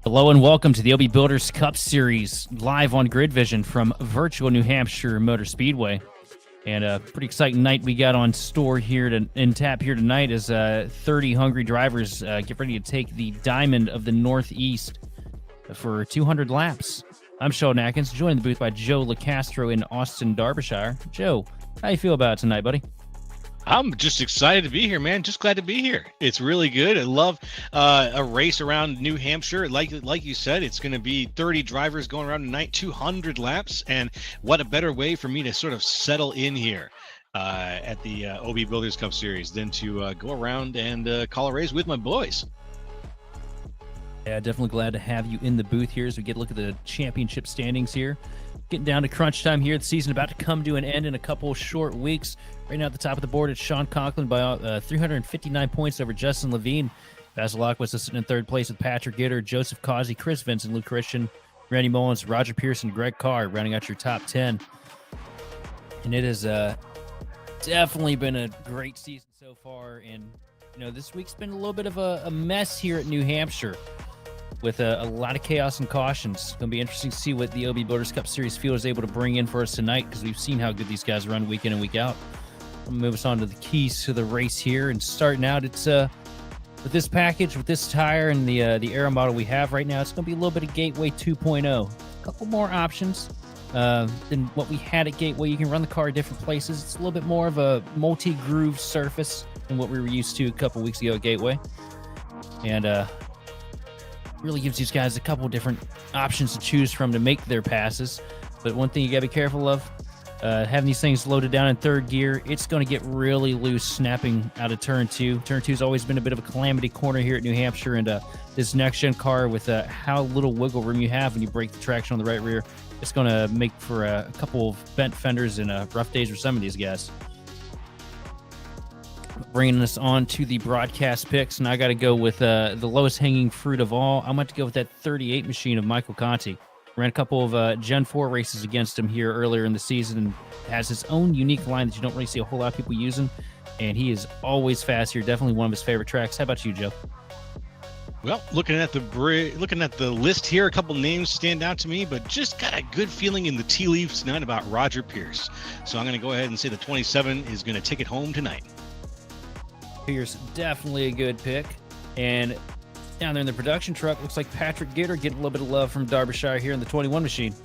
Hello and welcome to the OB Builders Cup Series live on Grid Vision from virtual New Hampshire Motor Speedway. And a pretty exciting night we got on store here in tap here tonight as 30 hungry drivers get ready to take the Diamond of the Northeast for 200 laps. I'm Sheldon Atkins, joined in the booth by Joe LaCastro in Austin, Derbyshire. Joe, how you feel about it tonight, buddy? I'm just excited to be here, man. Just glad to be here. It's really good. I love a race around New Hampshire. Like you said, it's going to be 30 drivers going around tonight, 200 laps. And what a better way for me to sort of settle in here at the OB Builders Cup Series than to go around and call a race with my boys. Yeah, definitely glad to have you in the booth here as we get a look at the championship standings here. Getting down to crunch time here. The season about to come to an end in a couple short weeks. Right now at the top of the board, it's Sean Conklin by 359 points over Justin Levine. Basil Lockwood is sitting in third place with Patrick Gitter, Joseph Causey, Chris Vincent, Luke Christian, Randy Mullins, Roger Pearson, Greg Carr, rounding out your top 10. And it has definitely been a great season so far. And, you know, this week's been a little bit of a mess here at New Hampshire, with a lot of chaos and cautions. It's going to be interesting to see what the OB Builders Cup Series field is able to bring in for us tonight, because we've seen how good these guys run week in and week out. I'm going to move us on to the keys to the race here. And starting out, it's with this package, with this tire and the Aero model we have right now, it's going to be a little bit of Gateway 2.0. A couple more options than what we had at Gateway. You can run the car different places. It's a little bit more of a multi-groove surface than what we were used to a couple weeks ago at Gateway. And really gives these guys a couple different options to choose from to make their passes. But one thing you got to be careful of, having these things loaded down in third gear, it's going to get really loose snapping out of turn two. Turn two has always been a bit of a calamity corner here at New Hampshire, and this next-gen car with how little wiggle room you have when you break the traction on the right rear, it's going to make for a couple of bent fenders and rough days for some of these guys. Bringing us on to the broadcast picks, and I got to go with the lowest hanging fruit of all. I'm going to go with that 38 machine of Michael Conti. Ran a couple of Gen 4 races against him here earlier in the season, and has his own unique line that you don't really see a whole lot of people using, and he is always fast here. Definitely one of his favorite tracks. How about you, Joe? Well, looking at the list here, a couple names stand out to me, but just got a good feeling in the tea leaves tonight about Roger Pierce. So I'm going to go ahead and say the 27 is going to take it home tonight. Pierce, definitely a good pick. And down there in the production truck, looks like Patrick Gitter getting a little bit of love from Derbyshire here in the 21 machine.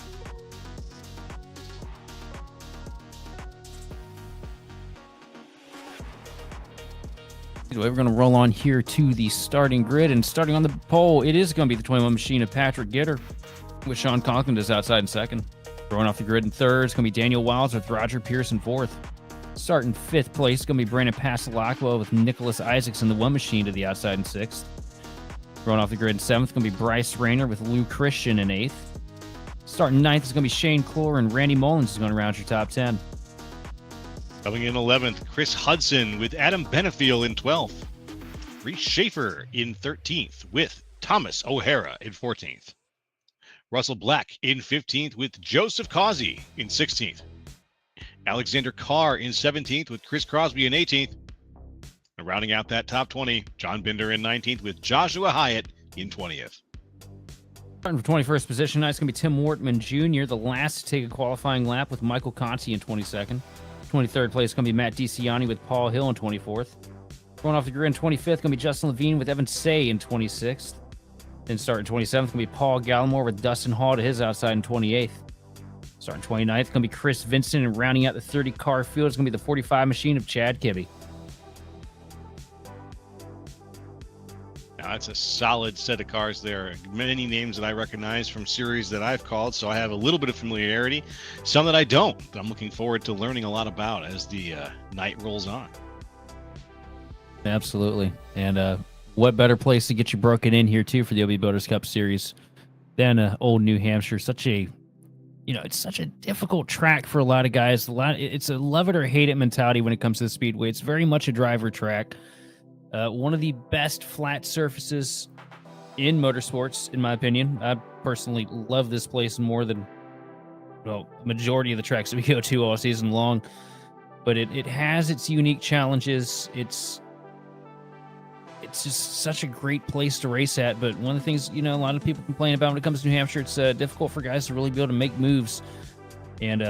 We're going to roll on here to the starting grid, and starting on the pole, it is going to be the 21 machine of Patrick Gitter, with Sean Conklin is outside in second. Throwing off the grid in third, it's going to be Daniel Wiles with Roger Pierce in fourth. Starting fifth place is going to be Brandon Pasalacqua with Nicholas Isaacs in the one machine to the outside in sixth. Throwing off the grid in seventh, going to be Bryce Rayner with Lou Christian in eighth. Starting ninth is going to be Shane Clore, and Randy Mullins is going to round your top 10. Coming in 11th, Chris Hudson with Adam Benefiel in 12th. Reese Schaefer in 13th with Thomas O'Hara in 14th. Russell Black in 15th with Joseph Causey in 16th. Alexander Carr in 17th with Chris Crosby in 18th. And rounding out that top 20, John Binder in 19th with Joshua Hyatt in 20th. Starting for 21st position, it's going to be Tim Wortman Jr., the last to take a qualifying lap with Michael Conti in 22nd. 23rd place is going to be Matt DiCiani with Paul Hill in 24th. Going off the grid in 25th, going to be Justin Levine with Evan Say in 26th. Then starting 27th, going to be Paul Gallimore with Dustin Hall to his outside in 28th. Starting 29th, going to be Chris Vincent, and rounding out the 30 car field is going to be the 45 machine of Chad Kibbe. Now, that's a solid set of cars there. Many names that I recognize from series that I've called, so I have a little bit of familiarity. Some that I don't, that I'm looking forward to learning a lot about as the night rolls on. Absolutely. And what better place to get you broken in here, too, for the OB Builders Cup Series than old New Hampshire. It's such a difficult track for a lot of guys. It's a love it or hate it mentality when it comes to the Speedway. It's very much a driver track. One of the best flat surfaces in motorsports, in my opinion. I personally love this place more than, the majority of the tracks that we go to all season long. But it has its unique challenges. It's it's just such a great place to race at. But one of the things, a lot of people complain about when it comes to New Hampshire, it's difficult for guys to really be able to make moves. And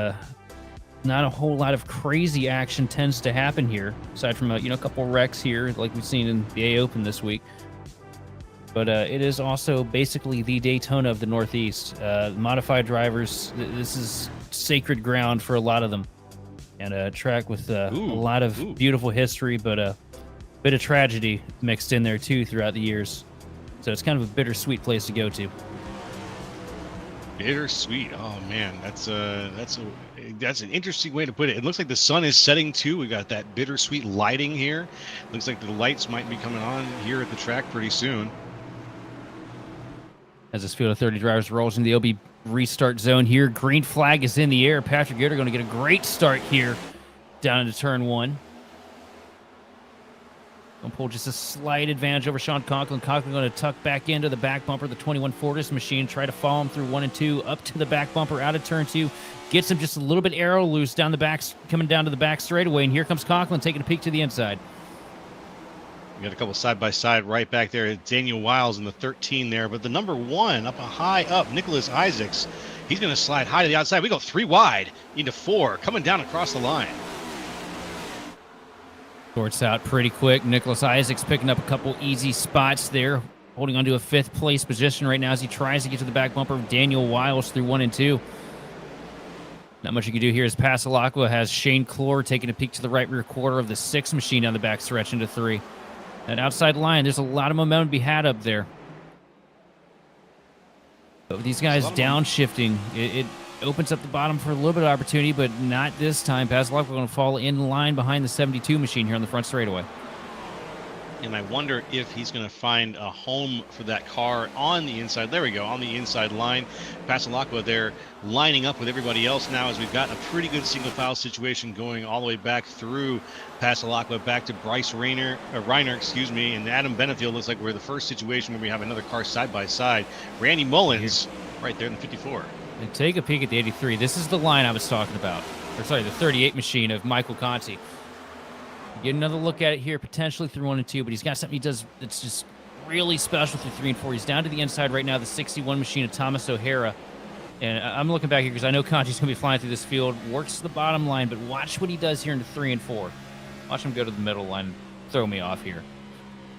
not a whole lot of crazy action tends to happen here, aside from a couple wrecks here, like we've seen in the A Open this week. But it is also basically the Daytona of the Northeast. Modified drivers, this is sacred ground for a lot of them. And a track with a lot of beautiful history, but a bit of tragedy mixed in there too throughout the years. So it's kind of a bittersweet place to go to. Bittersweet. Oh man, that's an interesting way to put it. It looks like the sun is setting too. We got that bittersweet lighting here. Looks like the lights might be coming on here at the track pretty soon. As this field of 30 drivers rolls in the OB restart zone here, green flag is in the air. Patrick Gitter going to get a great start here down into turn 1. Going to pull just a slight advantage over Sean Conklin. Conklin going to tuck back into the back bumper, the 21 Fortis machine, try to follow him through 1 and 2, up to the back bumper, out of turn 2. Gets him just a little bit arrow loose down the back, coming down to the back straightaway, and here comes Conklin taking a peek to the inside. We got a couple side-by-side right back there. Daniel Wiles in the 13 there, but the number 1 up a high up, Nicholas Isaacs, he's going to slide high to the outside. We go 3 wide into 4, coming down across the line. Sorts out pretty quick. Nicholas Isaacs picking up a couple easy spots there, holding on to a 5th place position right now as he tries to get to the back bumper of Daniel Wiles through 1 and 2. Not much you can do here as Pasalacqua has Shane Clore taking a peek to the right rear quarter of the 6 machine down the back stretch into 3. That outside line, there's a lot of momentum to be had up there. But with these guys downshifting, it opens up the bottom for a little bit of opportunity, but not this time. Pasalacqua going to fall in line behind the 72 machine here on the front straightaway. And I wonder if he's going to find a home for that car on the inside. There we go, on the inside line. Pasalacqua there lining up with everybody else now as we've got a pretty good single file situation going all the way back through Pasalacqua, back to Bryce Reiner, and Adam Benefield. Looks like we're the first situation where we have another car side by side. Randy Mullins right there in the 54. And take a peek at the 83. This is the line I was talking about. Or sorry, the 38 machine of Michael Conti. Get another look at it here, potentially through 1 and 2, but he's got something he does that's just really special through 3 and 4. He's down to the inside right now, the 61 machine of Thomas O'Hara. And I'm looking back here because I know Conti's going to be flying through this field. Works the bottom line, but watch what he does here into 3 and 4. Watch him go to the middle line and throw me off here.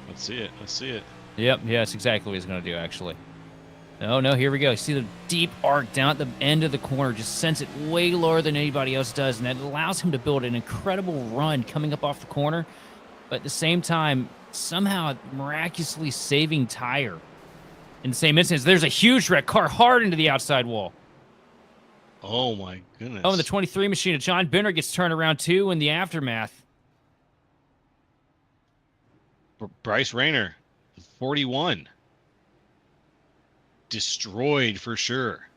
Let's see it. Let's see it. Yep, yeah, that's exactly what he's going to do, actually. No, here we go. You see the deep arc down at the end of the corner, just sends it way lower than anybody else does, and that allows him to build an incredible run coming up off the corner, but at the same time, somehow miraculously saving tire. In the same instance, there's a huge wreck, car hard into the outside wall. Oh, my goodness. Oh, and the 23 machine of John Binder gets turned around, too, in the aftermath. Bryce Reiner, 41. Destroyed for sure.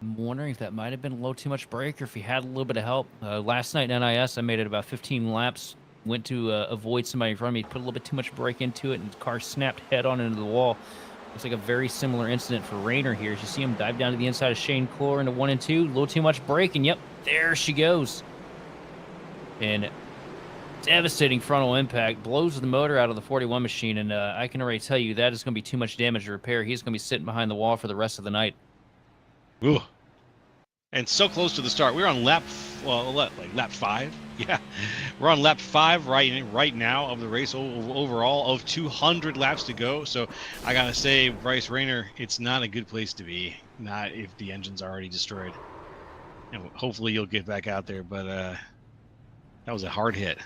I'm wondering if that might have been a little too much brake or if he had a little bit of help. Last night in NIS, I made it about 15 laps, went to avoid somebody in front of me, put a little bit too much brake into it, and the car snapped head on into the wall. Looks like a very similar incident for Rayner here. As you see him dive down to the inside of Shane Clore into 1 and 2, a little too much brake, and yep, there she goes. And devastating frontal impact, blows the motor out of the 41 machine, and I can already tell you that is going to be too much damage to repair. He's going to be sitting behind the wall for the rest of the night. Ooh. And so close to the start. We're on lap 5. Yeah, we're on lap 5 right now of the race overall of 200 laps to go. So I gotta say, Bryce Reiner, it's not a good place to be. Not if the engine's already destroyed. And hopefully you'll get back out there, but that was a hard hit.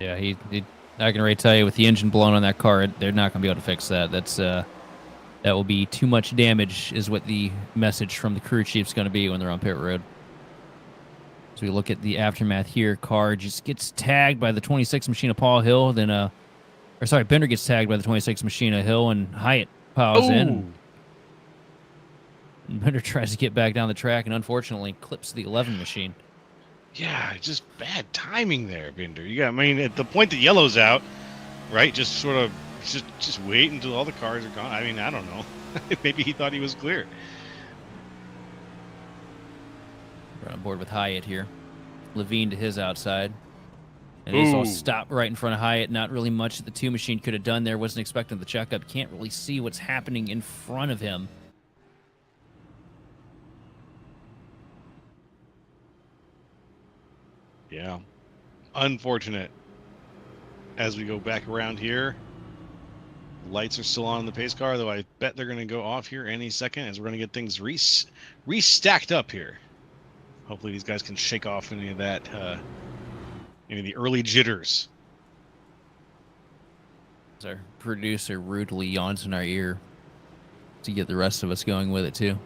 Yeah, I can already tell you with the engine blown on that car, they're not going to be able to fix that. That will be too much damage is what the message from the crew chief's going to be when they're on pit road. So we look at the aftermath here. Car just gets tagged by the 26 machine of Paul Hill. Then, Bender gets tagged by the 26 machine of Hill, and Hyatt piles in. And Bender tries to get back down the track and unfortunately clips the 11 machine. Yeah, just bad timing there, Binder. I mean, at the point that yellow's out, right? Just sort of, just wait until all the cars are gone. I mean, I don't know. Maybe he thought he was clear. We're on board with Hyatt here. Levine to his outside. And this all stopped right in front of Hyatt. Not really much that the 2 machine could have done there. Wasn't expecting the checkup. Can't really see what's happening in front of him. Yeah. Unfortunate. As we go back around here, lights are still on in the pace car, though I bet they're going to go off here any second as we're going to get things restacked up here. Hopefully these guys can shake off any of that, any of the early jitters. As our producer rudely yawns in our ear to get the rest of us going with it, too.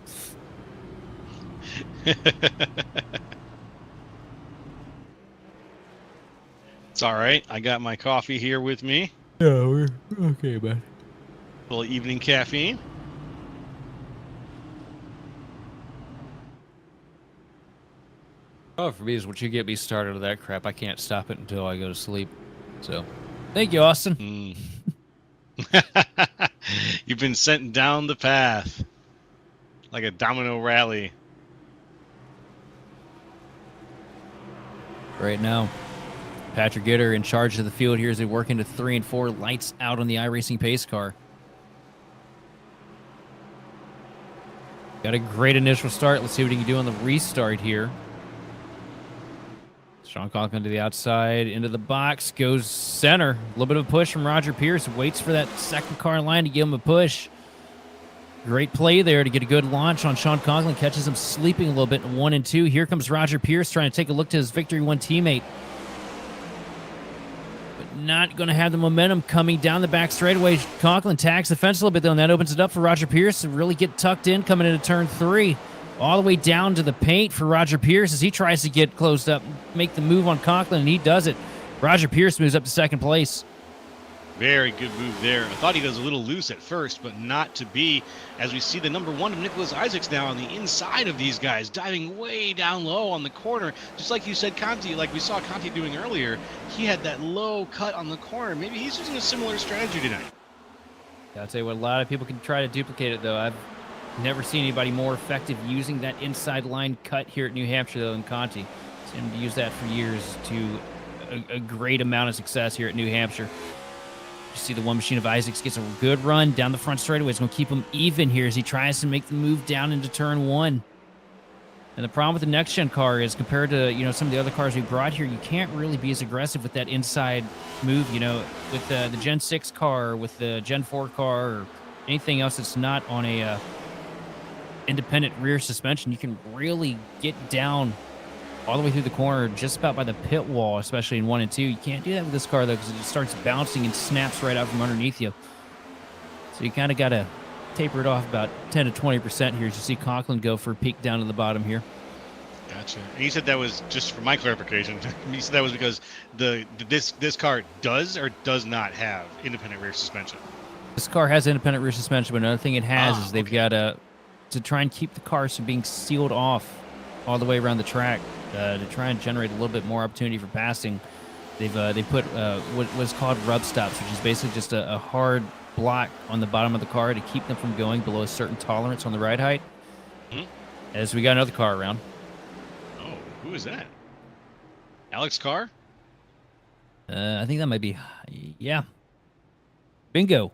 It's all right. I got my coffee here with me. Yeah, we're okay, man. A little evening caffeine. Oh, for me, is once you get me started with that crap, I can't stop it until I go to sleep. So, thank you, Austin. You've been sent down the path like a domino rally. Right now, Patrick Gitter in charge of the field here as they work into 3 and 4. Lights out on the iRacing pace car. Got a great initial start. Let's see what he can do on the restart here. Sean Conklin to the outside, into the box, goes center. A little bit of a push from Roger Pierce. Waits for that second car in line to give him a push. Great play there to get a good launch on Sean Conklin. Catches him sleeping a little bit in 1 and 2. Here comes Roger Pierce trying to take a look to his Victory 1 teammate. But not going to have the momentum coming down the back straightaway. Conklin tags the fence a little bit, though, and that opens it up for Roger Pierce to really get tucked in coming into turn 3. All the way down to the paint for Roger Pierce as he tries to get closed up, make the move on Conklin, and he does it. Roger Pierce moves up to second place. Very good move there. I thought he was a little loose at first, but not to be, as we see the number 1 of Nicholas Isaacs now on the inside of these guys, diving way down low on the corner. Just like you said, Conti, like we saw Conti doing earlier, he had that low cut on the corner. Maybe he's using a similar strategy tonight. Yeah, I'll tell you what, a lot of people can try to duplicate it, though. I've never seen anybody more effective using that inside line cut here at New Hampshire, though, than Conti. Seen him use that for years to a great amount of success here at New Hampshire. You see the 1 machine of Isaacs gets a good run down the front straightaway. It's going to keep him even here as he tries to make the move down into turn 1. And the problem with the next-gen car is compared to, some of the other cars we brought here, you can't really be as aggressive with that inside move, with the Gen 6 car, with the Gen 4 car, or anything else that's not on a independent rear suspension. You can really get down all the way through the corner, just about by the pit wall, especially in 1 and 2. You can't do that with this car, though, because it just starts bouncing and snaps right out from underneath you. So you kind of got to taper it off about 10 to 20% here as you see Conklin go for a peak down to the bottom here. Gotcha. And you said that was, just for my clarification, you said that was because this car does or does not have independent rear suspension? This car has independent rear suspension, but another thing it has is they've got to try and keep the cars from being sealed off all the way around the track to try and generate a little bit more opportunity for passing. They put what's called rub stops, which is basically just a hard block on the bottom of the car to keep them from going below a certain tolerance on the ride height. As we got another car around. Oh, who is that? Alex Carr? I think that might be, yeah. Bingo.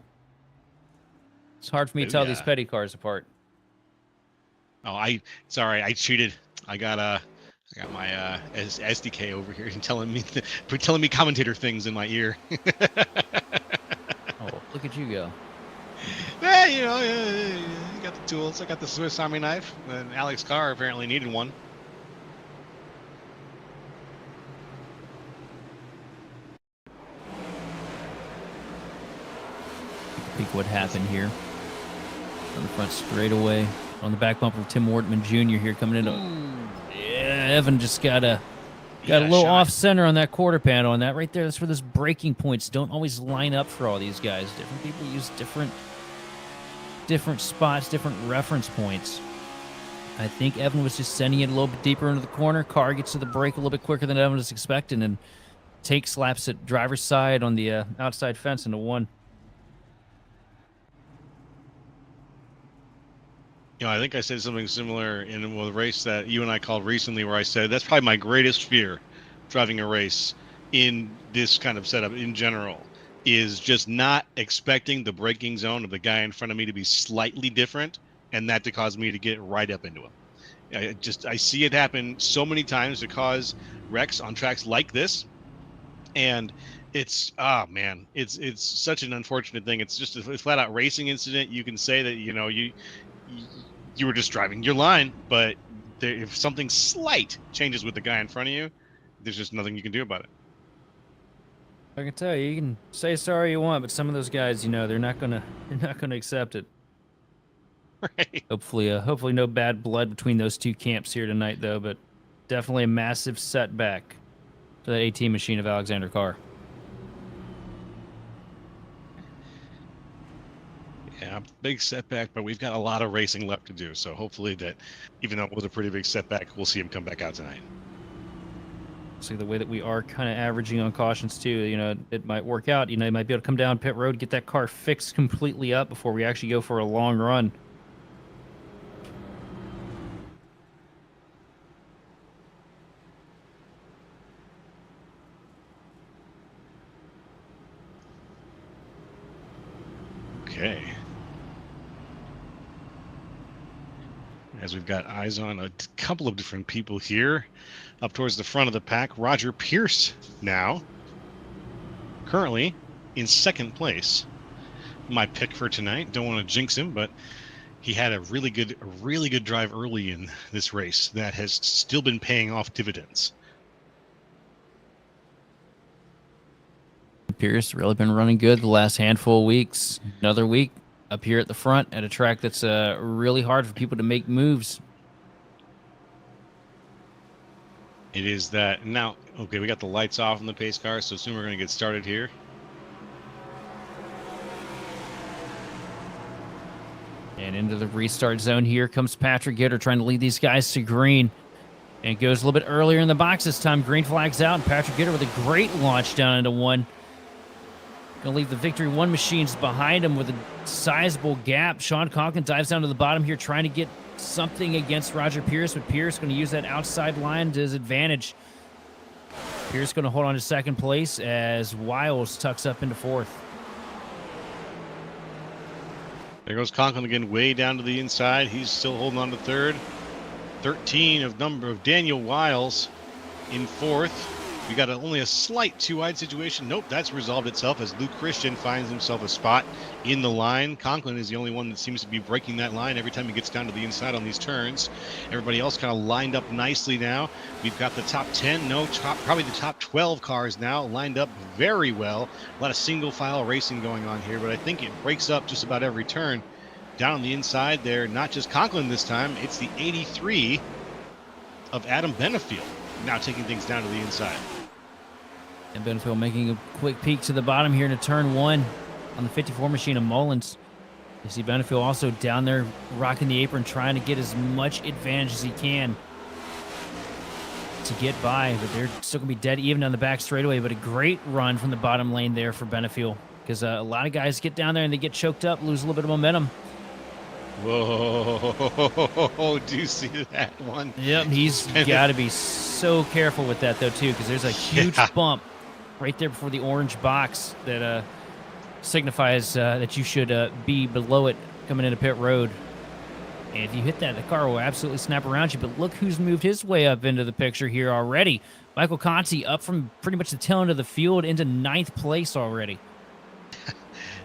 It's hard for me to tell these petty cars apart. Oh, sorry, I cheated. I got my SDK over here and telling me commentator things in my ear. Oh, look at you go. Yeah, you got the tools. I got the Swiss Army knife, and Alex Carr apparently needed one. Peek what happened here. On the front straightaway. On the back bumper of Tim Wortman Jr. here coming in. Yeah, Evan just got a little off center on that quarter panel, and that right there, that's where those braking points don't always line up for all these guys. Different people use different spots, different reference points. I think Evan was just sending it a little bit deeper into the corner. Car gets to the brake a little bit quicker than Evan was expecting, and takes laps at driver's side on the outside fence into 1. I think I said something similar in a race that you and I called recently, where I said that's probably my greatest fear driving a race in this kind of setup in general is just not expecting the braking zone of the guy in front of me to be slightly different, and that to cause me to get right up into him. I see it happen so many times to cause wrecks on tracks like this, and it's man, it's such an unfortunate thing. It's just a flat out racing incident. You can say that you were just driving your line, but if something slight changes with the guy in front of you, there's just nothing you can do about it. I can tell you, you can say sorry you want, but some of those guys, they're not gonna accept it. Right. Hopefully no bad blood between those two camps here tonight, though. But definitely a massive setback to the 18 machine of Alexander Carr. Yeah, big setback, but we've got a lot of racing left to do. So hopefully that, even though it was a pretty big setback, we'll see him come back out tonight. See, the way that we are kind of averaging on cautions too, it might work out. You might be able to come down pit road, get that car fixed completely up before we actually go for a long run. Okay. As we've got eyes on a couple of different people here up towards the front of the pack. Roger Pierce now currently in second place. My pick for tonight. Don't want to jinx him, but he had a really good drive early in this race that has still been paying off dividends. Pierce really been running good the last handful of weeks. Another week up here at the front at a track that's really hard for people to make moves. It is that now. Okay, we got the lights off in the pace car, so soon we're going to get started here. And into the restart zone here comes Patrick Gitter trying to lead these guys to green. And it goes a little bit earlier in the box this time. Green flag's out, and Patrick Gitter with a great launch down into one. Going to leave the Victory 1 machines behind him with a sizable gap. Sean Conklin dives down to the bottom here trying to get something against Roger Pierce, but Pierce going to use that outside line to his advantage. Pierce going to hold on to second place as Wiles tucks up into fourth. There goes Conklin again, way down to the inside. He's still holding on to third. 13 of number of Daniel Wiles in fourth. We got only a slight two-wide situation. Nope, that's resolved itself as Luke Christian finds himself a spot in the line. Conklin is the only one that seems to be breaking that line every time he gets down to the inside on these turns. Everybody else kind of lined up nicely now. We've got the top 10, probably the top 12 cars now lined up very well. A lot of single file racing going on here, but I think it breaks up just about every turn. Down on the inside there, not just Conklin this time, it's the 83 of Adam Benefield now taking things down to the inside. And Benefield making a quick peek to the bottom here into turn one on the 54 machine of Mullins. You see Benefield also down there rocking the apron, trying to get as much advantage as he can to get by, but they're still going to be dead even on the back straightaway. But a great run from the bottom lane there for Benefield, because a lot of guys get down there and they get choked up, lose a little bit of momentum. Whoa, do you see that one? Yep, he's got to be so careful with that, though, too, because there's a huge bump right there before the orange box that signifies that you should be below it coming into pit road. And if you hit that, the car will absolutely snap around you. But look who's moved his way up into the picture here already. Michael Conti up from pretty much the tail end of the field into 9th place already.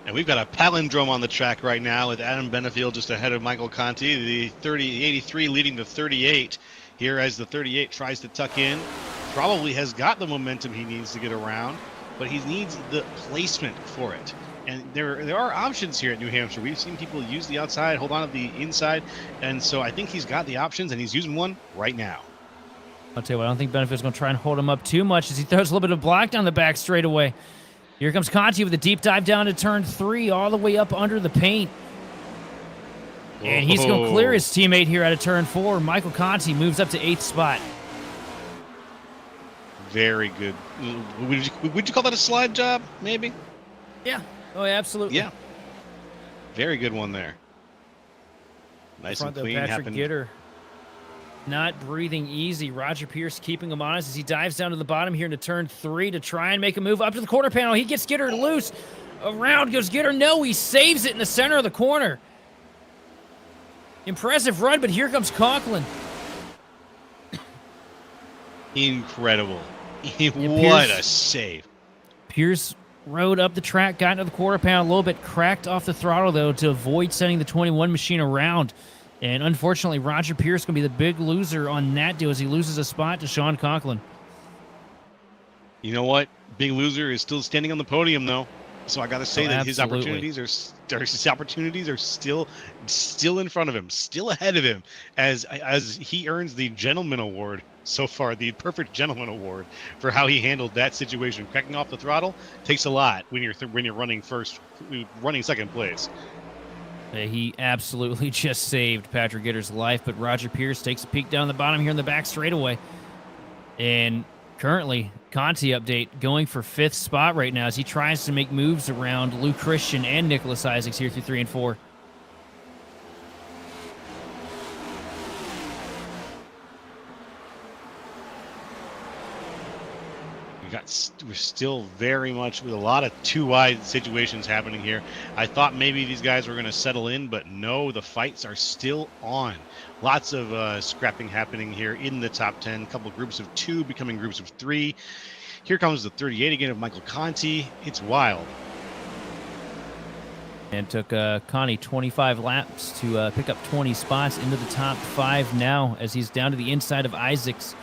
And we've got a palindrome on the track right now with Adam Benefield just ahead of Michael Conti, the 83 leading the 38 here as the 38 tries to tuck in. Probably has got the momentum he needs to get around, but he needs the placement for it. And there are options here at New Hampshire. We've seen people use the outside, hold on to the inside, and so I think he's got the options, and he's using one right now. I'll tell you what, I don't think Benefit's going to try and hold him up too much as he throws a little bit of block down the back straightaway. Here comes Conti with a deep dive down to turn 3, all the way up under the paint. And he's going to clear his teammate here out of turn 4. Michael Conti moves up to 8th spot. Very good. Would you call that a slide job, maybe? Yeah. Oh, yeah, absolutely. Yeah. Very good one there. Nice and clean. Patrick Gitter not breathing easy. Roger Pierce keeping him honest as he dives down to the bottom here into turn 3 to try and make a move up to the quarter panel. He gets Gitter loose. Around goes Gitter. No, he saves it in the center of the corner. Impressive run, but here comes Conklin. Incredible. What a save. Pierce rode up the track, got into the quarter panel a little bit, cracked off the throttle, though, to avoid sending the 21 machine around. And unfortunately, Roger Pierce going to be the big loser on that deal as he loses a spot to Sean Conklin. You know what? Big loser is still standing on the podium, though. So I got to say that his opportunities are still in front of him, still ahead of him, as he earns the Gentleman Award so far, the perfect Gentleman Award for how he handled that situation. Cracking off the throttle takes a lot when you're running second place. He absolutely just saved Patrick Gitter's life, but Roger Pierce takes a peek down the bottom here in the back straightaway. And currently, Conti update going for 5th spot right now as he tries to make moves around Luke Christian and Nicholas Isaacs here through 3 and 4. We're still very much with a lot of too wide situations happening here. I thought maybe these guys were going to settle in, but no, the fights are still on. Lots of scrapping happening here in the top 10. A couple groups of 2 becoming groups of 3. Here comes the 38 again of Michael Conti. It's wild. And took Conti 25 laps to pick up 20 spots into the top 5 now as he's down to the inside of Isaacs.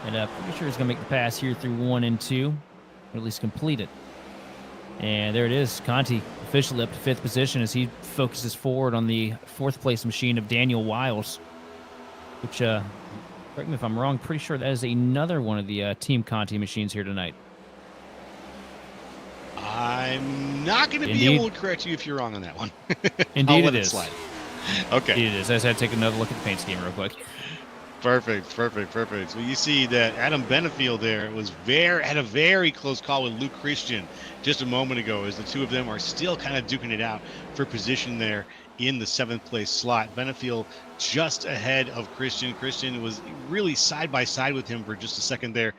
And pretty sure he's going to make the pass here through 1 and 2, or at least complete it. And there it is. Conti officially up to 5th position as he focuses forward on the 4th place machine of Daniel Wiles, which, correct me if I'm wrong, pretty sure that is another one of the Team Conti machines here tonight. I'm not going to be able to correct you if you're wrong on that one. Indeed, I'll let it it is. slide. Okay. Indeed, it is. I just had to take another look at the paint scheme real quick. Perfect. So you see that Adam Benefield there had a very close call with Luke Christian just a moment ago, as the two of them are still kind of duking it out for position there in the 7th place slot. Benefield just ahead of Christian. Christian was really side by side with him for just a second there,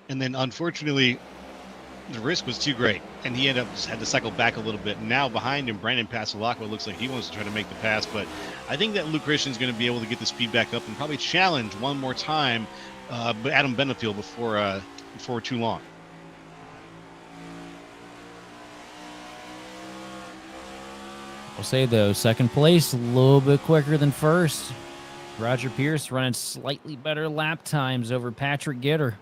and then unfortunately the risk was too great, and he had to cycle back a little bit. Now behind him, Brandon Pasalacqua looks like he wants to try to make the pass, but I think that Luke Christian's going to be able to get the speed back up and probably challenge one more time but Adam Benefield before too long. I'll say, though, 2nd place, a little bit quicker than 1st. Roger Pierce running slightly better lap times over Patrick Gitter.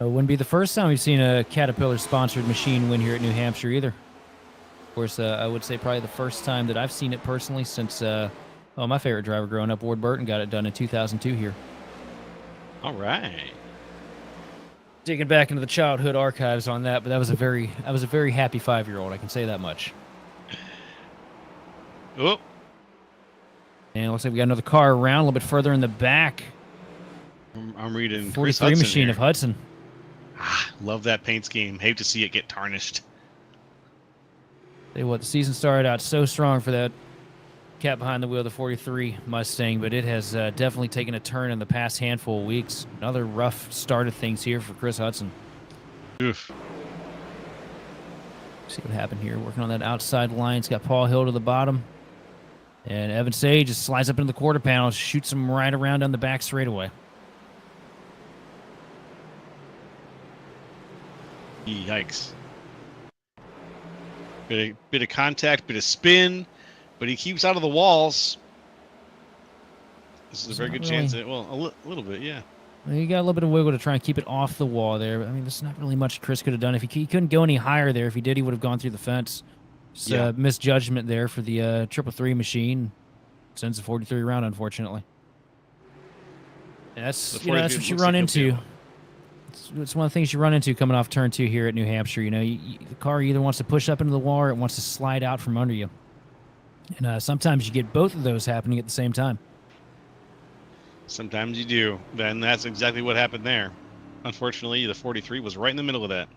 It wouldn't be the first time we've seen a Caterpillar-sponsored machine win here at New Hampshire either. Of course, I would say probably the first time that I've seen it personally since, my favorite driver growing up, Ward Burton, got it done in 2002 here. All right. Digging back into the childhood archives on that, but I was a very happy 5-year-old, I can say that much. Oh. And it looks like we got another car around a little bit further in the back. I'm reading 43 machine here of Hudson. Love that paint scheme. Hate to see it get tarnished. Tell you what, the season started out so strong for that cat behind the wheel, the 43 Mustang, but it has definitely taken a turn in the past handful of weeks. Another rough start of things here for Chris Hudson. Oof. See what happened here. Working on that outside line. It's got Paul Hill to the bottom. And Evan Sage just slides up into the quarter panel, shoots him right around down the back straightaway. Yikes. Bit of contact, bit of spin, but he keeps out of the walls. This is a very good chance that, well, a little bit, yeah. You got a little bit of wiggle to try and keep it off the wall there. I mean, there's not really much Chris could have done. If he couldn't go any higher there. If he did, he would have gone through the fence. Just misjudgment there for the 333 machine. Sends the 43 around, unfortunately. And that's what you run into. It's one of the things you run into coming off turn 2 here at New Hampshire. You know, the car either wants to push up into the wall or it wants to slide out from under you. And sometimes you get both of those happening at the same time. Sometimes you do. Then that's exactly what happened there. Unfortunately, the 43 was right in the middle of that.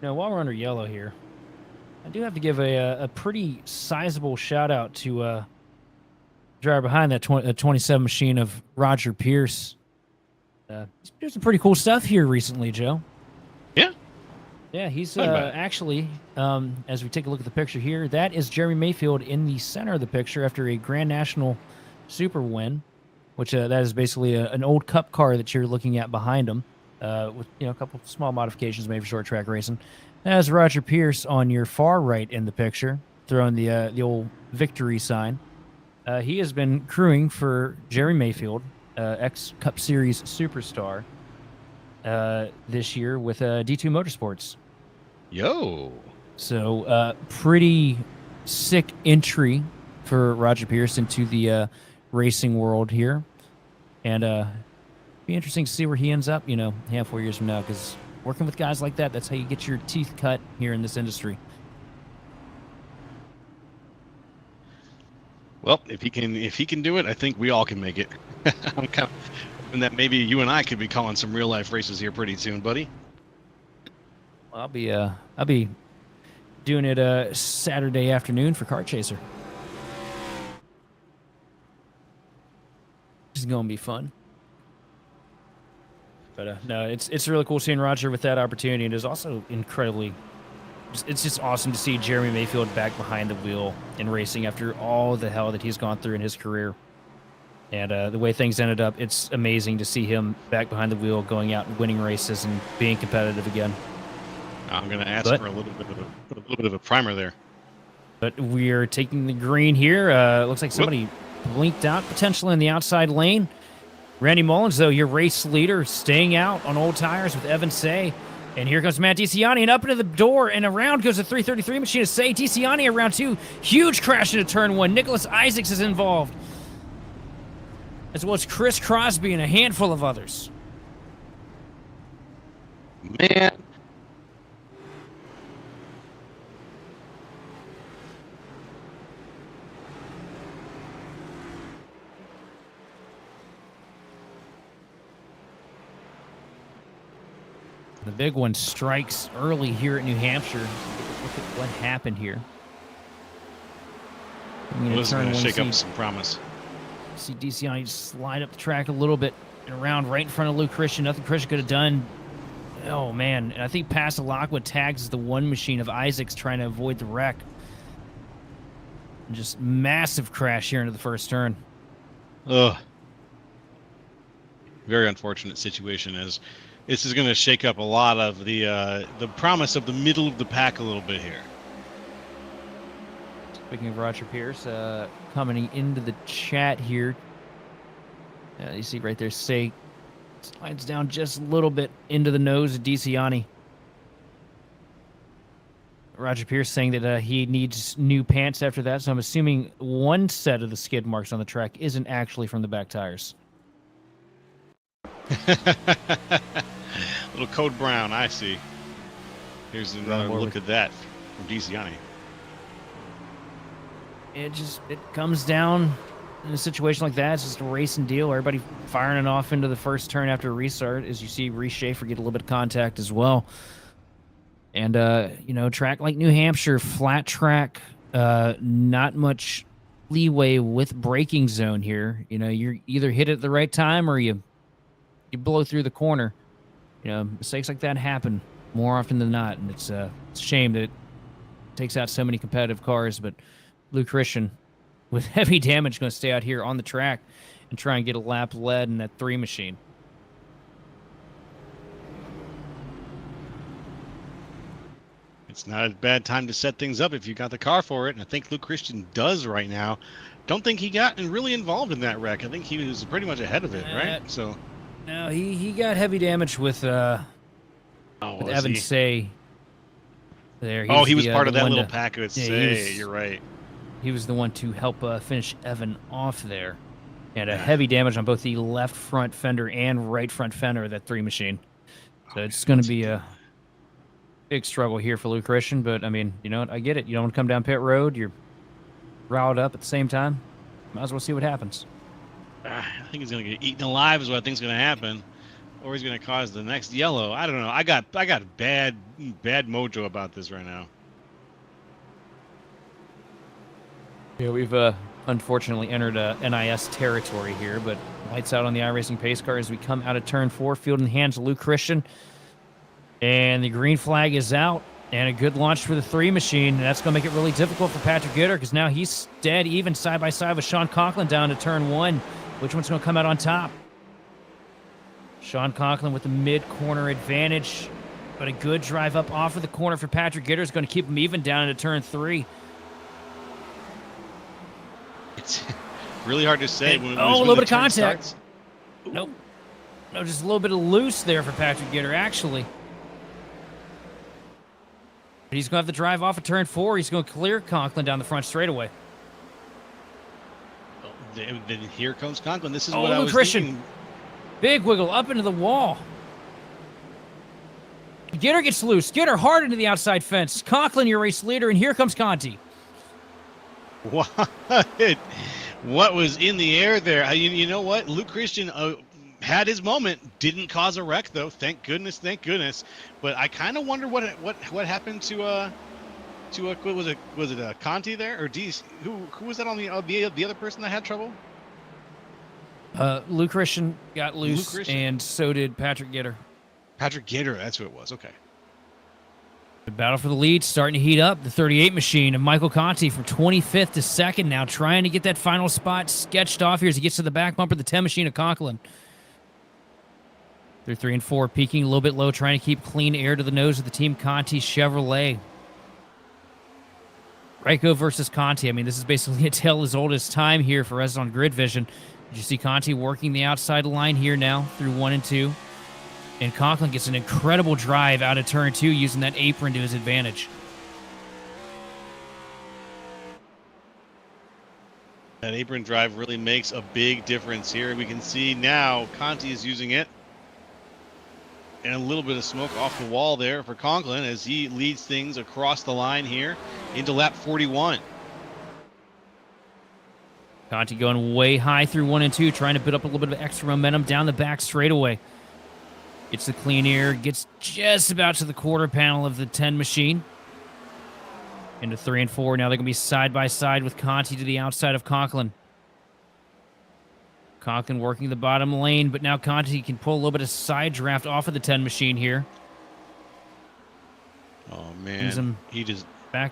Now, while we're under yellow here, I do have to give a pretty sizable shout out to driver behind that 27 machine of Roger Pierce. He's doing some pretty cool stuff here recently, Joe. Yeah. Yeah, he's Not bad. actually, as we take a look at the picture here, that is Jeremy Mayfield in the center of the picture after a Grand National Super win, which that is basically an old Cup car that you're looking at behind him, with a couple of small modifications made for short track racing. As Roger Pierce on your far right in the picture, throwing the old victory sign. He has been crewing for Jerry Mayfield, ex-Cup Series superstar, this year with D2 Motorsports. Yo. So pretty sick entry for Roger Pierce into the racing world here. And be interesting to see where he ends up, 4 years from now, because working with guys like that, that's how you get your teeth cut here in this industry. Well, if he can do it, I think we all can make it. I'm kind of hoping that maybe you and I could be calling some real life races here pretty soon, buddy. Well, I'll be doing it Saturday afternoon for Kart Chaser. This is gonna be fun. But no, it's really cool seeing Roger with that opportunity, and it's also incredibly. It's just awesome to see Jeremy Mayfield back behind the wheel in racing after all the hell that he's gone through in his career. And the way things ended up, it's amazing to see him back behind the wheel, going out and winning races and being competitive again. I'm going to ask for a little bit of a primer there. But we're taking the green here. Looks like somebody blinked out potentially in the outside lane. Randy Mullins, though, your race leader, staying out on old tires with Evan Say. And here comes Matt DiCiani, and up into the door, and around goes the 333 machine to Say. DiCiani around 2. Huge crash into turn 1. Nicholas Isaacs is involved, as well as Chris Crosby and a handful of others. Man. The big one strikes early here at New Hampshire. Look at what happened here. This is going to shake up some promise. See DCI slide up the track a little bit and around right in front of Luke Christian. Nothing Christian could have done. Oh, man. And I think past Lockwood tags the one machine of Isaacs trying to avoid the wreck. And just massive crash here into the first turn. Ugh. Very unfortunate situation, as this is going to shake up a lot of the promise of the middle of the pack a little bit here. Speaking of Roger Pierce, coming into the chat here. You see right there, Say slides down just a little bit into the nose of DiCiani. Roger Pierce saying that he needs new pants after that, so I'm assuming one set of the skid marks on the track isn't actually from the back tires. Little Code Brown, I see. Here's another look at that from DiCiani. It comes down in a situation like that. It's just a racing deal. Everybody firing it off into the first turn after a restart. As you see, Reese Schaefer get a little bit of contact as well. And track like New Hampshire, flat track, not much leeway with braking zone here. You either hit it at the right time or you blow through the corner. Mistakes like that happen more often than not, and it's a shame that it takes out so many competitive cars. But Luke Christian, with heavy damage, going to stay out here on the track and try and get a lap led in that 3 machine. It's not a bad time to set things up if you got the car for it, and I think Luke Christian does right now. Don't think he got really involved in that wreck. I think he was pretty much ahead of it, right? So, no, he got heavy damage with Evan Say. There. He was part of that little pack with Say. You're right. He was the one to help finish Evan off there. And a heavy damage on both the left front fender and right front fender of that 3 machine. So it's going to be a big struggle here for Luke Christian. But, I mean, you know what? I get it. You don't want to come down pit road. You're riled up at the same time. Might as well see what happens. I think he's going to get eaten alive is what I think is going to happen. or he's going to cause the next yellow. I don't know. I got bad mojo about this right now. Yeah, we've unfortunately entered NIS territory here, but lights out on the iRacing pace car as we come out of turn 4, field in the hands of Luke Christian. And the green flag is out, and a good launch for the 3 machine. And that's going to make it really difficult for Patrick Gitter because now he's dead even side by side with Sean Conklin down to turn 1. Which one's going to come out on top? Sean Conklin with the mid-corner advantage, but a good drive up off of the corner for Patrick Gitter is going to keep him even down into turn 3. It's really hard to say. When, a little bit of contact. Nope. No, just a little bit of loose there for Patrick Gitter, actually. But he's going to have to drive off of turn 4. He's going to clear Conklin down the front straightaway. Then here comes Conklin. This is what I was Christian. thinking. Big wiggle up into the wall. Gitter gets loose. Gitter hard into the outside fence. Conklin, your race leader, and here comes Conti. What? What was in the air there? You know what? Luke Christian had his moment. Didn't cause a wreck though. Thank goodness. Thank goodness. But I kind of wonder what happened to was it Conti there or D's? Who was that on the other person that had trouble? Luke Christian got loose, and so did Patrick Gitter. Patrick Gitter, that's who it was. Okay. The battle for the lead starting to heat up. The 38 machine of Michael Conti from 25th to 2nd now, trying to get that final spot sketched off here as he gets to the back bumper. The 10 machine of Conklin. They're 3 and 4, peaking a little bit low, trying to keep clean air to the nose of the Team Conti Chevrolet. Ryko versus Conti. I mean, this is basically a tale as old as time here for us on Grid Vision. You see Conti working the outside line here now through 1 and 2. And Conklin gets an incredible drive out of turn 2 using that apron to his advantage. That apron drive really makes a big difference here. We can see now Conti is using it. And a little bit of smoke off the wall there for Conklin as he leads things across the line here into lap 41. Conti going way high through 1 and 2, trying to build up a little bit of extra momentum down the back straightaway. Gets the clean air, gets just about to the quarter panel of the 10 machine. Into 3 and 4. Now they're going to be side by side with Conti to the outside of Conklin. Conklin working the bottom lane, but now Conti can pull a little bit of side draft off of the 10 machine here. Oh, man. He just back.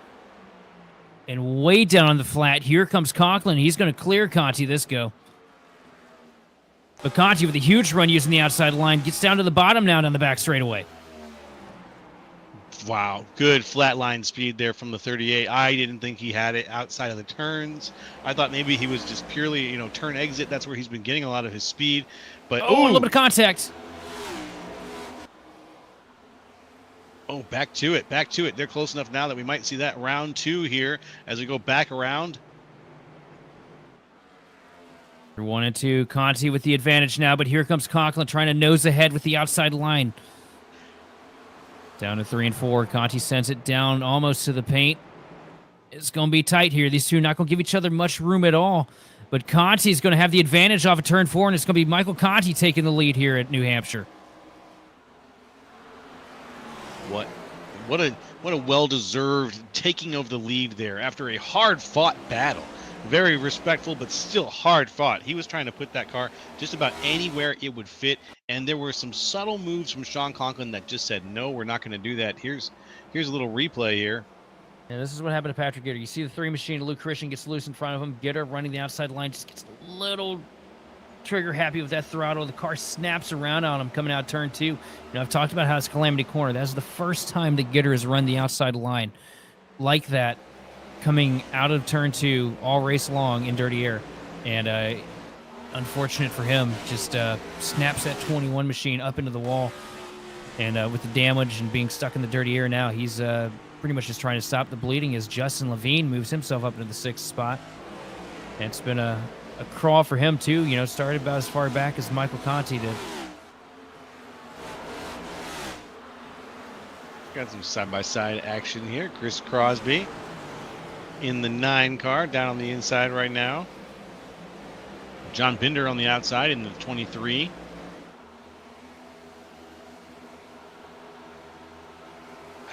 And way down on the flat, here comes Conklin. He's going to clear Conti this go. But Conti with a huge run using the outside line gets down to the bottom now down the back straightaway. Wow, good flat line speed there from the 38. I didn't think he had it outside of the turns. I thought maybe he was just purely, turn exit. That's where he's been getting a lot of his speed. But a little bit of contact. Oh, back to it. They're close enough now that we might see that round 2 here as we go back around. Through 1 and 2, Conti with the advantage now, but here comes Conklin trying to nose ahead with the outside line. Down to 3 and 4. Conti sends it down almost to the paint. It's going to be tight here. These two not going to give each other much room at all. But Conti's going to have the advantage off of turn 4, and it's going to be Michael Conti taking the lead here at New Hampshire. What a well-deserved taking of the lead there after a hard-fought battle. Very respectful, but still hard-fought. He was trying to put that car just about anywhere it would fit, and there were some subtle moves from Sean Conklin that just said, no, we're not going to do that. Here's a little replay here. And this is what happened to Patrick Gitter. You see the 3 machine, Luke Christian gets loose in front of him. Gitter running the outside line, just gets a little trigger happy with that throttle. The car snaps around on him coming out turn 2. I've talked about how it's Calamity Corner. That's the first time that Gitter has run the outside line like that, coming out of turn 2 all race long in dirty air. And unfortunate for him, just snaps that 21 machine up into the wall. And with the damage and being stuck in the dirty air now, he's pretty much just trying to stop the bleeding as Justin Levine moves himself up into the 6th spot. And it's been a crawl for him too, started about as far back as Michael Conti did. Got some side-by-side action here. Chris Crosby in the 9 car, down on the inside right now. John Binder on the outside in the 23.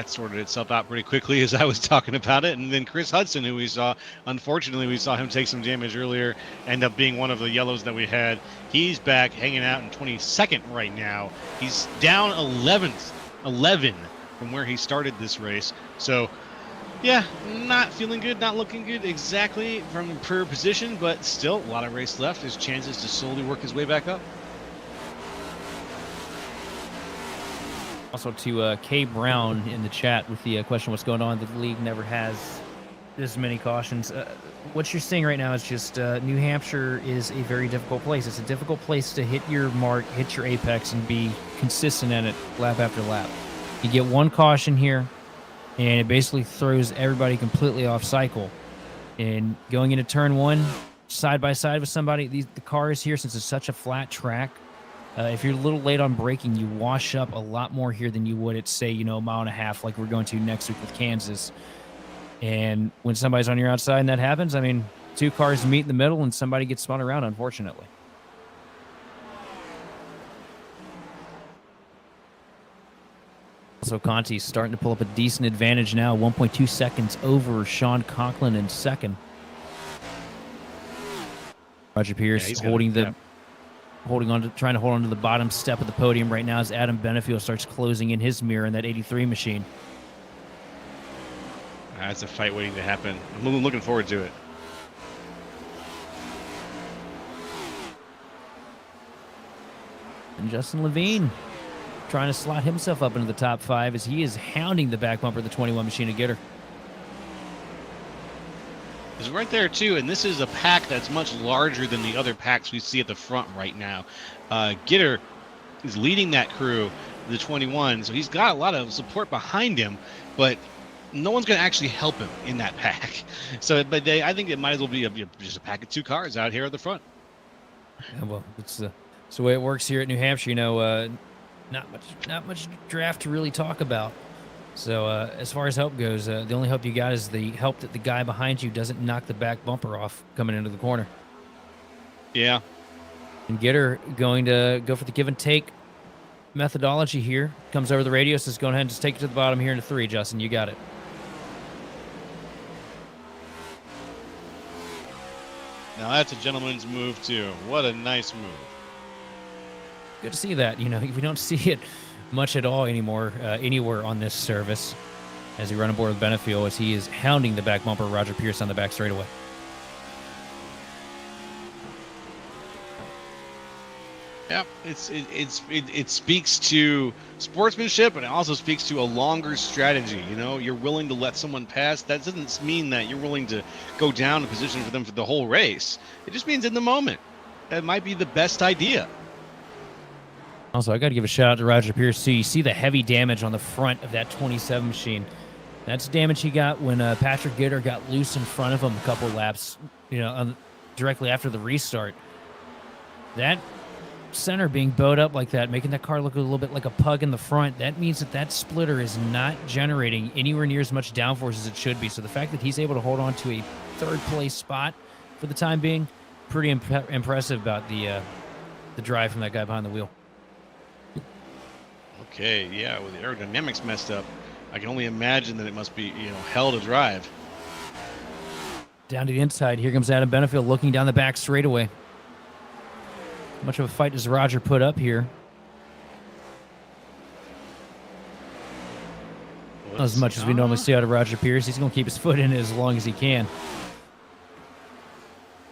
that sorted itself out pretty quickly as I was talking about it. And then Chris Hudson, who we saw, unfortunately, we saw him take some damage earlier, end up being one of the yellows that we had. He's back hanging out in 22nd right now. He's down 11 from where he started this race. So, yeah, not feeling good, not looking good exactly from per position, but still a lot of race left. His chances to slowly work his way back up. Also to K Brown in the chat with the question, what's going on? The league never has this many cautions. What you're seeing right now is just New Hampshire is a very difficult place. It's a difficult place to hit your mark, hit your apex, and be consistent at it lap after lap. You get one caution here, and it basically throws everybody completely off cycle. And going into turn one, side by side with somebody, the cars here, since it's such a flat track, if you're a little late on braking, you wash up a lot more here than you would at, say, a mile and a half like we're going to next week with Kansas. And when somebody's on your outside and that happens, I mean, two cars meet in the middle and somebody gets spun around, unfortunately. So Conti's starting to pull up a decent advantage now, 1.2 seconds over Sean Conklin in second. Roger Pierce trying to hold on to the bottom step of the podium right now as Adam Benefield starts closing in his mirror in that 83 machine. That's a fight waiting to happen. I'm looking forward to it. And Justin Levine trying to slot himself up into the top 5 as he is hounding the back bumper of the 21 machine of Gitter. Is right there too, and this is a pack that's much larger than the other packs we see at the front right now. Gitter is leading that crew, the 21, so he's got a lot of support behind him, but no one's going to actually help him in that pack. So, but I think it might as well be just a pack of 2 cars out here at the front. Yeah, well, it's the way it works here at New Hampshire. Not much draft to really talk about. So as far as help goes, the only help you got is the help that the guy behind you doesn't knock the back bumper off coming into the corner. Yeah. And Gitter going to go for the give and take methodology here. Comes over the radio, says go ahead and just take it to the bottom here into 3, Justin. You got it. Now that's a gentleman's move too. What a nice move. Good to see that. We don't see it much at all anymore anywhere on this service as he run aboard with Benefield as he is hounding the back bumper Roger Pierce on the back straightaway. Yeah, it speaks to sportsmanship, and it also speaks to a longer strategy. You're willing to let someone pass. That doesn't mean that you're willing to go down a position for them for the whole race. It just means in the moment. That might be the best idea. Also, I got to give a shout out to Roger Pierce, too. You see the heavy damage on the front of that 27 machine. That's damage he got when Patrick Gitter got loose in front of him a couple laps, directly after the restart. That center being bowed up like that, making that car look a little bit like a pug in the front, that means that splitter is not generating anywhere near as much downforce as it should be. So the fact that he's able to hold on to a third-place spot for the time being, pretty impressive about the drive from that guy behind the wheel. Okay, yeah, with the aerodynamics messed up, I can only imagine that it must be, hell to drive. Down to the inside, here comes Adam Benefield looking down the back straightaway. How much of a fight does Roger put up here? Not as much as we normally see out of Roger Pierce. He's going to keep his foot in it as long as he can.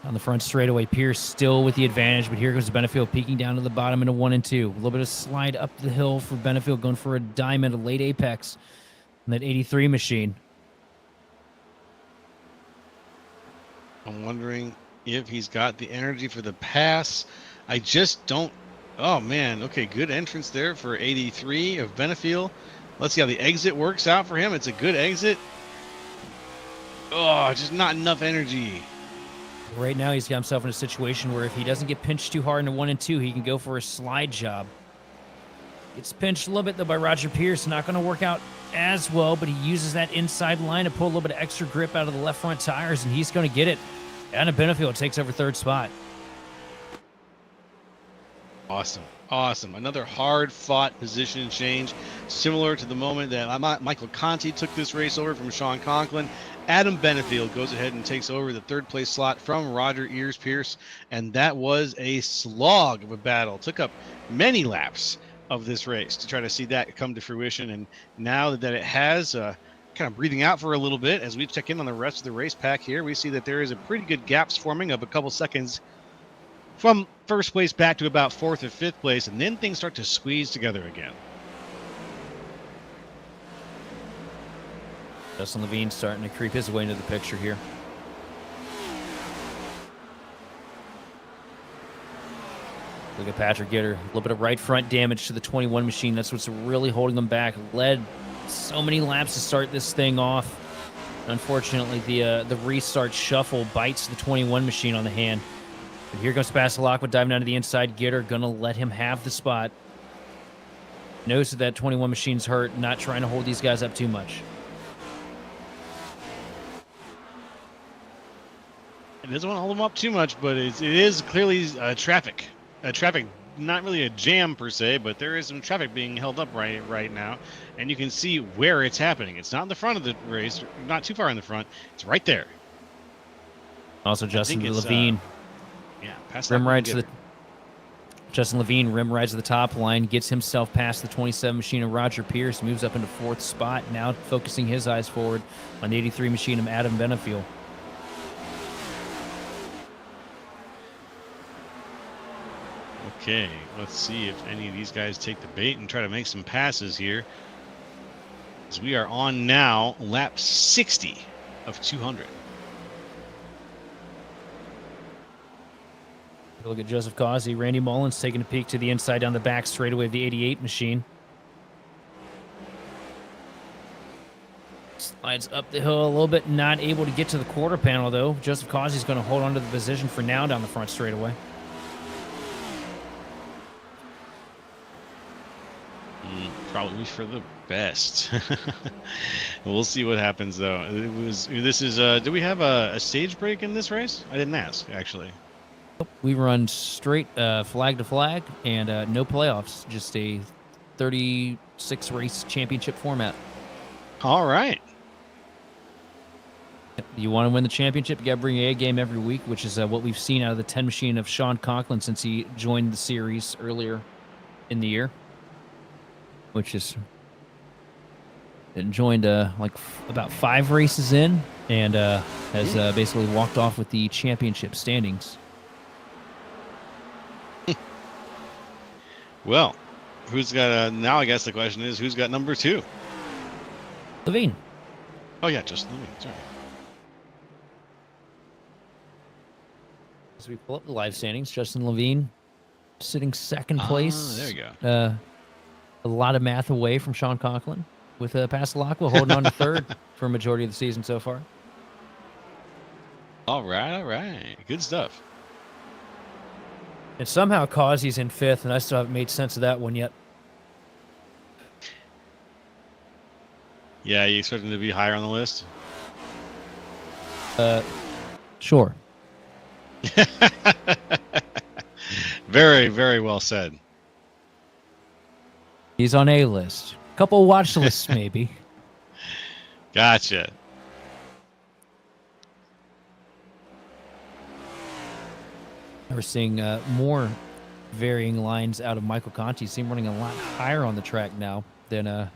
On the front straightaway, Pierce still with the advantage, but here goes Benefield peeking down to the bottom into 1 and 2. A little bit of slide up the hill for Benefield, going for a diamond, a late apex on that 83 machine. I'm wondering if he's got the energy for the pass. I just don't. Oh, man. Okay, good entrance there for 83 of Benefield. Let's see how the exit works out for him. It's a good exit. Oh, just not enough energy. Right now, he's got himself in a situation where if he doesn't get pinched too hard into 1 and 2, he can go for a slide job. Gets pinched a little bit, though, by Roger Pierce. Not going to work out as well, but he uses that inside line to pull a little bit of extra grip out of the left front tires, and he's going to get it. Adam Benefield takes over 3rd spot. Awesome. Awesome. Another hard-fought position change, similar to the moment that Michael Conti took this race over from Sean Conklin. Adam Benefield goes ahead and takes over the third-place slot from Roger Ears-Pierce, and that was a slog of a battle. Took up many laps of this race to try to see that come to fruition, and now that it has, kind of breathing out for a little bit as we check in on the rest of the race pack here, we see that there is a pretty good gaps forming of a couple seconds from first place back to about fourth or fifth place, and then things start to squeeze together again. Justin Levine starting to creep his way into the picture here. Look at Patrick Gitter. A little bit of right front damage to the 21 machine. That's what's really holding him back. Led so many laps to start this thing off. Unfortunately, the restart shuffle bites the 21 machine on the hand. But here comes Passalacqua diving down to the inside. Gitter going to let him have the spot. Knows that 21 machine's hurt. Not trying to hold these guys up too much. It doesn't want to hold them up too much, but it is clearly traffic. Traffic, not really a jam per se, but there is some traffic being held up right now. And you can see where it's happening. It's not in the front of the race, not too far in the front. It's right there. Also, Justin Levine. Justin Levine rim rides to the top line, gets himself past the 27 machine of Roger Pierce, moves up into fourth spot, now focusing his eyes forward on the 83 machine of Adam Benefield. Okay, let's see if any of these guys take the bait and try to make some passes here. As we are on now lap 60 of 200. Look at Joseph Causey. Randy Mullins taking a peek to the inside down the back straightaway of the 88 machine. Slides up the hill a little bit, not able to get to the quarter panel, though. Joseph Causey's going to hold on to the position for now down the front straightaway. Probably for the best. We'll see what happens, though. Do we have a stage break in this race? I didn't ask, actually. We run straight flag to flag and no playoffs, just a 36 race championship format. All right. You want to win the championship, you got to bring a game every week, which is what we've seen out of the 10 machine of Sean Conklin since he joined the series earlier in the year, which is joined about 5 races in and has basically walked off with the championship standings. Well, who's got now I guess the question is, who's got number 2? Levine. Oh, yeah, just Levine. Sorry. As we pull up the live standings, Justin Levine sitting second place. There you go. A lot of math away from Sean Conklin, with Passalacqua holding on to third for a majority of the season so far. All right. Good stuff. And somehow Causey's in fifth, and I still haven't made sense of that one yet. Yeah, you expect him to be higher on the list? Sure. Very, very well said. He's on A list. Couple watch lists, maybe. Gotcha. We're seeing more varying lines out of Michael Conti. See him running a lot higher on the track now than I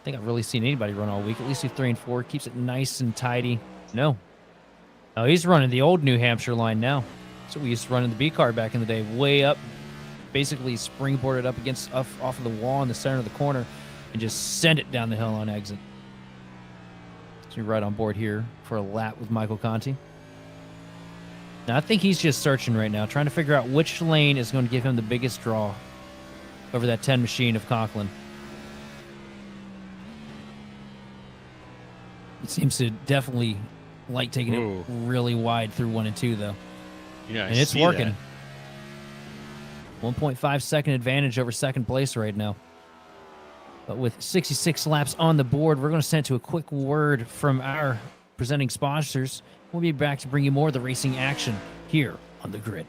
think I've really seen anybody run all week. At least through 3 and 4. Keeps it nice and tidy. No, he's running the old New Hampshire line now. So we used to run in the B car back in the day, way up, basically springboarded up against off of the wall in the center of the corner and just send it down the hill on exit. So you're right on board here for a lap with Michael Conti. Now, I think he's just searching right now, trying to figure out which lane is going to give him the biggest draw over that 10 machine of Conklin. It seems to definitely like taking it really wide through 1 and 2, though. Yeah, and it's working. 1.5 second advantage over second place right now. But with 66 laps on the board, we're going to send to a quick word from our presenting sponsors. We'll be back to bring you more of the racing action here on The Grid.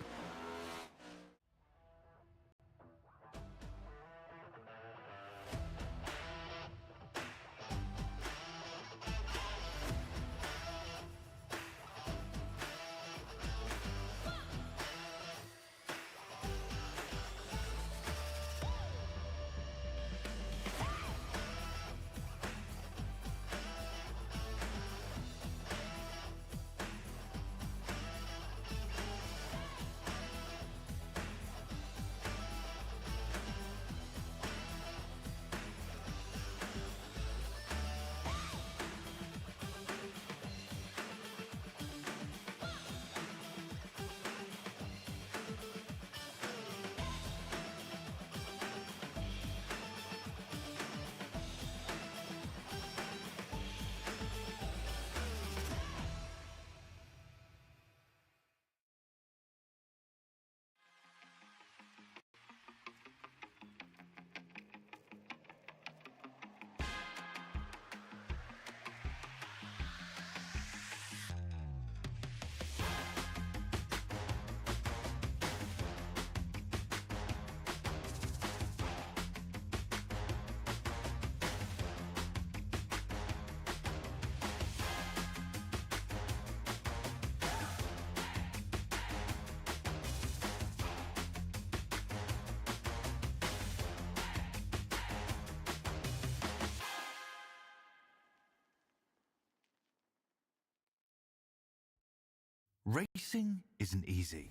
Racing isn't easy,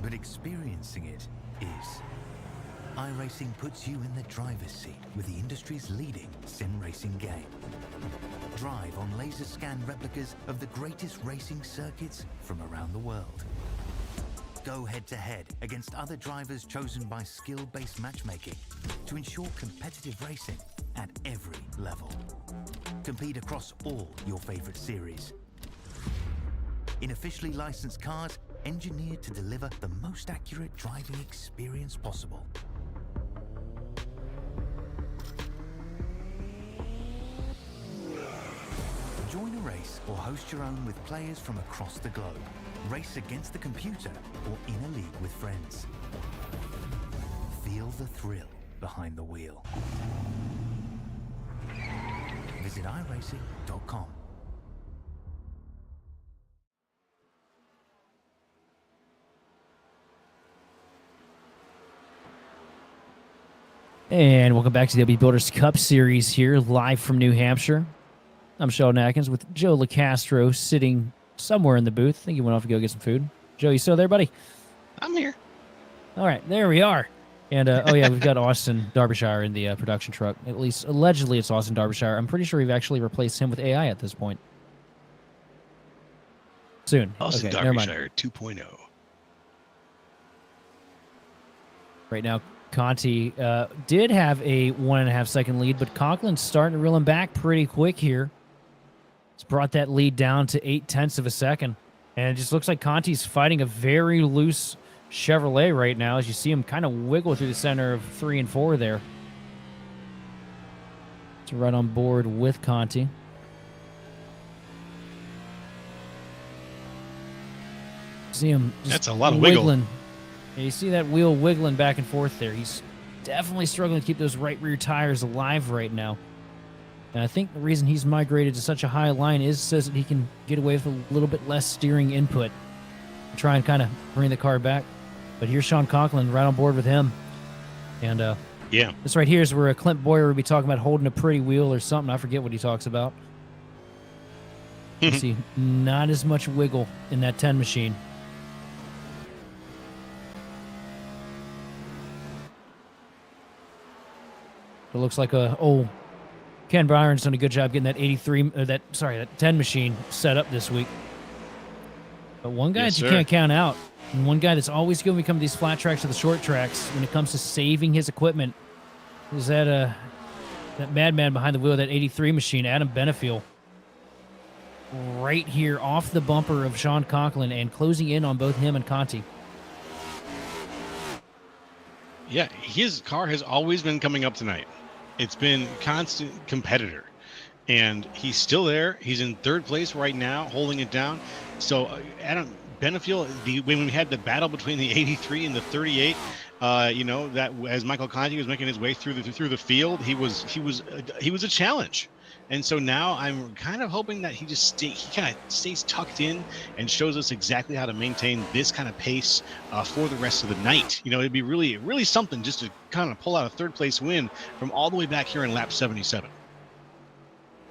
but experiencing it is. iRacing puts you in the driver's seat with the industry's leading sim racing game. Drive on laser scan replicas of the greatest racing circuits from around the world. Go head to head against other drivers chosen by skill-based matchmaking to ensure competitive racing at every level. Compete across all your favorite series. In officially licensed cars, engineered to deliver the most accurate driving experience possible. Join a race or host your own with players from across the globe. Race against the computer or in a league with friends. Feel the thrill behind the wheel. Visit iRacing.com. And welcome back to the LB Builders Cup Series here, live from New Hampshire. I'm Sheldon Atkins with Joe LaCastro sitting somewhere in the booth. I think he went off to go get some food. Joe, you still there, buddy? I'm here. All right, there we are. And, oh yeah, we've got Austin Derbyshire in the production truck. At least, allegedly, it's Austin Derbyshire. I'm pretty sure we've actually replaced him with AI at this point. Soon. Austin Okay, never mind. Derbyshire 2.0. Right now, Conti did have a 1.5 second lead, but Conklin's starting to reel him back pretty quick here. It's brought that lead down to 0.8 of a second. And it just looks like Conti's fighting a very loose Chevrolet right now, as you see him kind of wiggle through the center of 3 and 4 there. It's right on board with Conti. See him just That's a lot of wiggle. wiggling. Yeah, you see that wheel wiggling back and forth there. He's definitely struggling to keep those right rear tires alive right now. And I think the reason he's migrated to such a high line is so that he can get away with a little bit less steering input. Try and kind of bring the car back. But here's Sean Conklin right on board with him. And Yeah. this right here is where Clint Boyer would be talking about holding a pretty wheel or something. I forget what he talks about. You see not as much wiggle in that 10 machine. It looks like Ken Byron's done a good job getting that that 10 machine set up this week. But one guy Yes, that you sir. can't count out, and one guy that's always going to come to these flat tracks or the short tracks when it comes to saving his equipment, is that madman behind the wheel of that 83 machine, Adam Benefiel. Right here off the bumper of Sean Conklin and closing in on both him and Conti. Yeah, his car has always been coming up tonight. It's been constant competitor, and he's still there. He's in 3rd place right now, holding it down. So Adam Benefiel, when we had the battle between the 83 and the 38, that as Michael Conti was making his way through the field, he was a challenge. And so now I'm kind of hoping that he kind of stays tucked in and shows us exactly how to maintain this kind of pace for the rest of the night. It'd be really, really something just to kind of pull out a 3rd place win from all the way back here in lap 77.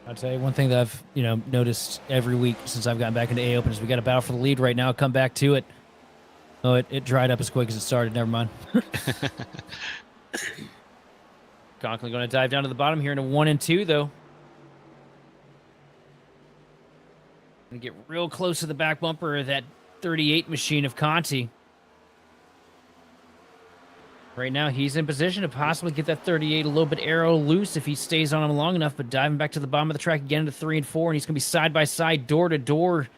I'll tell you one thing that I've noticed every week since I've gotten back into A Open is we got a battle for the lead right now. Come back to it. Oh, it dried up as quick as it started. Never mind. Conklin going to dive down to the bottom here into 1 and 2 though. And get real close to the back bumper of that 38 machine of Conti. Right now, he's in position to possibly get that 38 a little bit arrow loose if he stays on him long enough, but diving back to the bottom of the track again into 3 and 4, and he's going to be side by side, door to door,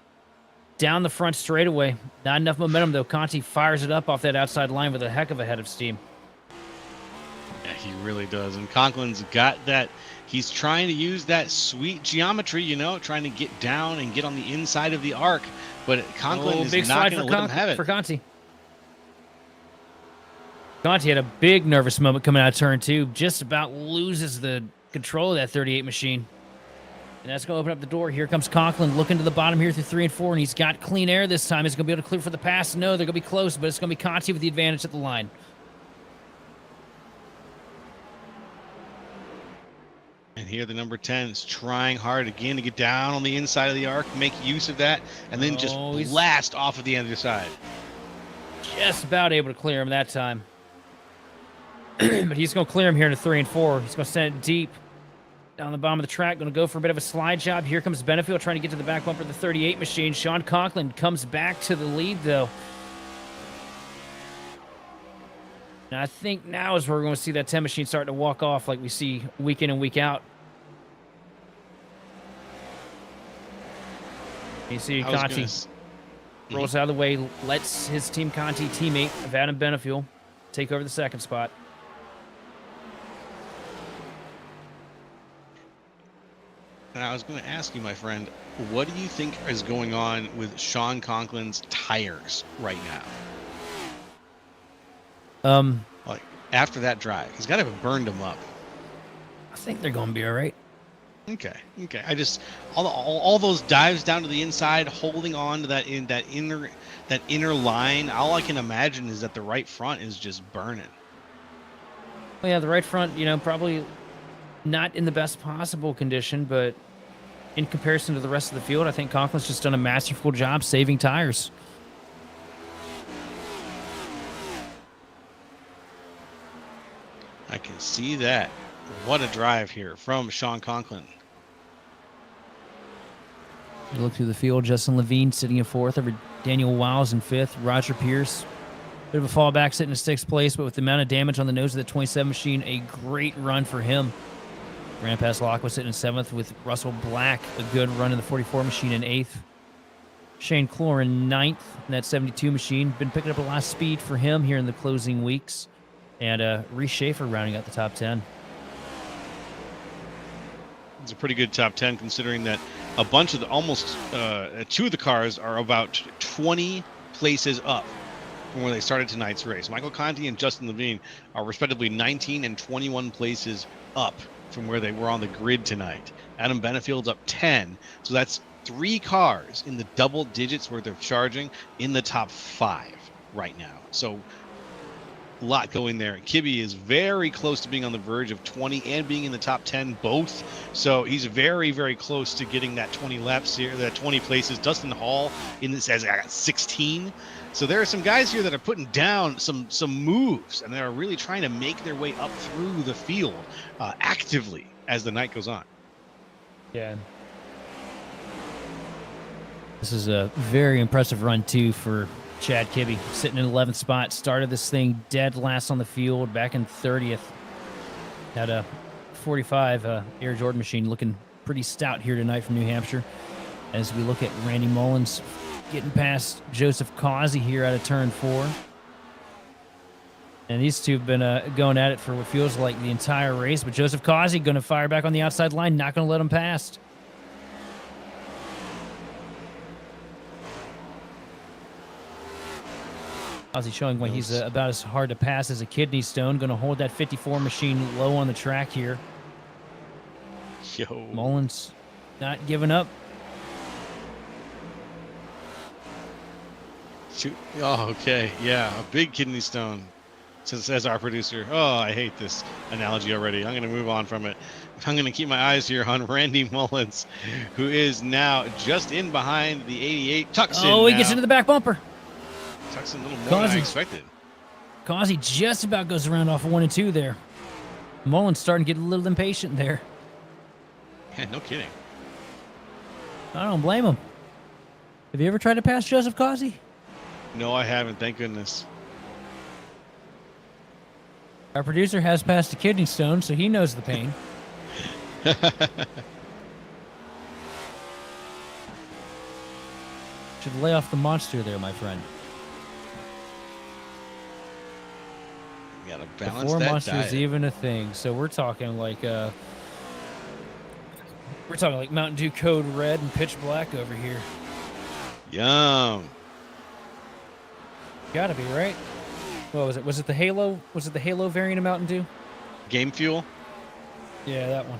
down the front straightaway. Not enough momentum, though. Conti fires it up off that outside line with a heck of a head of steam. Yeah, he really does. And Conklin's got that. He's trying to use that sweet geometry, trying to get down and get on the inside of the arc, but Conklin is not going to let him have it. For Conti. Conti had a big nervous moment coming out of turn 2. Just about loses the control of that 38 machine. And that's going to open up the door. Here comes Conklin looking to the bottom here through 3 and 4, and he's got clean air this time. He's going to be able to clear for the pass. No, they're going to be close, but it's going to be Conti with the advantage at the line. And And here the number 10 is trying hard again to get down on the inside of the arc, make use of that, and then just he's blast off of the other side. just about able to clear him that time. But he's going to clear him here in the 3 and 4. He's going to send it deep down the bottom of the track. Going to go for a bit of a slide job. Here comes Benefield trying to get to the back bumper of the 38 machine. Sean Conklin comes back to the lead, though. And I think now is where we're going to see that 10 machine start to walk off like we see week in and week out. You see Conti rolls out of the way, lets his Team Conti teammate of Adam Benefield take over the second spot. And I was going to ask you, my friend, what do you think is going on with Sean Conklin's tires right now? Like after that drive, he's got to have burned them up. I think they're going to be all right. Okay. I just all those dives down to the inside, holding on to that inner line. All I can imagine is that the right front is just burning. Well, yeah, the right front, probably not in the best possible condition, but in comparison to the rest of the field, I think Conklin's just done a masterful job saving tires. I can see that. What a drive here from Sean Conklin. You look through the field, Justin Levine sitting in 4th, over Daniel Wiles in 5th, Roger Pierce. Bit of a fallback sitting in 6th place, but with the amount of damage on the nose of the 27 machine, a great run for him. Grant Pass Lock was sitting in 7th with Russell Black, a good run in the 44 machine in 8th. Shane Clore in 9th in that 72 machine. Been picking up a lot of speed for him here in the closing weeks. And Reese Schaefer rounding out the top 10. It's a pretty good top 10 considering that a bunch of two of the cars are about 20 places up from where they started tonight's race. Michael Conti and Justin Levine are respectively 19 and 21 places up from where they were on the grid tonight. Adam Benefield's up 10. So that's 3 cars in the double digits where they're charging in the top 5 right now. So a lot going there. Kibbe is very close to being on the verge of 20 and being in the top 10 both. So he's very, very close to getting that 20 laps here, that 20 places. Dustin Hall in this has got 16. So there are some guys here that are putting down some moves, and they're really trying to make their way up through the field actively as the night goes on. Yeah. This is a very impressive run, too, for Chad Kibbe, sitting in 11th spot. Started this thing dead last on the field, back in 30th. Had a 45 Air Jordan machine, looking pretty stout here tonight from New Hampshire. As we look at Randy Mullins getting past Joseph Causey here out of turn 4. And these two have been going at it for what feels like the entire race. But Joseph Causey going to fire back on the outside line, not going to let him past. Causey showing why he's about as hard to pass as a kidney stone. Going to hold that 54 machine low on the track here. Yo. Mullins not giving up. Shoot. Oh, okay. Yeah, a big kidney stone, says our producer. Oh, I hate this analogy already. I'm going to move on from it. I'm going to keep my eyes here on Randy Mullins, who is now just in behind the 88. Tucks in. Oh, he gets into the back bumper. Tucks in a little more than I expected. Causey just about goes around off of 1 and 2 there. Mullins starting to get a little impatient there. Yeah, no kidding. I don't blame him. Have you ever tried to pass Joseph Causey? No, I haven't. Thank goodness. Our producer has passed a kidney stone, so he knows the pain. Should lay off the monster there, my friend. You gotta balance Before that monster diet. is even a thing, so we're talking like Mountain Dew Code Red and Pitch Black over here. Yum. Gotta be, right? What was it? Was it the Halo? Was it the Halo variant of Mountain Dew? Game Fuel. Yeah, that one.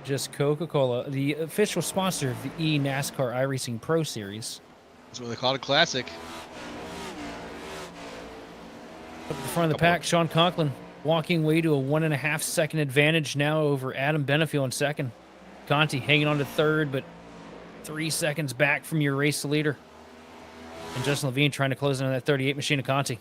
Just Coca-Cola, the official sponsor of the NASCAR iRacing Pro Series. That's what they call it, a classic. Up at the front of the pack, Sean Conklin walking way to a 1.5 second advantage now over Adam Benefield in second. Conti hanging on to third, but 3 seconds back from your race leader. And Justin Levine trying to close in on that 38 machine of Conti.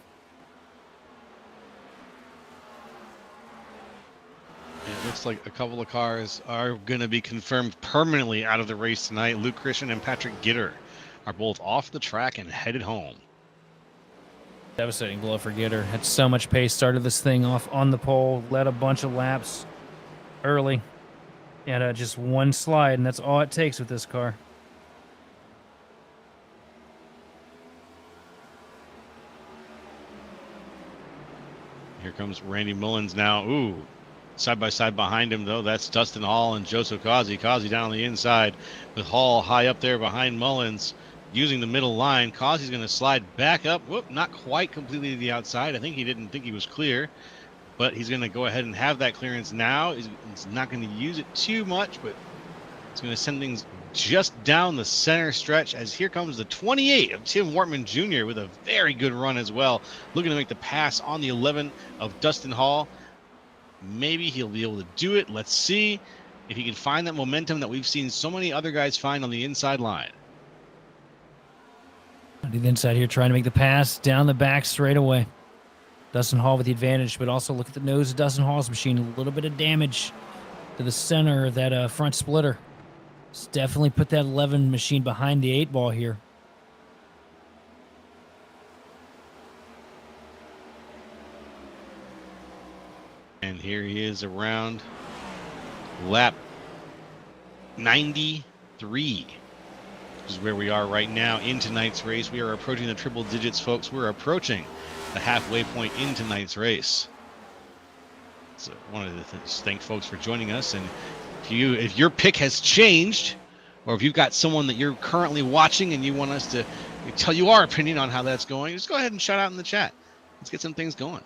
It looks like a couple of cars are going to be confirmed permanently out of the race tonight. Luke Christian and Patrick Gitter are both off the track and headed home. Devastating blow for Gitter. Had so much pace. Started this thing off on the pole. Led a bunch of laps early. And just one slide, and that's all it takes with this car. Here comes Randy Mullins now. Ooh, side by side behind him, though. That's Dustin Hall and Joseph Causey. Causey down on the inside with Hall high up there behind Mullins using the middle line. Causey's going to slide back up. Whoop, not quite completely to the outside. I think he didn't think he was clear, but he's going to go ahead and have that clearance now. He's not going to use it too much, but it's going to send things just down the center stretch as here comes the 28 of Tim Wortman Jr. with a very good run as well. Looking to make the pass on the 11 of Dustin Hall. Maybe he'll be able to do it. Let's see if he can find that momentum that we've seen so many other guys find on the inside line. On the inside here trying to make the pass down the back straight away. Dustin Hall with the advantage, but also look at the nose of Dustin Hall's machine. A little bit of damage to the center of that front splitter. It's definitely put that 11 machine behind the 8 ball here. And here he is around lap 93. This is where we are right now in tonight's race. We are approaching the triple digits, folks. We're approaching the halfway point in tonight's race. So I wanted to thank folks for joining us. And if your pick has changed, or if you've got someone that you're currently watching and you want us to tell you our opinion on how that's going, just go ahead and shout out in the chat. Let's get some things going.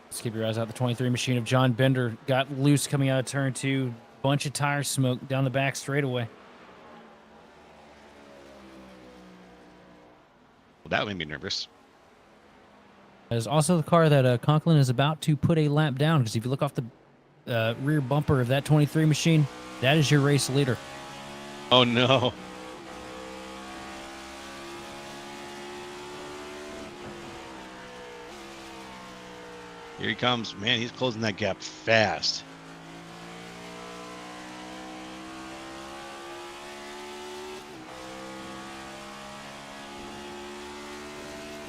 Let's keep your eyes out. The 23 machine of John Bender got loose coming out of turn 2. Bunch of tire smoke down the back straightaway. Well, that made me nervous. That is also the car that Conklin is about to put a lap down, because if you look off the rear bumper of that 23 machine, that is your race leader. Oh, no. Here he comes. Man, he's closing that gap fast.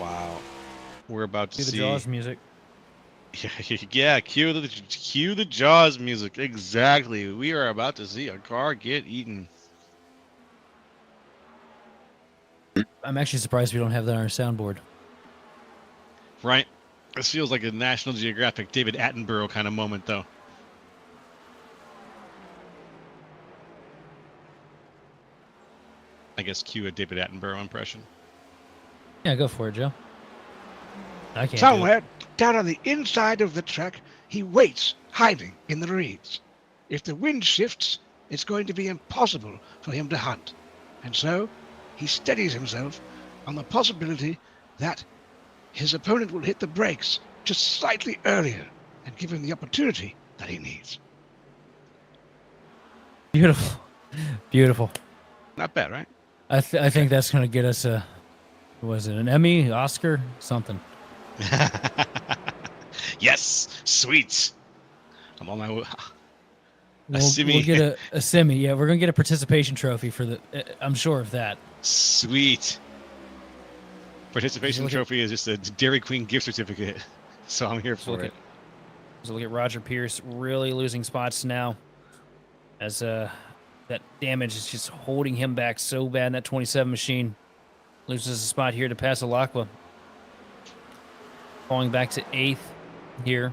Wow. We're about to see the Jaws music. Yeah, cue the Jaws music. Exactly. We are about to see a car get eaten. I'm actually surprised we don't have that on our soundboard. Right. This feels like a National Geographic David Attenborough kind of moment, though. I guess cue a David Attenborough impression. Yeah, go for it, Joe. I can't. Somewhere down on the inside of the track, he waits, hiding in the reeds. If the wind shifts, it's going to be impossible for him to hunt. And so he steadies himself on the possibility that his opponent will hit the brakes just slightly earlier and give him the opportunity that he needs. Beautiful. Beautiful. Not bad, right? I think that's going to get us was it an Emmy, Oscar, something? Yes, sweet. I'm on my way. We'll get a semi. Yeah, we're going to get a participation trophy for the. I'm sure of that. Sweet. Participation trophy is just a Dairy Queen gift certificate, so I'm here for it. So look at Roger Pierce really losing spots now, as that damage is just holding him back so bad. In that 27 machine loses a spot here to Pasalakwa, falling back to 8th here.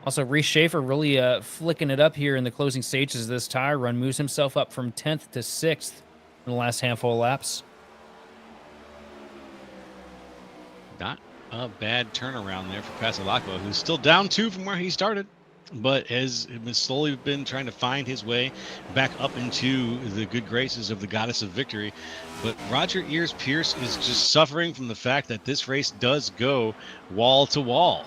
Also, Reese Schaefer really flicking it up here in the closing stages of this tire run, moves himself up from 10th to 6th in the last handful of laps. Not a bad turnaround there for Pasalakwa, who's still down 2 from where he started. but has slowly been trying to find his way back up into the good graces of the goddess of victory. But Roger Ears Pierce is just suffering from the fact that this race does go wall to wall.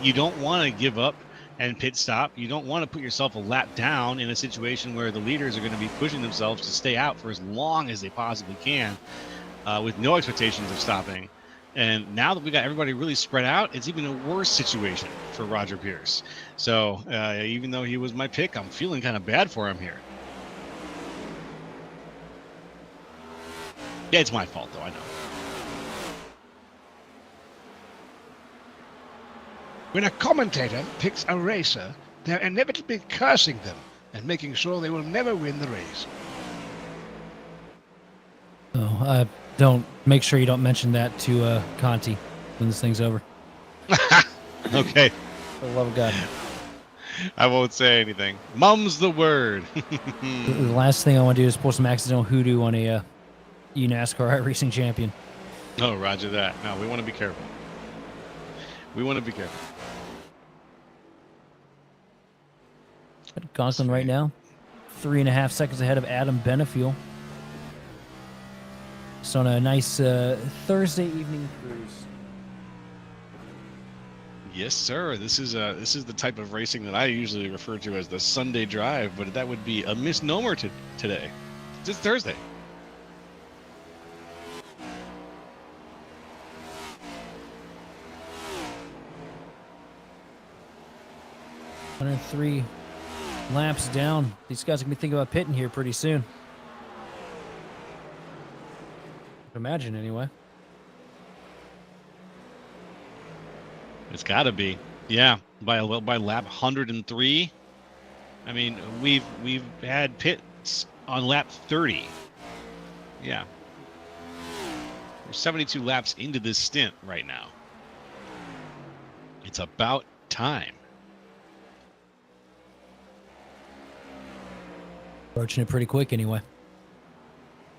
You don't want to give up and pit stop. You don't want to put yourself a lap down in a situation where the leaders are going to be pushing themselves to stay out for as long as they possibly can, with no expectations of stopping. And now that we got everybody really spread out, it's even a worse situation for Roger Pierce. So even though he was my pick, I'm feeling kind of bad for him here. Yeah, it's my fault, though, I know. When a commentator picks a racer, they're inevitably cursing them and making sure they will never win the race. Oh, don't make sure you don't mention that to Conti when this thing's over. Okay. For the love of God. I won't say anything. Mum's the word. The last thing I want to do is pull some accidental hoodoo on a NASCAR racing champion. Oh, roger that. No, we want to be careful. We want to be careful. Conklin right now, 3.5 seconds ahead of Adam Benefiel. Just on a nice Thursday evening cruise. Yes, sir. This is the type of racing that I usually refer to as the Sunday drive, but that would be a misnomer today. It's Thursday. $103 laps down. These guys are going to be thinking about pitting here pretty soon. Imagine, anyway. It's got to be. Yeah, by lap 103. I mean, we've had pits on lap 30. Yeah. We're 72 laps into this stint right now. It's about time. Approaching it pretty quick, anyway.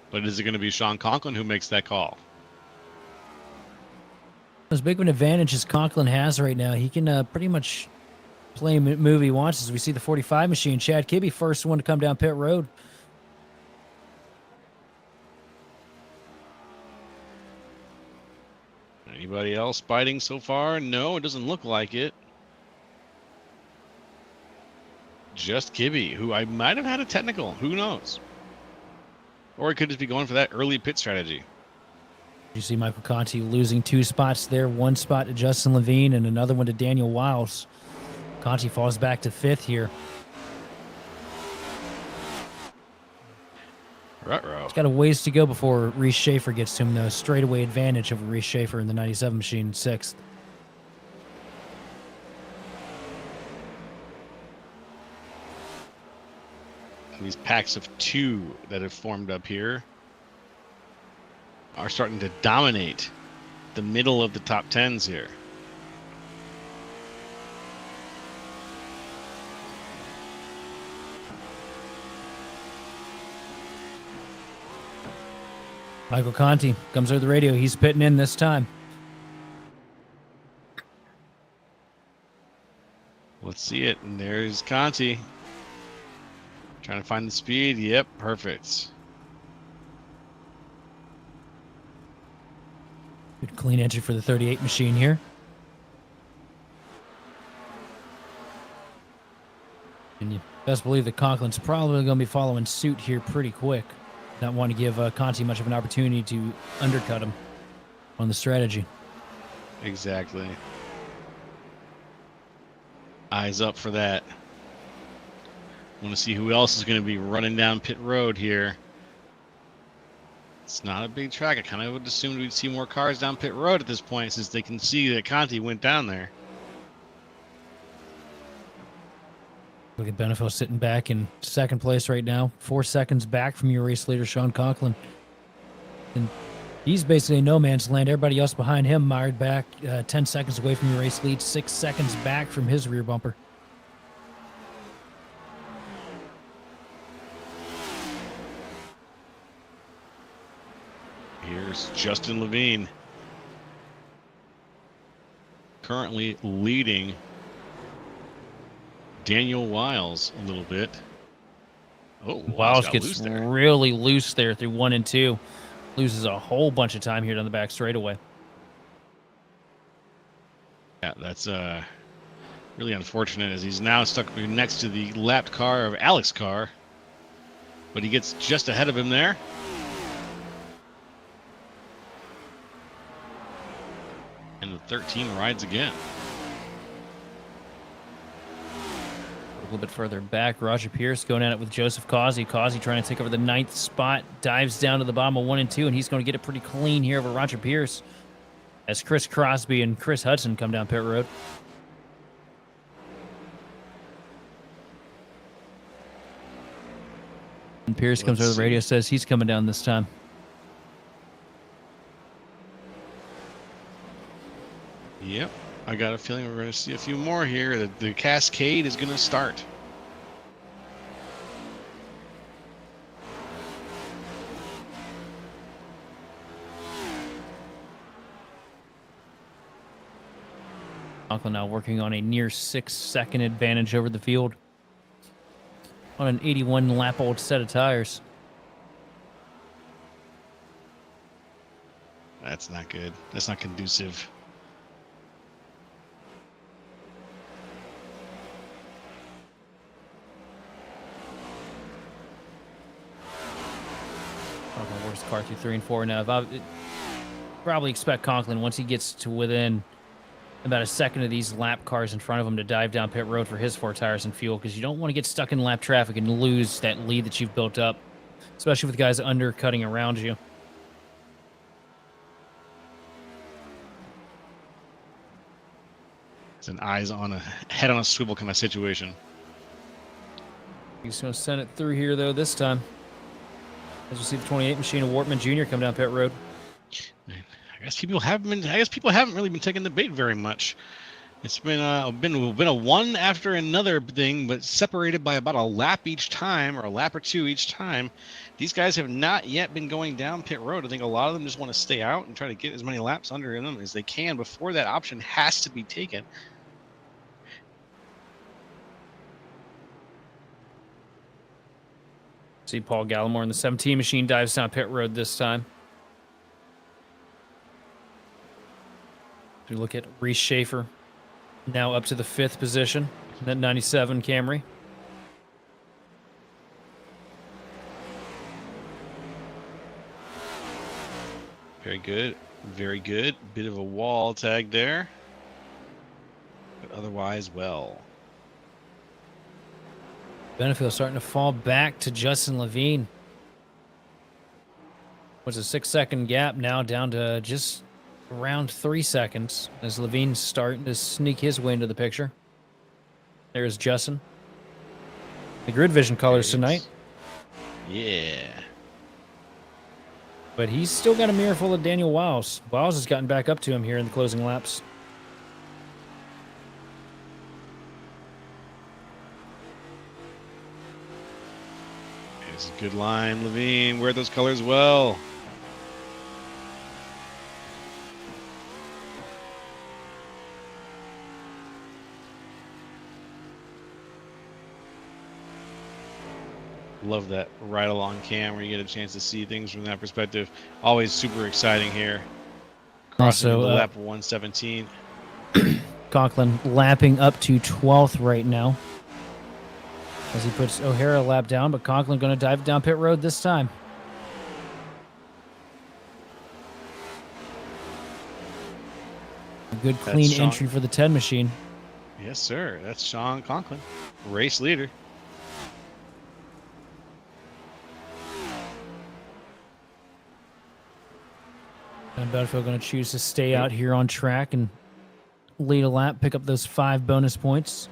But is it going to be Sean Conklin who makes that call? As big of an advantage as Conklin has right now, he can pretty much play move he wants. As we see the 45 machine, Chad Kibbe, first one to come down pit road. Anybody else biting so far? No, it doesn't look like it. Just Kibbe, who I might have had a technical. Who knows? Or he could just be going for that early pit strategy. You see Michael Conti losing 2 spots there. 1 spot to Justin Levine and another one to Daniel Wiles. Conti falls back to 5th here. Ruh-roh. He's got a ways to go before Reese Schaefer gets to him, though. Straightaway advantage over Reese Schaefer in the 97 machine, 6th. These packs of 2 that have formed up here are starting to dominate the middle of the top 10s here. Michael Conti comes over the radio. He's pitting in this time. Let's see it. And there's Conti. Trying to find the speed. Yep, perfect. Good clean entry for the 38 machine here. And you best believe that Conklin's probably going to be following suit here pretty quick. Not want to give Conti much of an opportunity to undercut him on the strategy. Exactly. Eyes up for that. Want to see who else is going to be running down pit road here. It's not a big track. I kind of would assume we'd see more cars down pit road at this point, since they can see that Conti went down there. Look at Benefiel sitting back in 2nd place right now. 4 seconds back from your race leader, Sean Conklin. And he's basically in no man's land. Everybody else behind him mired back 10 seconds away from your race lead, 6 seconds back from his rear bumper. Here's Justin Levine, currently leading Daniel Wiles a little bit. Oh, Wiles got gets loose there. really loose there through 1 and 2. Loses a whole bunch of time here down the back straightaway. Yeah, that's really unfortunate as he's now stuck next to the lapped car of Alex Carr. But he gets just ahead of him there. And the 13 rides again. A little bit further back, Roger Pierce going at it with Joseph Causey. Causey trying to take over the 9th spot. Dives down to the bottom of 1 and 2, and he's going to get it pretty clean here over Roger Pierce as Chris Crosby and Chris Hudson come down pit road. And Pierce comes over the radio, says he's coming down this time. Yep, I got a feeling we're going to see a few more here. The cascade is going to start. Conklin now working on a near 6-second advantage over the field on an 81 lap old set of tires. That's not good. That's not conducive. Conklin works car through 3 and 4 now. Probably expect Conklin, once he gets to within about a second of these lap cars in front of him, to dive down pit road for his 4 tires and fuel, because you don't want to get stuck in lap traffic and lose that lead that you've built up, especially with guys undercutting around you. It's an eyes on a head on a swivel kind of situation. He's going to send it through here, though, this time. As we see the 28 machine of Wortman Jr. come down pit road. I guess people haven't really been taking the bait very much. It's been a one after another thing, but separated by about a lap each time, or a lap or two each time. These guys have not yet been going down pit road. I think a lot of them just want to stay out and try to get as many laps under them as they can before that option has to be taken. See Paul Gallimore in the 17 machine dives down pit road this time. We look at Reese Schaefer, now up to the 5th position in that 97 Camry. Very good. Very good. Bit of a wall tag there. But otherwise, well. Benefield starting to fall back to Justin Levine. Was a 6-second gap, now down to just around 3 seconds as Levine's starting to sneak his way into the picture. There's Justin. The Grid Vision colors tonight. Yeah. But he's still got a mirror full of Daniel Wiles. Wiles has gotten back up to him here in the closing laps. It's a good line, Levine. Wear those colors well. Love that ride along cam where you get a chance to see things from that perspective. Always super exciting here. Crossing Also, the lap 117. Conklin lapping up to 12th right now as he puts O'Hara a lap down, but Conklin going to dive down pit road this time. A good clean entry for the 10 machine. Yes, sir. That's Sean Conklin, race leader. And Benefield going to choose to stay out here on track and lead a lap, pick up those 5 bonus points.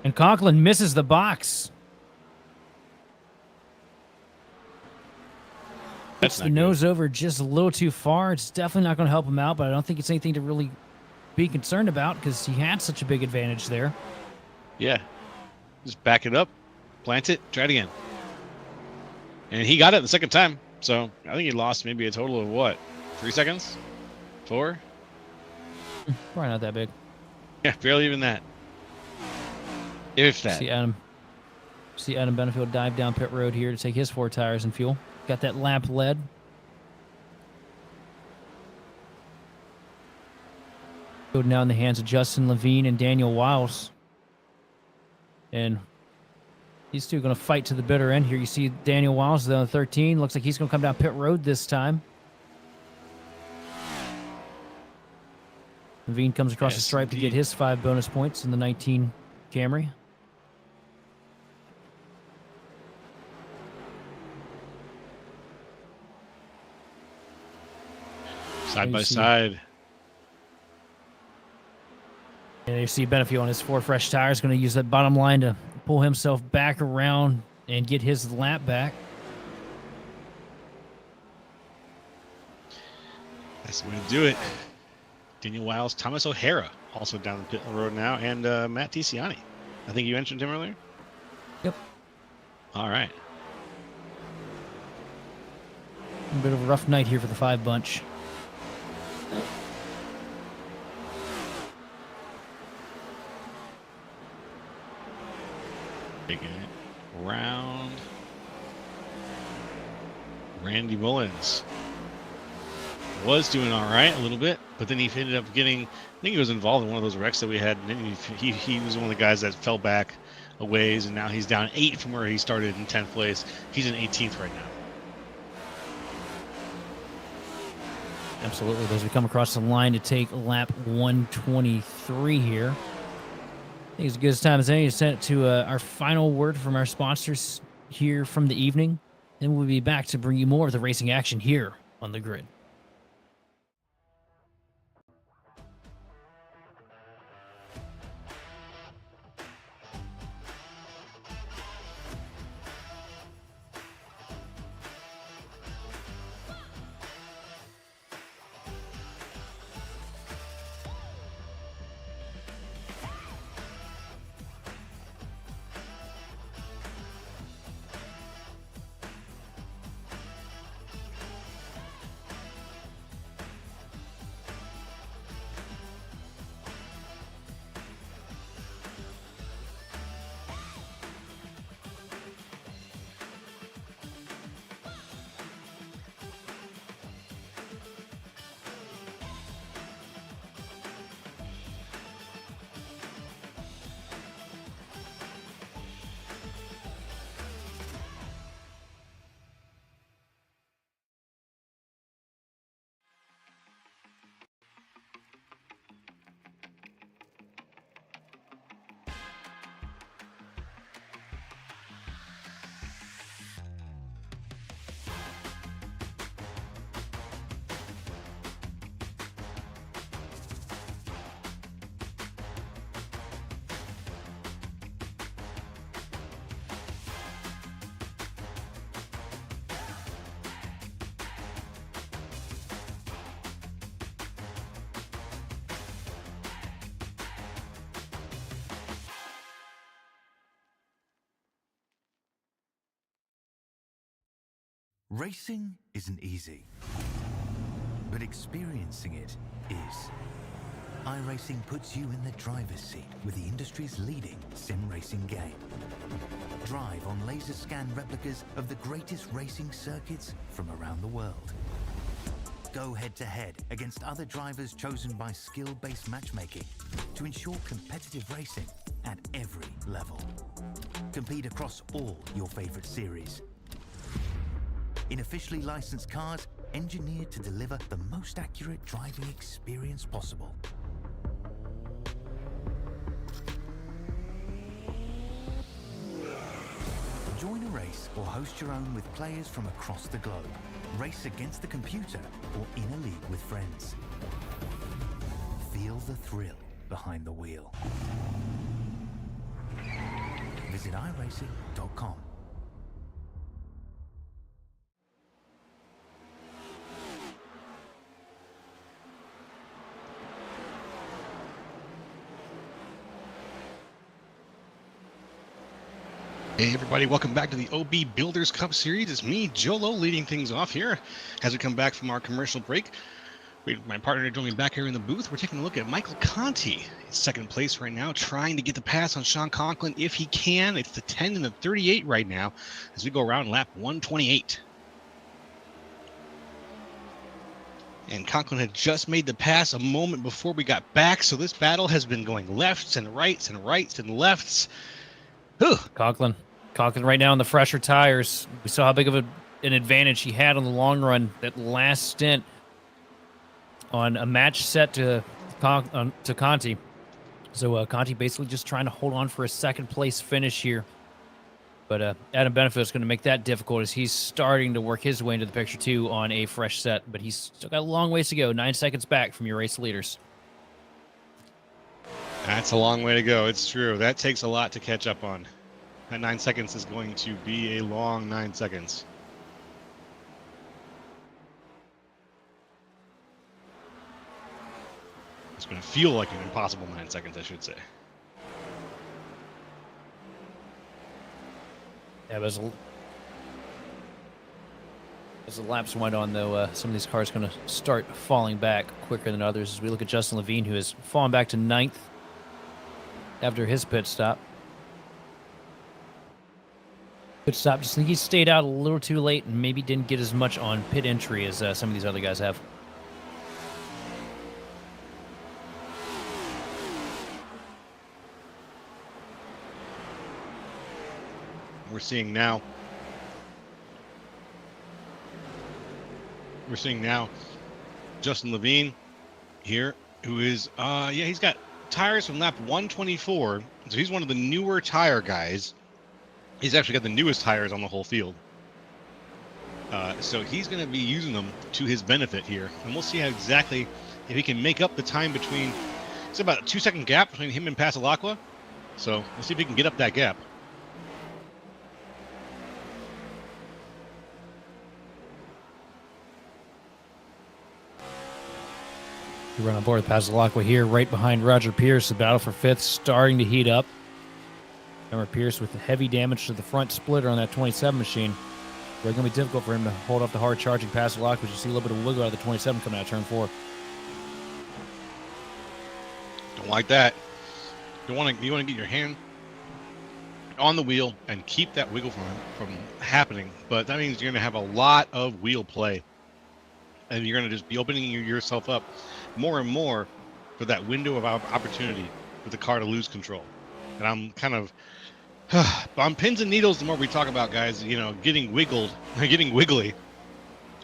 And Conklin misses the box. Puts the nose over just a little too far. It's definitely not going to help him out, but I don't think it's anything to really be concerned about because he had such a big advantage there. Yeah. Just back it up, plant it, try it again. And he got it the second time. So I think he lost maybe a total of what? 3 seconds? 4? Probably not that big. Yeah, barely even that. If that. See Adam Benefield dive down pit road here to take his 4 tires and fuel. Got that lap led. Going down in the hands of Justin Levine and Daniel Wiles. And these two are going to fight to the bitter end here. You see Daniel Wiles on 13. Looks like he's going to come down pit road this time. Levine comes across the stripe to get his 5 bonus points in the 19 Camry. Side by side. And you see Benefield on his 4 fresh tires, going to use that bottom line to pull himself back around and get his lap back. That's the way to do it. Daniel Wiles, Thomas O'Hara, also down the pit road now, and Matt Ticiani. I think you mentioned him earlier? Yep. All right. A bit of a rough night here for the 5 bunch. Taking it round. Randy Mullins was doing all right a little bit, but then he ended up getting, I think he was involved in one of those wrecks that we had, and then he was one of the guys that fell back a ways, and now he's down 8 from where he started in 10th place. He's in 18th right now. Absolutely. As we come across the line to take lap 123 here. I think it's as good as time as any to send it to our final word from our sponsors here from the evening. Then we'll be back to bring you more of the racing action here on the grid. Racing isn't easy, but experiencing it is. iRacing puts you in the driver's seat with the industry's leading sim racing game. Drive on laser scan replicas of the greatest racing circuits from around the world. Go head to head against other drivers chosen by skill-based matchmaking to ensure competitive racing at every level. Compete across all your favorite series. In officially licensed cars, engineered to deliver the most accurate driving experience possible. Join a race or host your own with players from across the globe. Race against the computer or in a league with friends. Feel the thrill behind the wheel. Visit iRacing.com. Hey everybody, welcome back to the OB Builders Cup Series. It's me, Jolo, leading things off here as we come back from our commercial break. Wait, my partner joined me back here in the booth. We're taking a look at Michael Conti. He's second place right now, trying to get the pass on Sean Conklin if he can. It's the 10 and the 38 right now as we go around lap 128. And Conklin had just made the pass a moment before we got back, so this battle has been going lefts and rights and rights and lefts. Whew. Conklin right now on the fresher tires. We saw how big of an advantage he had on the long run. That last stint on a match set to Conti. So Conti basically just trying to hold on for a second place finish here. But Adam Benefield is going to make that difficult as he's starting to work his way into the picture too on a fresh set. But he's still got a long ways to go. 9 seconds back from your race leaders. That's a long way to go. It's true. That takes a lot to catch up on. That 9 seconds is going to be a long 9 seconds. It's going to feel like an impossible 9 seconds, I should say. Yeah, but as the laps went on, though, some of these cars are going to start falling back quicker than others as we look at Justin Levine, who has fallen back to 9th after his pit stop. Just think he stayed out a little too late and maybe didn't get as much on pit entry as some of these other guys have. We're seeing now Justin Levine here, who is he's got tires from lap 124, so he's one of the newer tire guys. He's actually got the newest tires on the whole field, so he's going to be using them to his benefit here, and we'll see how exactly if he can make up the time between. It's about a 2-second gap between him and Pasalacqua, so we'll see if he can get up that gap. We run on board with Pasalacqua here, right behind Roger Pierce. The battle for 5th starting to heat up. Remember, Pierce with the heavy damage to the front splitter on that 27 machine. It's going to be difficult for him to hold off the hard-charging Pasalacqua. You see a little bit of wiggle out of the 27 coming out of turn 4. Don't like that. You want to get your hand on the wheel and keep that wiggle from happening. But that means you're going to have a lot of wheel play, and you're going to just be opening yourself up more and more for that window of opportunity for the car to lose control. And I'm kind of on pins and needles the more we talk about guys, getting wiggly,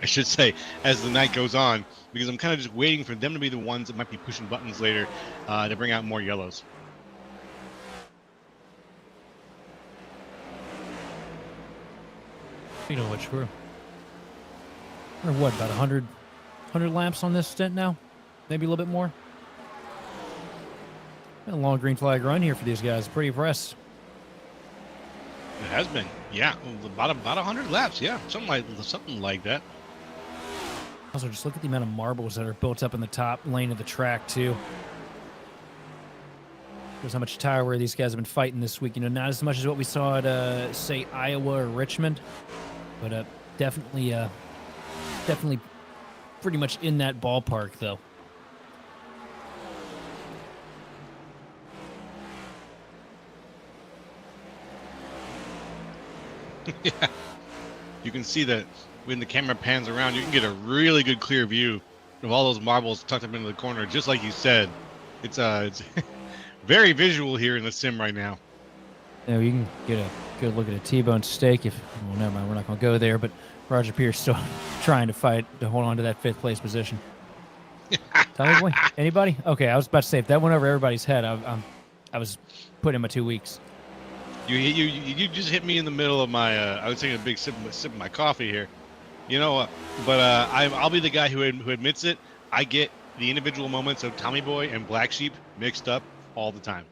I should say, as the night goes on, because I'm kind of just waiting for them to be the ones that might be pushing buttons later to bring out more yellows. You know what, we're what, about 100 laps on this stint now? Maybe a little bit more? Been a long green flag run here for these guys. Pretty impressed. It has been, yeah, about 100 laps, yeah, something like that. Also, just look at the amount of marbles that are built up in the top lane of the track, too. There's how much tire wear these guys have been fighting this week. Not as much as what we saw at, say, Iowa or Richmond, but definitely pretty much in that ballpark, though. Yeah, you can see that when the camera pans around, you can get a really good clear view of all those marbles tucked up into the corner, just like you said. It's very visual here in the sim right now. Yeah, you can get a good look at a T-bone steak if, well, never mind, we're not going to go there, but Roger Pierce still trying to fight to hold on to that 5th place position. Tommy boy, anybody? Okay, I was about to say, if that went over everybody's head, I was putting in my 2 weeks. You just hit me in the middle of my. I was taking a big sip of my coffee here, but I'll be the guy who admits it. I get the individual moments of Tommy Boy and Black Sheep mixed up all the time.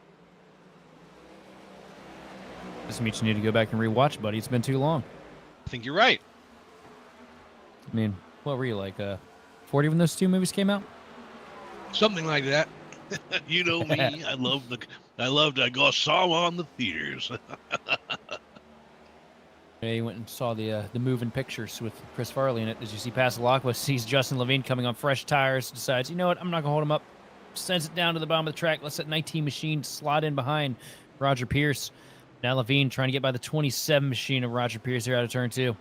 This means you need to go back and rewatch, buddy. It's been too long. I think you're right. I mean, what were you, like 40 when those 2 movies came out? Something like that. You know me. I got some on the theaters. Yeah, he went and saw the moving pictures with Chris Farley in it. As you see, Passalacqua sees Justin Levine coming on fresh tires, decides, you know what, I'm not gonna hold him up. Sends it down to the bottom of the track. Lets that 19 machine slot in behind Roger Pierce. Now Levine trying to get by the 27 machine of Roger Pierce here out of turn 2.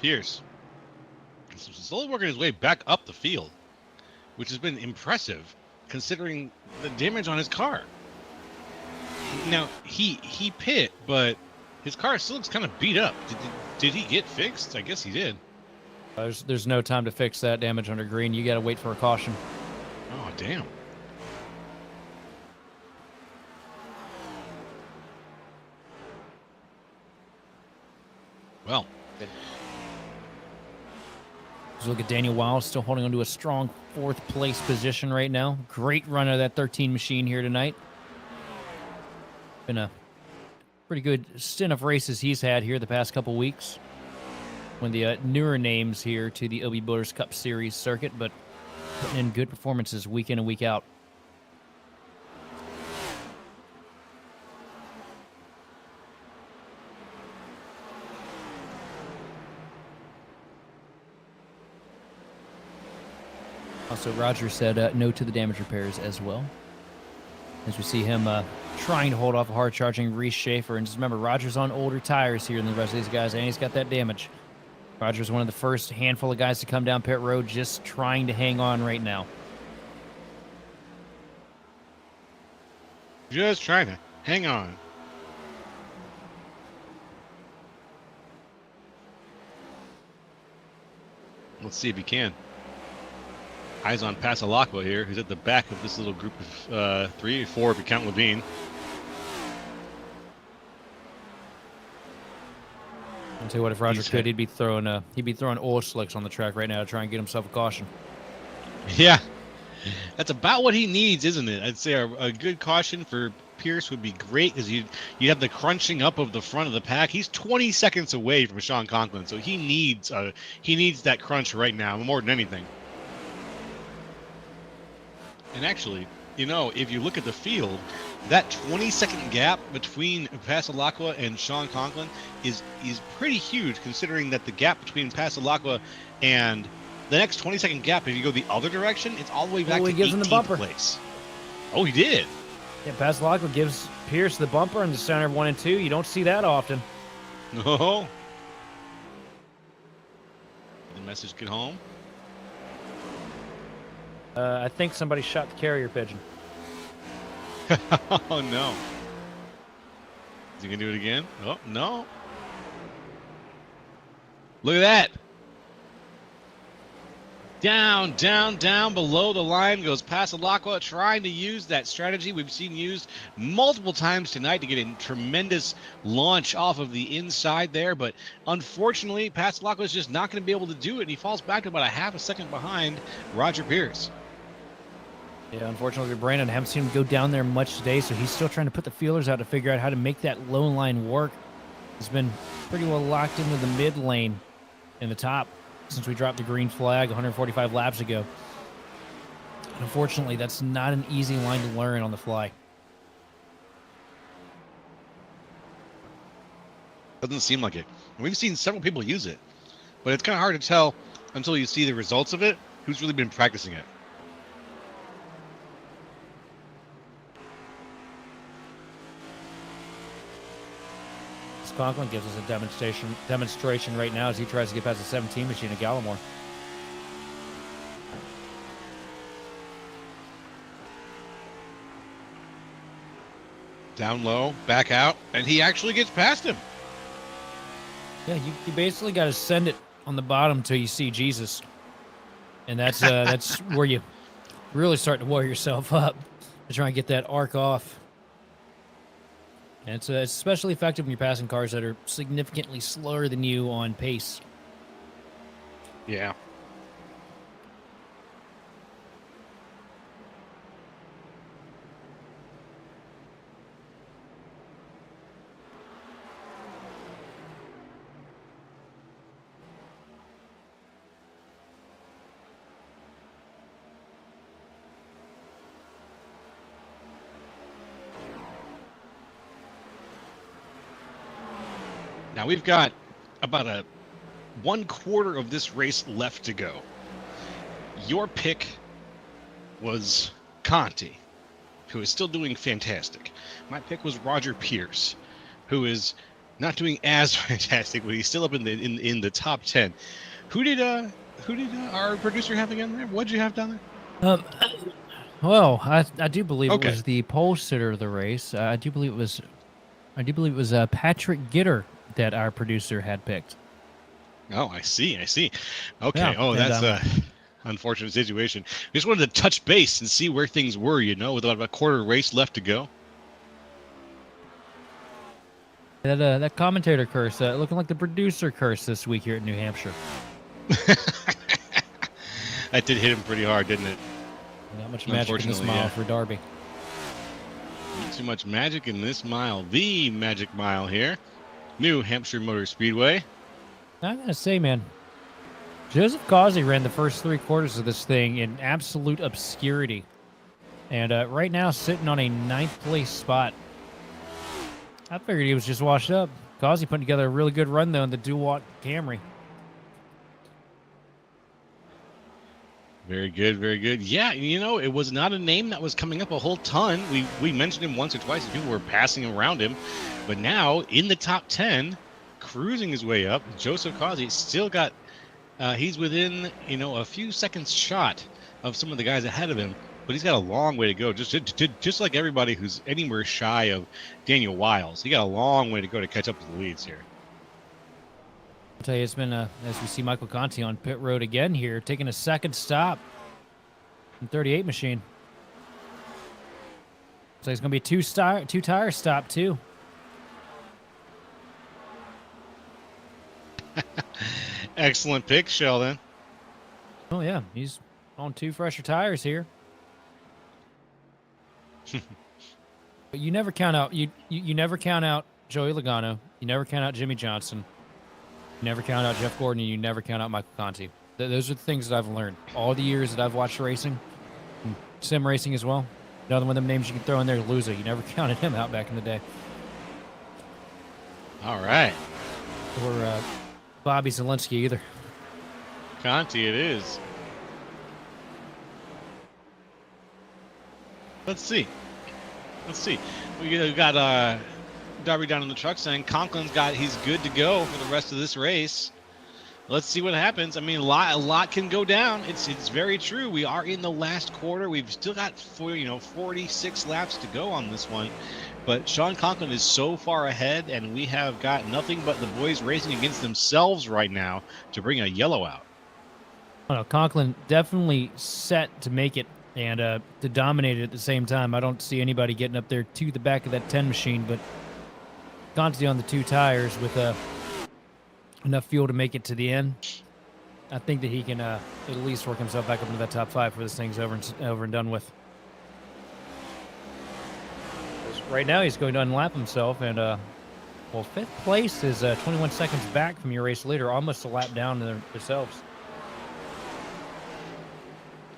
Pierce slowly working his way back up the field, which has been impressive considering the damage on his car. Now, he pit, but his car still looks kind of beat up. Did he get fixed? I guess he did. There's no time to fix that damage under green. You got to wait for a caution. Oh, damn. Well, Let's look at Daniel Wiles, still holding on to a strong 4th place position right now. Great run of that 13 machine here tonight. Been a pretty good stint of races he's had here the past couple weeks. One of the newer names here to the OB Builders Cup Series circuit, but putting in good performances week in and week out. Also, Roger said no to the damage repairs as well. As we see him trying to hold off a hard-charging Reese Schaefer. And just remember, Roger's on older tires here than the rest of these guys, and he's got that damage. Roger's one of the first handful of guys to come down pit road, just trying to hang on right now. just trying to hang on. Let's see if he can. Eyes on Passalacqua here, who's at the back of this little group of 3 or 4 if you count Levine. I'll tell you what, if Roger could, he'd be throwing oil slicks on the track right now to try and get himself a caution. Yeah, that's about what he needs, isn't it? I'd say a good caution for Pierce would be great, because you have the crunching up of the front of the pack. He's 20 seconds away from Sean Conklin, so he needs that crunch right now more than anything. And actually, if you look at the field, that 20-second gap between Passalacqua and Sean Conklin is pretty huge, considering that the gap between Passalacqua and the next 20-second gap, if you go the other direction, it's all the way back to 18th place. Oh, he did. Yeah, Passalacqua gives Pierce the bumper in the center of 1 and 2. You don't see that often. No. Did the message get home? I think somebody shot the carrier pigeon. Oh, no. Is he going to do it again? Oh, no. Look at that. Down, down, down below the line goes Passalacqua, trying to use that strategy we've seen used multiple times tonight to get a tremendous launch off of the inside there. But unfortunately, Passalacqua is just not going to be able to do it, and he falls back to about a half a second behind Roger Pierce. Yeah, unfortunately, Brandon haven't seen him go down there much today, so he's still trying to put the feelers out to figure out how to make that low line work. He's been pretty well locked into the mid lane in the top since we dropped the green flag 145 laps ago. And unfortunately, that's not an easy line to learn on the fly. Doesn't seem like it. We've seen several people use it, but it's kind of hard to tell until you see the results of it who's really been practicing it. Conklin gives us a demonstration right now as he tries to get past the 17 machine at Gallimore. Down low, back out, and he actually gets past him. Yeah, you basically got to send it on the bottom till you see Jesus, and that's where you really start to wire yourself up to try and get that arc off. And it's especially effective when you're passing cars that are significantly slower than you on pace. Yeah. Now we've got about a 1/4 of this race left to go. Your pick was Conti, who is still doing fantastic. My pick was Roger Pierce, who is not doing as fantastic, but he's still up in the top 10. Who did our producer have again there? What'd you have down there? Well, I do believe Okay. it was the pole sitter of the race. I do believe it was Patrick Gitter that our producer had picked. Oh, I see. Okay. Yeah, Oh, and, that's a unfortunate situation. We just wanted to touch base and see where things were, with about a quarter race left to go. That commentator curse, looking like the producer curse this week here at New Hampshire. That did hit him pretty hard, didn't it? Not much magic in this mile yeah. for Darby. Not too much magic in this mile. The magic mile here. New Hampshire Motor Speedway. I gotta say, man, Joseph Causey ran the first 3/4 of this thing in absolute obscurity. And right now sitting on a 9th place spot. I figured he was just washed up. Causey putting together a really good run, though, in the Duwat Camry. Very good, very good. Yeah, it was not a name that was coming up a whole ton. We mentioned him once or twice, and people were passing around him. But now, in the top 10, cruising his way up, Joseph Causey still got, he's within, a few seconds shot of some of the guys ahead of him. But he's got a long way to go, just like everybody who's anywhere shy of Daniel Wiles. He got a long way to go to catch up to the leads here. I'll tell you, it's been, as we see Michael Conti on pit road again here, taking a second stop in 38 machine. So it's going to be a two-tire stop, too. Excellent pick, Sheldon. Oh, yeah, he's on 2 fresher tires here. But you never count out you never count out Joey Logano. You never count out Jimmy Johnson. You never count out Jeff Gordon. And you never count out Michael Conti. Those are the things that I've learned all the years that I've watched racing, and sim racing as well. Another one of them names you can throw in there is Luza. You never counted him out back in the day. All right. Or Bobby Zielinski either. Conti it is. Let's see. We got Darby down in the truck saying Conklin's he's good to go for the rest of this race. Let's see what happens. I mean, a lot can go down. It's very true. We are in the last quarter. We've still got 46 laps to go on this one. But Sean Conklin is so far ahead, and we have got nothing but the boys racing against themselves right now to bring a yellow out. Oh, no, Conklin definitely set to make it and to dominate it at the same time. I don't see anybody getting up there to the back of that 10 machine, but Conti on the 2 tires with enough fuel to make it to the end. I think that he can at least work himself back up into that top 5 before this thing's over and done with. Right now, he's going to unlap himself, and 5th place is 21 seconds back from your race leader, almost a lap down themselves.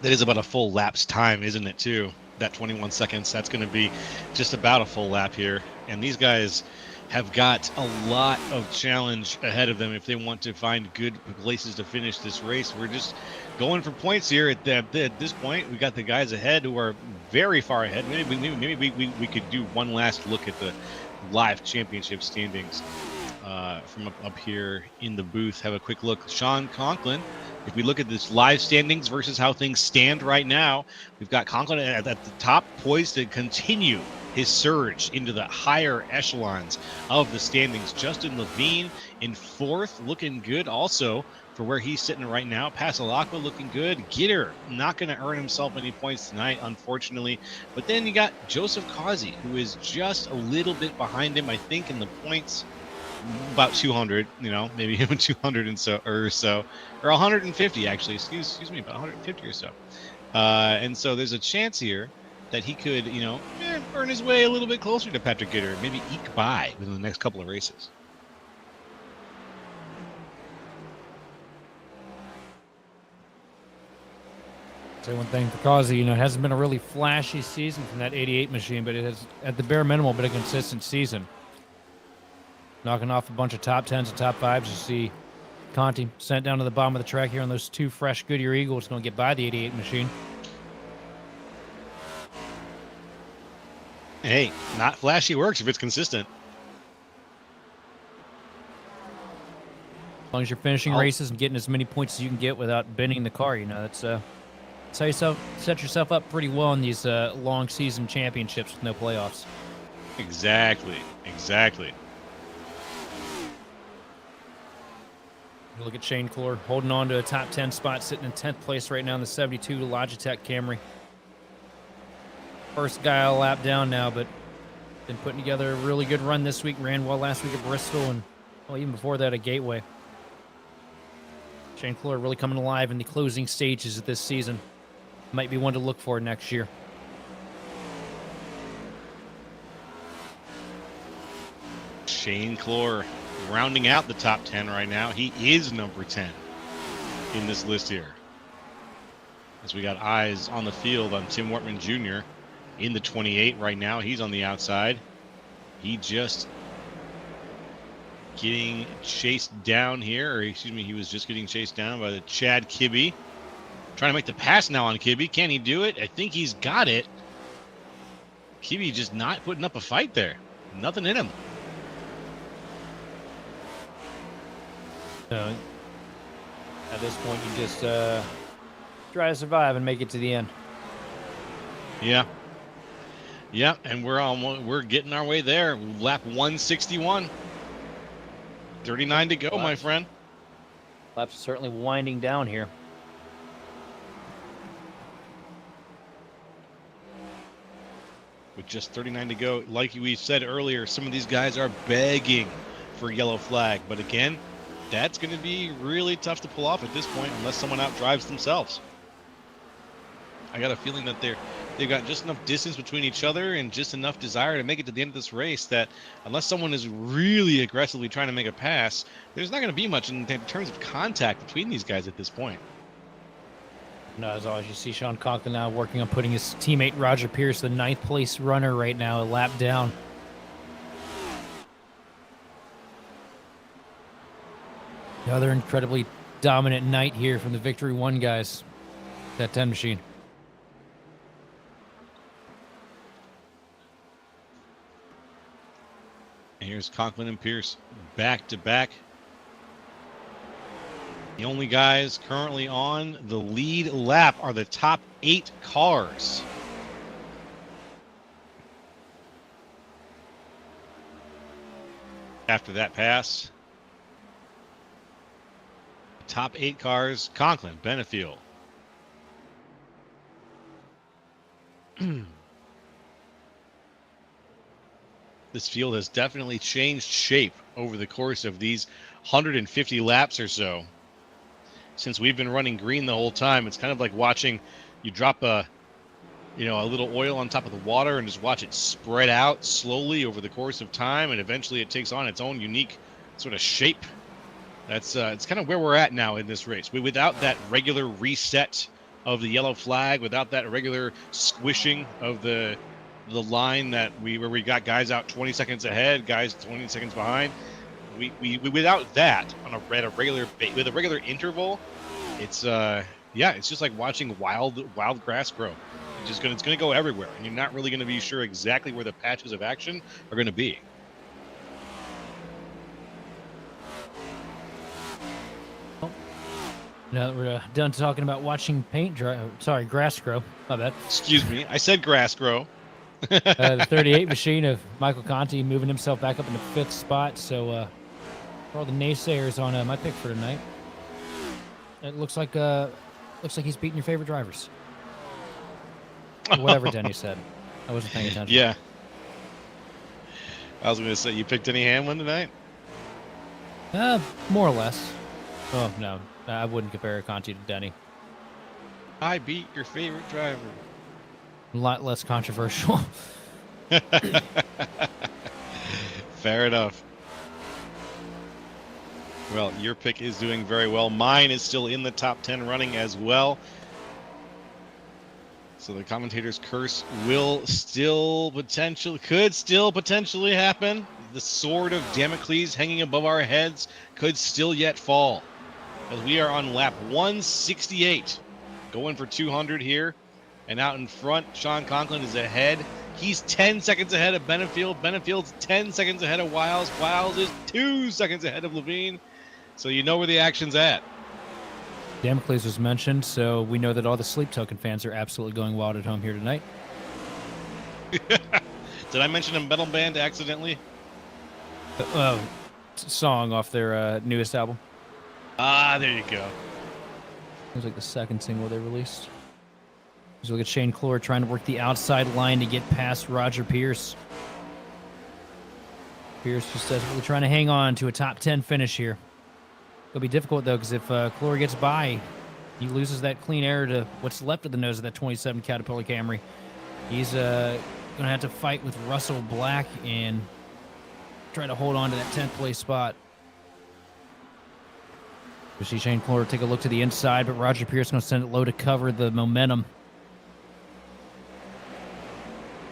That is about a full lap's time, isn't it, too? That 21 seconds, that's going to be just about a full lap here. And these guys have got a lot of challenge ahead of them if they want to find good places to finish this race. We're just going for points here at this point. We got the guys ahead who are very far ahead. Maybe we could do one last look at the live championship standings from up here in the booth. Have a quick look. Sean Conklin. If we look at this live standings versus how things stand right now, we've got Conklin at the top, poised to continue his surge into the higher echelons of the standings. Justin Levine in 4th, looking good also for where he's sitting right now. Pasalacqua looking good. Gitter not going to earn himself any points tonight, unfortunately. But then you got Joseph Causey, who is just a little bit behind him, I think, in the points. About 200, maybe even 200 or 150 actually. Excuse me, about 150 or so. And so there's a chance here that he could, earn his way a little bit closer to Patrick Gitter, maybe eke by within the next couple of races. Say one thing for Causey, it hasn't been a really flashy season from that 88 machine, but it has, at the bare minimum, been a consistent season. knocking off a bunch of top 10s and top 5s. You see Conti sent down to the bottom of the track here on those 2 fresh Goodyear Eagles. Going to get by the 88 machine. Hey, not flashy works if it's consistent. As long as you're finishing races and getting as many points as you can get without bending the car, you know, that's how you set yourself up pretty well in these long season championships with no playoffs. Exactly. Look at Shane Clore holding on to a top 10 spot, sitting in 10th place right now in the 72 Logitech Camry. First guy a lap down now, but been putting together a really good run this week. Ran well last week at Bristol and even before that at Gateway. Shane Clore really coming alive in the closing stages of this season. Might be one to look for next year. Shane Clore rounding out the top 10 right now. He is number 10 in this list here. As we got eyes on the field on Tim Wortman Jr. in the 28 right now. He's on the outside. He just getting chased down here, or excuse me, he was just getting chased down by the Chad Kibbe. Trying to make the pass now on Kibbe. Can he do it? I think he's got it. Kibbe just not putting up a fight there. Nothing in him. At this point, you just try to survive and make it to the end. Yeah, and we're getting our way there. Lap 161. 39 to go, my friend. Laps certainly winding down here. With just 39 to go, like we said earlier, some of these guys are begging for yellow flag. But again, that's going to be really tough to pull off at this point unless someone outdrives themselves. I got a feeling that they've got just enough distance between each other and just enough desire to make it to the end of this race that unless someone is really aggressively trying to make a pass, there's not going to be much in terms of contact between these guys at this point. No, as always, you see Sean Conklin now working on putting his teammate Roger Pierce, the 9th place runner right now, a lap down. Another incredibly dominant night here from the Victory 1 guys. That 10 machine. And here's Conklin and Pierce back to back. The only guys currently on the lead lap are the top 8 cars. After that pass, top 8 cars, Conklin, Benefield. This field has definitely changed shape over the course of these 150 laps or so. Since we've been running green the whole time, it's kind of like watching you drop a little oil on top of the water and just watch it spread out slowly over the course of time, and eventually it takes on its own unique sort of shape. That's it's kind of where we're at now in this race. Without that regular reset of the yellow flag, without that regular squishing of the line where we got guys out 20 seconds ahead, guys 20 seconds behind. We without that with a regular interval, it's just like watching wild grass grow. It's gonna go everywhere, and you're not really gonna be sure exactly where the patches of action are gonna be. Now that we're done talking about watching grass grow. My bad. Excuse me, I said grass grow. The 38 machine of Michael Conti moving himself back up in the 5th spot. So for all the naysayers on my pick for tonight, it looks like he's beating your favorite drivers. Or whatever Denny said. I wasn't paying attention. Yeah. I was going to say, you picked Denny Hamlin tonight? More or less. Oh, no. I wouldn't compare Conti to Denny. I beat your favorite driver. A lot less controversial. Fair enough. Well, your pick is doing very well. Mine is still in the top 10 running as well. So the commentator's curse could still potentially happen. The sword of Damocles hanging above our heads could still yet fall. As we are on lap 168, going for 200 here. And out in front, Sean Conklin is ahead. He's 10 seconds ahead of Benefield. Benefield's 10 seconds ahead of Wiles. Wiles is 2 seconds ahead of Levine. So you know where the action's at. Damocles was mentioned, so we know that all the Sleep Token fans are absolutely going wild at home here tonight. Did I mention a metal band accidentally? Song off their newest album. Ah, there you go. It was like the second single they released. So look at Shane Clore trying to work the outside line to get past Roger Pierce. Pierce just desperately trying to hang on to a top 10 finish here. It'll be difficult, though, because if Clore gets by, he loses that clean air to what's left of the nose of that 27 Caterpillar Camry. He's going to have to fight with Russell Black and try to hold on to that 10th place spot. We see Shane Clore take a look to the inside, but Roger Pierce going to send it low to cover the momentum.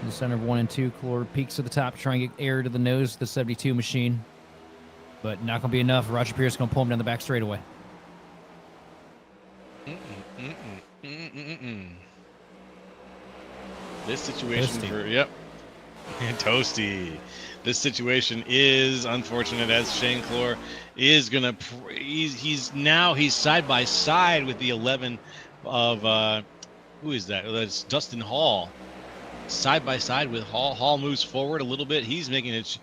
In the center of 1 and 2, Clore peaks to the top to try and get air to the nose of the 72 machine. But not going to be enough. Roger Pierce is going to pull him down the back straightaway. This situation Toasty. Toasty. This situation is unfortunate, as Shane Clore is going to... He's side by side with the 11 of... who is that? That's Dustin Hall. Side by side with Hall. Hall moves forward a little bit. He's making it.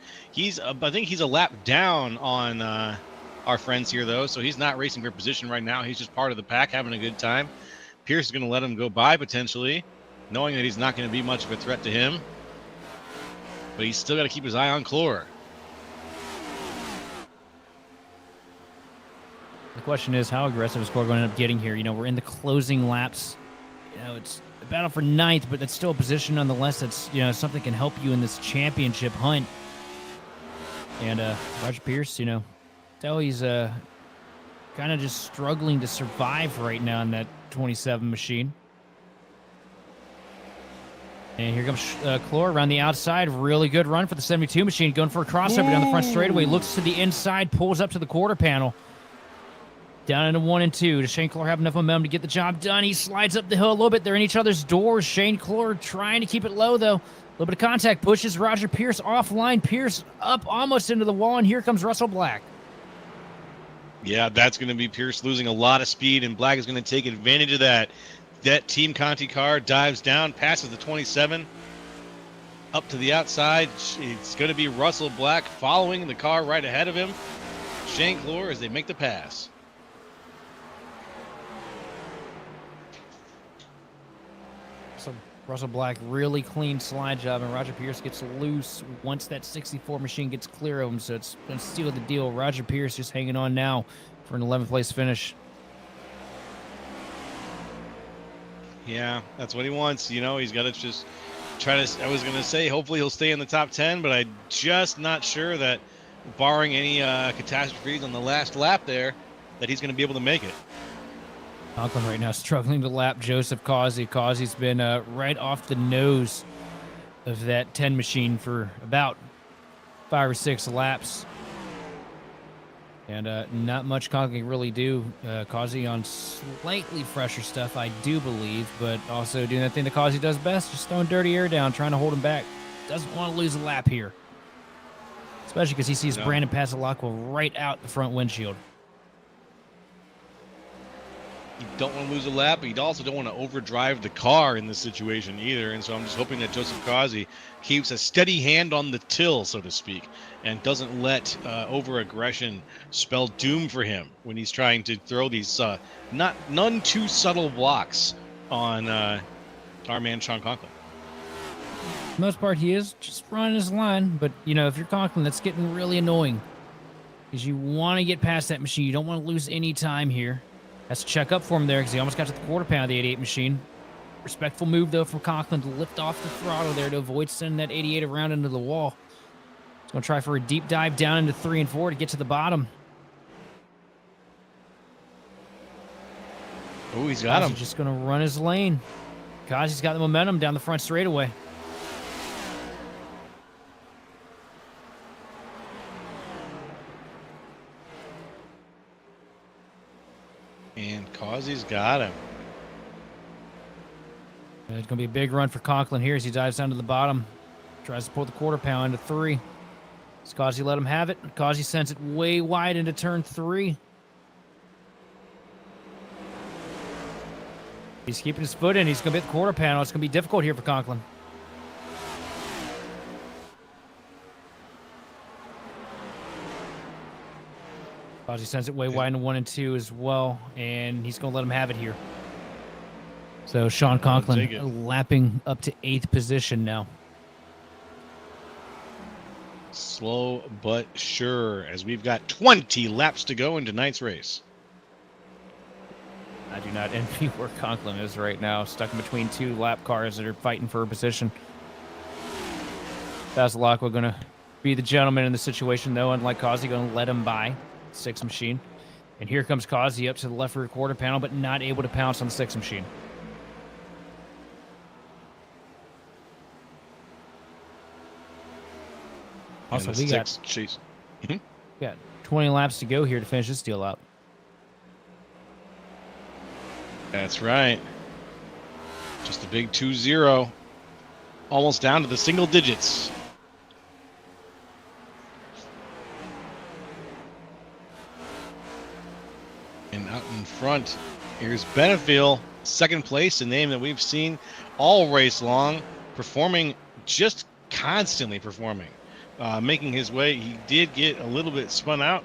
I think he's a lap down on our friends here, though. So he's not racing for position right now. He's just part of the pack, having a good time. Pierce is going to let him go by potentially, knowing that he's not going to be much of a threat to him. But he's still got to keep his eye on Clore. The question is, how aggressive is Clore going to end up getting here? You know, we're in the closing laps. You know, it's a battle for ninth, but that's still a position nonetheless that's, you know, something can help you in this championship hunt. And Roger Pierce, you know, tell he's kind of just struggling to survive right now in that 27 machine. And here comes Clore around the outside. Really good run for the 72 machine, going for a crossover down the front straightaway. Looks to the inside, pulls up to the quarter panel. Down into 1 and 2. Does Shane Clore have enough momentum to get the job done? He slides up the hill a little bit. They're in each other's doors. Shane Clore trying to keep it low, though. A little bit of contact pushes Roger Pierce offline. Pierce up almost into the wall, and here comes Russell Black. Yeah, that's going to be Pierce losing a lot of speed, and Black is going to take advantage of that. That Team Conti car dives down, passes the 27, up to the outside. It's going to be Russell Black following the car right ahead of him. Shane Clore as they make the pass. So Russell Black really clean slide job, and Roger Pierce gets loose once that 64 machine gets clear of him, so it's going to seal the deal. Roger Pierce just hanging on now for an 11th place finish. Yeah, that's what he wants. You know, he's got to just try to... I was going to say, hopefully he'll stay in the top 10, but I'm just not sure that, barring any catastrophes on the last lap there, that he's going to be able to make it. Conklin right now struggling to lap Joseph Causey. Causey's been right off the nose of that 10 machine for about 5 or 6 laps. And not much Conklin can really do. Causey on slightly fresher stuff, I do believe, but also doing that thing that Causey does best, just throwing dirty air down, trying to hold him back. Doesn't want to lose a lap here. Especially because he sees Brandon Pasalacqua right out the front windshield. You don't want to lose a lap, but you also don't want to overdrive the car in this situation either. And so I'm just hoping that Joseph Causey keeps a steady hand on the till, so to speak, and doesn't let over-aggression spell doom for him when he's trying to throw these none too subtle blocks on our man Sean Conklin. For the most part, he is just running his line. But, you know, if you're Conklin, that's getting really annoying. Because you want to get past that machine. You don't want to lose any time here. Has to check up for him there because he almost got to the quarter pound of the 88 machine. Respectful move, though, from Conklin to lift off the throttle there to avoid sending that 88 around into the wall. He's going to try for a deep dive down into 3 and 4 to get to the bottom. Oh, he's got him. He's just going to run his lane. Kazi's got the momentum down the front straightaway. And Causey's got him. It's going to be a big run for Conklin here as he dives down to the bottom. Tries to pull the quarter pound into 3. Does Kazi let him have it? Kazi sends it way wide into turn 3. He's keeping his foot in. He's going to be at the quarter panel. It's going to be difficult here for Conklin. Kazi sends it way wide into 1 and 2 as well, and he's going to let him have it here. So Sean Conklin lapping up to 8th position now. Slow but sure, as we've got 20 laps to go in tonight's race. I do not envy where Conklin is right now, stuck in between 2 lap cars that are fighting for a position. Vasilakwa going to be the gentleman in the situation, though, unlike Kazi, going to let him by 6 machine. And here comes Kazi up to the left rear quarter panel, but not able to pounce on the 6 machine. Also, we got 20 laps to go here to finish this deal out. That's right. Just a big 2-0. Almost down to the single digits. And out in front, here's Benefiel, 2nd place, a name that we've seen all race long, performing, just constantly performing. Making his way. He did get a little bit spun out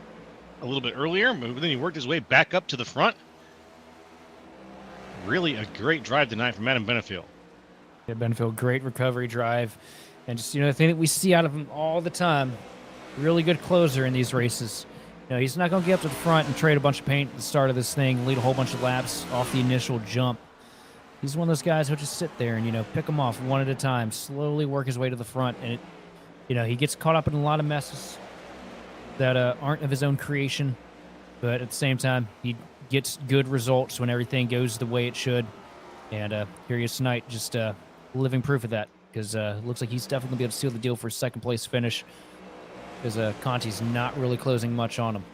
a little bit earlier, but then he worked his way back up to the front. Really a great drive tonight from Adam Benefiel. Yeah, Benefiel, great recovery drive. And just, the thing that we see out of him all the time, really good closer in these races. He's not going to get up to the front and trade a bunch of paint at the start of this thing, lead a whole bunch of laps off the initial jump. He's one of those guys who'll just sit there and, pick them off one at a time, slowly work his way to the front. And he gets caught up in a lot of messes that aren't of his own creation, but at the same time, he gets good results when everything goes the way it should. And here he is tonight, just living proof of that, because it looks like he's definitely going to be able to seal the deal for a 2nd place finish, because Conti's not really closing much on him.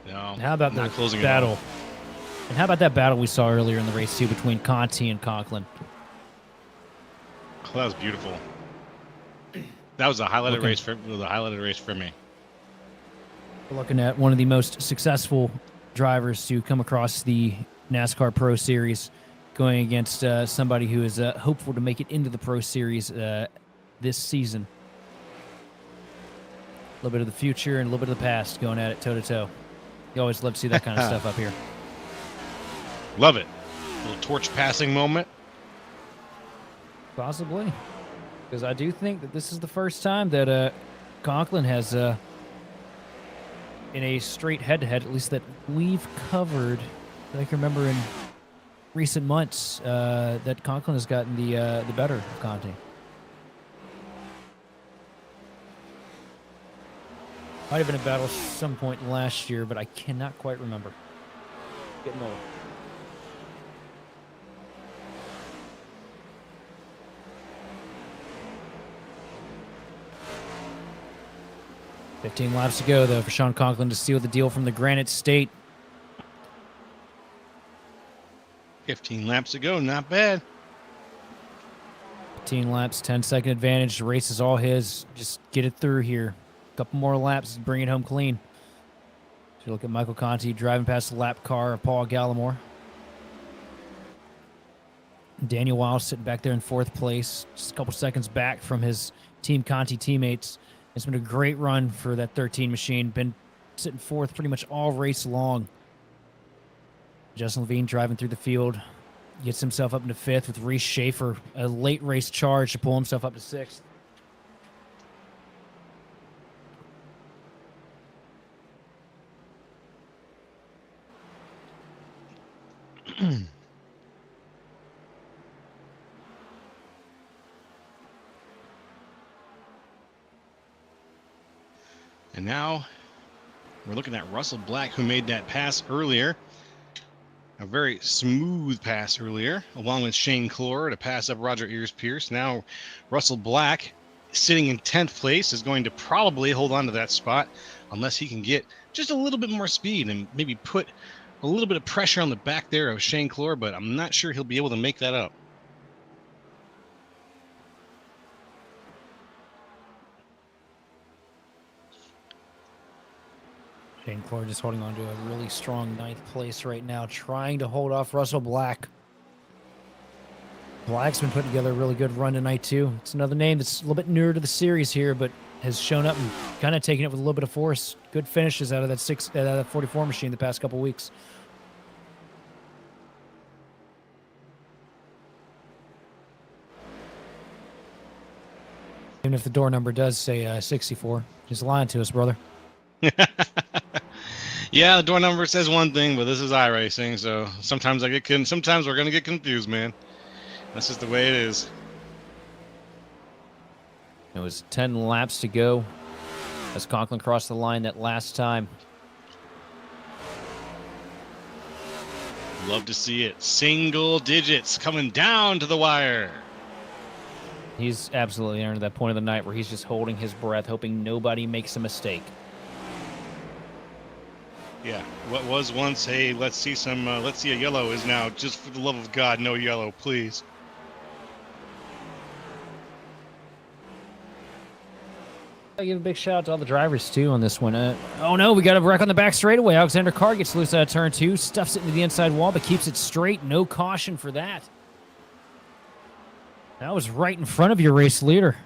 No, How about not the closing battle? And how about that battle we saw earlier in the race, too, between Conti and Conklin? Oh, that was beautiful. That was a highlighted race for me. We're looking at one of the most successful drivers to come across the NASCAR Pro Series, going against somebody who is hopeful to make it into the Pro Series this season. A little bit of the future and a little bit of the past going at it toe-to-toe. You always love to see that kind of stuff up here. Love it. Little torch passing moment. Possibly. Because I do think that this is the first time that Conklin has, in a straight head-to-head, at least that we've covered, that I can remember in recent months, that Conklin has gotten the better of Conti. Might have been a battle some point last year, but I cannot quite remember. Getting old. $15 laps to go, though, for Sean Conklin to seal the deal from the Granite State. 15 laps to go, not bad. 15 laps, 10-second advantage. The race is all his. Just get it through here. A couple more laps, bring it home clean. So you look at Michael Conti driving past the lap car of Paul Gallimore. Daniel Wiles sitting back there in 4th place, just a couple seconds back from his Team Conti teammates. It's been a great run for that 13 machine. Been sitting 4th pretty much all race long. Justin Levine driving through the field. Gets himself up into 5th with Reese Schaefer. A late race charge to pull himself up to 6th. And now We're looking at Russell Black, who made that pass earlier. A very smooth pass earlier, along with Shane Clore to pass up Roger Ears-Pierce. Now Russell Black, sitting in 10th place, is going to probably hold on to that spot unless he can get just a little bit more speed and maybe put a little bit of pressure on the back there of Shane Clore, but I'm not sure he'll be able to make that up. Shane Clore just holding on to a really strong 9th place right now, trying to hold off Russell Black. Black's been putting together a really good run tonight, too. It's another name that's a little bit newer to the series here, but has shown up and kind of taken it with a little bit of force. Good finishes out of that 44 machine the past couple weeks. Even if the door number does say 64, he's lying to us, brother. Yeah, the door number says one thing, but this is iRacing, so sometimes sometimes we're gonna get confused, man. That's just the way it is. It was 10 laps to go as Conklin crossed the line that last time. Love to see it. Single digits coming down to the wire. He's absolutely earned that point of the night where he's just holding his breath, hoping nobody makes a mistake. Yeah, what was once, hey, let's see a yellow, is now, just for the love of God, no yellow, please. I give a big shout out to all the drivers, too, on this one. Oh, no, we got a wreck on the back straightaway. Alexander Carr gets loose out of turn 2, stuffs it into the inside wall, but keeps it straight. No caution for that. That was right in front of your race leader.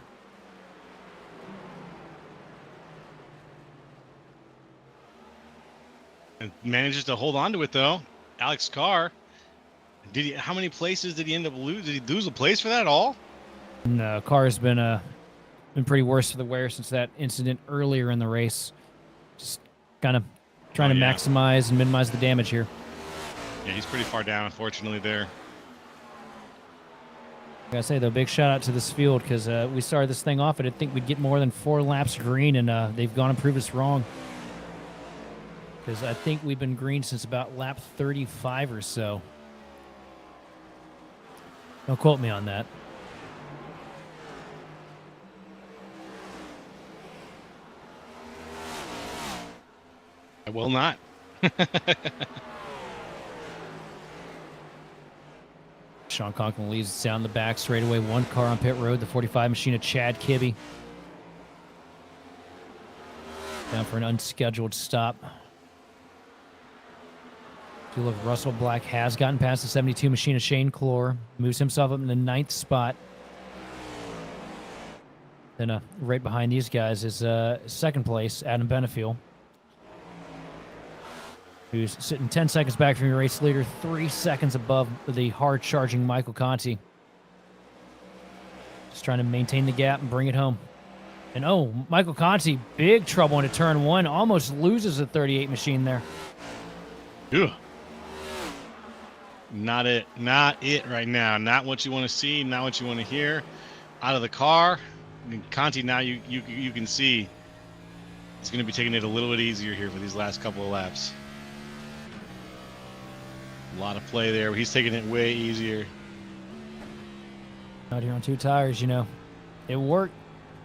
And manages to hold on to it, though. Alex Carr, how many places did he end up lose? Did he lose a place for that at all? No, Carr's been pretty worse for the wear since that incident earlier in the race. Just kind of trying to maximize and minimize the damage here. Yeah, he's pretty far down, unfortunately, there. I gotta say, though, big shout out to this field because we started this thing off. I didn't think we'd get more than 4 laps green, and they've gone and proved us wrong. Because I think we've been green since about lap 35 or so. Don't quote me on that. I will not. Sean Conklin leads down the back straightaway. 1 car on pit road, the 45 machine of Chad Kibbe. Down for an unscheduled stop. If you look, Russell Black has gotten past the 72 machine of Shane Clore. Moves himself up in the 9th spot. Then right behind these guys is 2nd place, Adam Benefiel, who's sitting 10 seconds back from your race leader, 3 seconds above the hard-charging Michael Conti. Just trying to maintain the gap and bring it home. And, oh, Michael Conti, big trouble into turn 1. Almost loses the 38 machine there. Ugh. Not it right now. Not what you want to see, not what you want to hear. Out of the car. And Conti, now you can see he's going to be taking it a little bit easier here for these last couple of laps. A lot of play there. He's taking it way easier. Out here on 2 tires, you know. It worked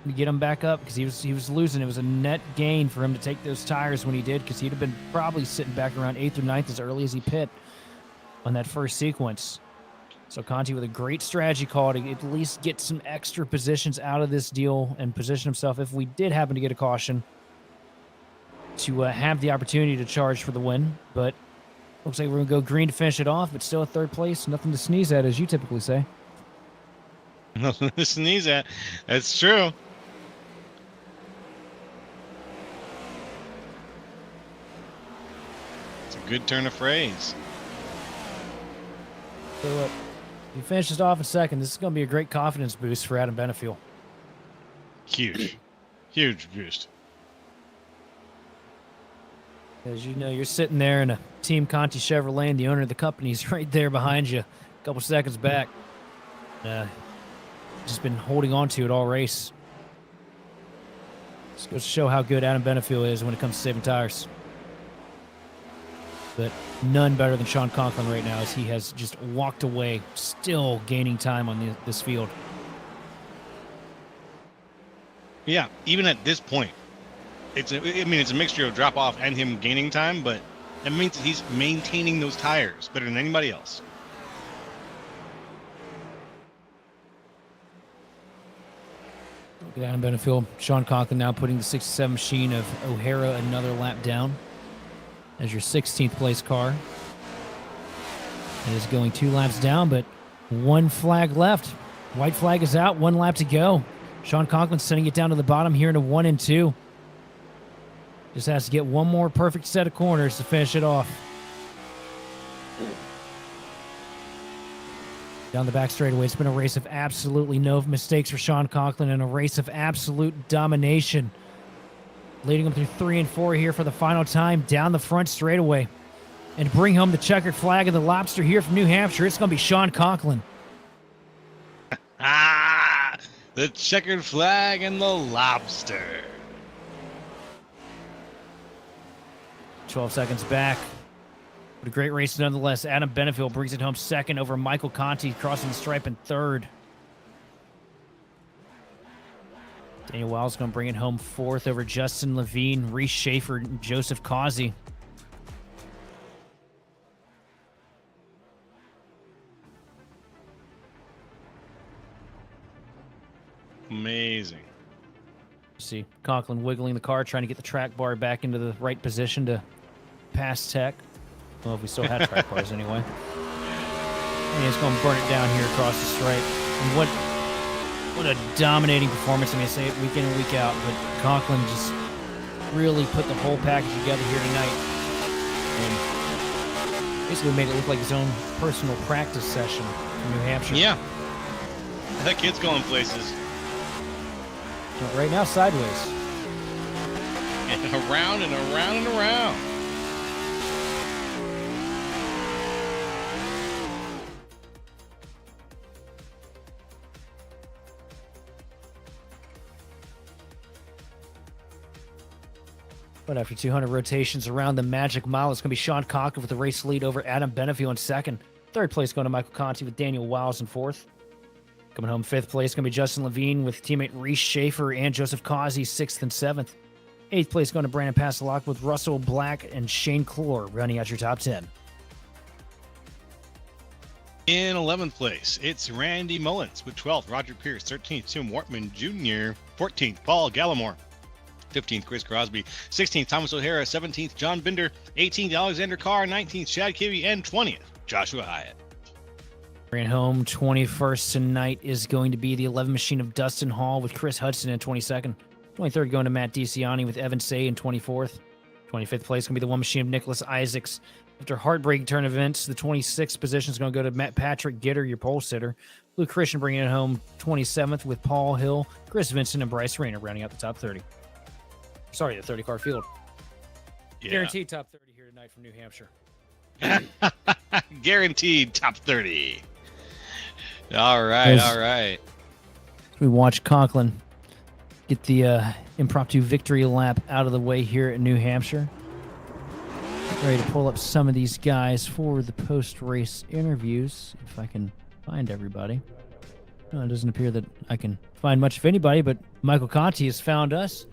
to get him back up because he was losing. It was a net gain for him to take those tires when he did, because he'd have been probably sitting back around 8th or 9th as early as he pit on that first sequence. So Conti with a great strategy call to at least get some extra positions out of this deal and position himself, if we did happen to get a caution, to have the opportunity to charge for the win. But looks like we're going to go green to finish it off, but still at 3rd place. Nothing to sneeze at, as you typically say. Nothing to sneeze at. That's true. It's a good turn of phrase. So look, if he finishes off in 2nd, this is going to be a great confidence boost for Adam Benefiel. Huge. Huge boost. As you know, you're sitting there in a Team Conti Chevrolet, and the owner of the company's right there behind you, a couple seconds back. Just been holding on to it all race. Just goes to show how good Adam Benefiel is when it comes to saving tires. but none better than Sean Conklin right now, as he has just walked away, still gaining time on this field. Yeah, even at this point, it's a mixture of drop off and him gaining time, but that means that he's maintaining those tires better than anybody else. Look at Adam Benefield. Sean Conklin now putting the 67 machine of O'Hara another lap down as your 16th place car. It is going 2 laps down, but 1 flag left. White flag is out, 1 lap to go. Sean Conklin sending it down to the bottom here into 1 and 2. Just has to get 1 more perfect set of corners to finish it off. Down the back straightaway, it's been a race of absolutely no mistakes for Sean Conklin and a race of absolute domination. Leading him through 3 and 4 here for the final time down the front straightaway. And to bring home the checkered flag of the Lobster here from New Hampshire, it's going to be Sean Conklin. The checkered flag and the Lobster. 12 seconds back. What a great race nonetheless. Adam Benefield brings it home second over Michael Conti, crossing the stripe in third. Daniel Wiles going to bring it home fourth over Justin Levine, Reese Schaefer, and Joseph Causey. Amazing. See Conklin wiggling the car, trying to get the track bar back into the right position to pass Tech. Well, if we still had track bars anyway. And he's going to burn it down here across the stripe. And what a dominating performance. I mean, I say it week in and week out, but Conklin just really put the whole package together here tonight. And basically made it look like his own personal practice session in New Hampshire. Yeah. That kid's going places. Right now, sideways. And around and around and around. But after 200 rotations around the Magic Mile, it's going to be Sean Conklin with the race lead over Adam Benefield in second. Third place going to Michael Conti with Daniel Wiles in fourth. Coming home fifth place going to be Justin Levine with teammate Reese Schaefer and Joseph Causey, sixth and seventh. Eighth place going to Brandon Pastelak with Russell Black and Shane Clore running out your top 10. In 11th place, it's Randy Mullins with 12th, Roger Pierce, 13th, Tim Wortman Jr., 14th, Paul Gallimore, 15th, Chris Crosby, 16th, Thomas O'Hara, 17th, John Binder, 18th, Alexander Carr, 19th, Chad Kibbe, and 20th, Joshua Hyatt. Bringing home 21st tonight is going to be the 11 machine of Dustin Hall with Chris Hudson in 22nd. 23rd going to Matt DiCiani with Evan Say in 24th. 25th place going to be the 1 machine of Nicholas Isaacs. After heartbreaking turn events, the 26th position is going to go to Matt Patrick Gitter, your pole sitter. Luke Christian bringing it home 27th with Paul Hill, Chris Vincent, and Bryce Rayner rounding out the top 30. Sorry, the 30-car field. Yeah. Guaranteed top 30 here tonight from New Hampshire. Guaranteed top 30. All right, all right. We watch Conklin get the impromptu victory lap out of the way here at New Hampshire. Ready to pull up some of these guys for the post-race interviews, if I can find everybody. No, it doesn't appear that I can find much of anybody, but Michael Conti has found us.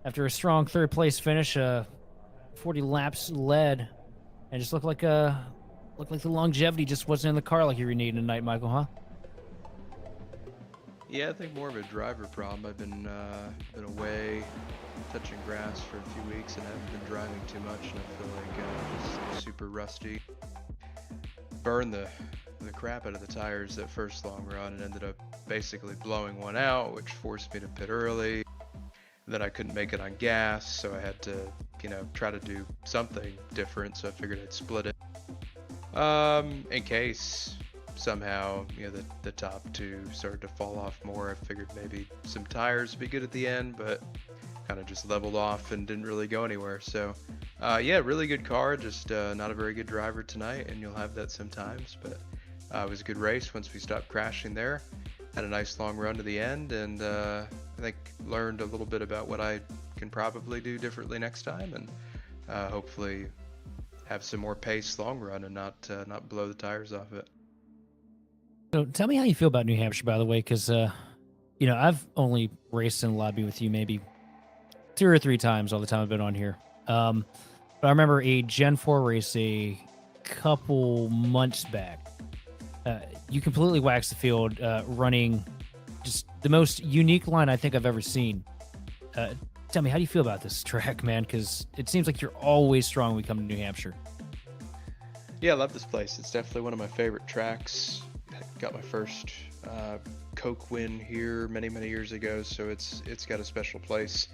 After a strong third-place finish, 40 laps led, and just looked like the longevity just wasn't in the car like you were needing tonight, Michael, huh? Yeah, I think more of a driver problem. I've been away, touching grass for a few weeks, and I haven't been driving too much, and I feel like just super rusty. Burned the crap out of the tires that first long run, and ended up basically blowing one out, which forced me to pit early. Then I couldn't make it on gas, so I had to, try to do something different. So I figured I'd split it, in case somehow the top two started to fall off more. I figured maybe some tires would be good at the end, but kind of just leveled off and didn't really go anywhere. So yeah, really good car, just not a very good driver tonight, and you'll have that sometimes. But it was a good race once we stopped crashing there. Had a nice long run to the end, and I think learned a little bit about what I can probably do differently next time, and hopefully have some more pace long run and not blow the tires off it. So tell me how you feel about New Hampshire, by the way, because I've only raced in the lobby with you maybe 2 or 3 times all the time I've been on here. But I remember a Gen 4 race a couple months back. You completely waxed the field, running just the most unique line I think I've ever seen. Tell me, how do you feel about this track, man? Because it seems like you're always strong when we come to New Hampshire. Yeah, I love this place. It's definitely one of my favorite tracks. Got my first Coke win here many years ago, so it's got a special place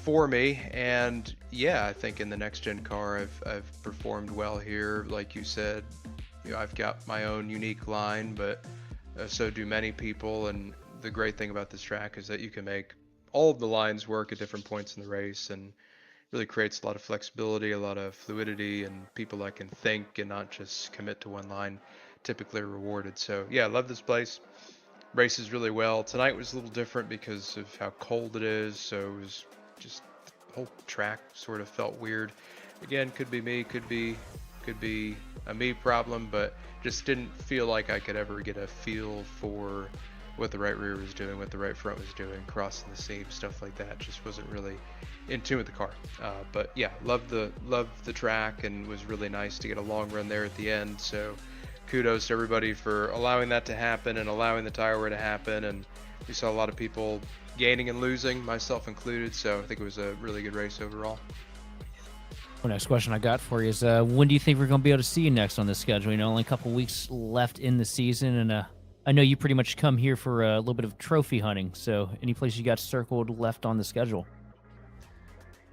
for me. And yeah, I think in the next gen car I've performed well here. Like you said, I've got my own unique line, but so do many people. And the great thing about this track is that you can make all of the lines work at different points in the race, and really creates a lot of flexibility, a lot of fluidity, and people that can think and not just commit to one line typically are rewarded. So yeah, I love this place. Races really well. Tonight was a little different because of how cold it is, so it was just, the whole track sort of felt weird. Again, could be me, could be a me problem, but just didn't feel like I could ever get a feel for what the right rear was doing, what the right front was doing, crossing the seam, stuff like that. Just wasn't really in tune with the car. But yeah, loved the track, and was really nice to get a long run there at the end. So kudos to everybody for allowing that to happen and allowing the tire wear to happen. And we saw a lot of people gaining and losing, myself included. So I think it was a really good race overall. Well, next question I got for you is, when do you think we're going to be able to see you next on this schedule? Only a couple weeks left in the season, and I know you pretty much come here for a little bit of trophy hunting. So any place you got circled left on the schedule?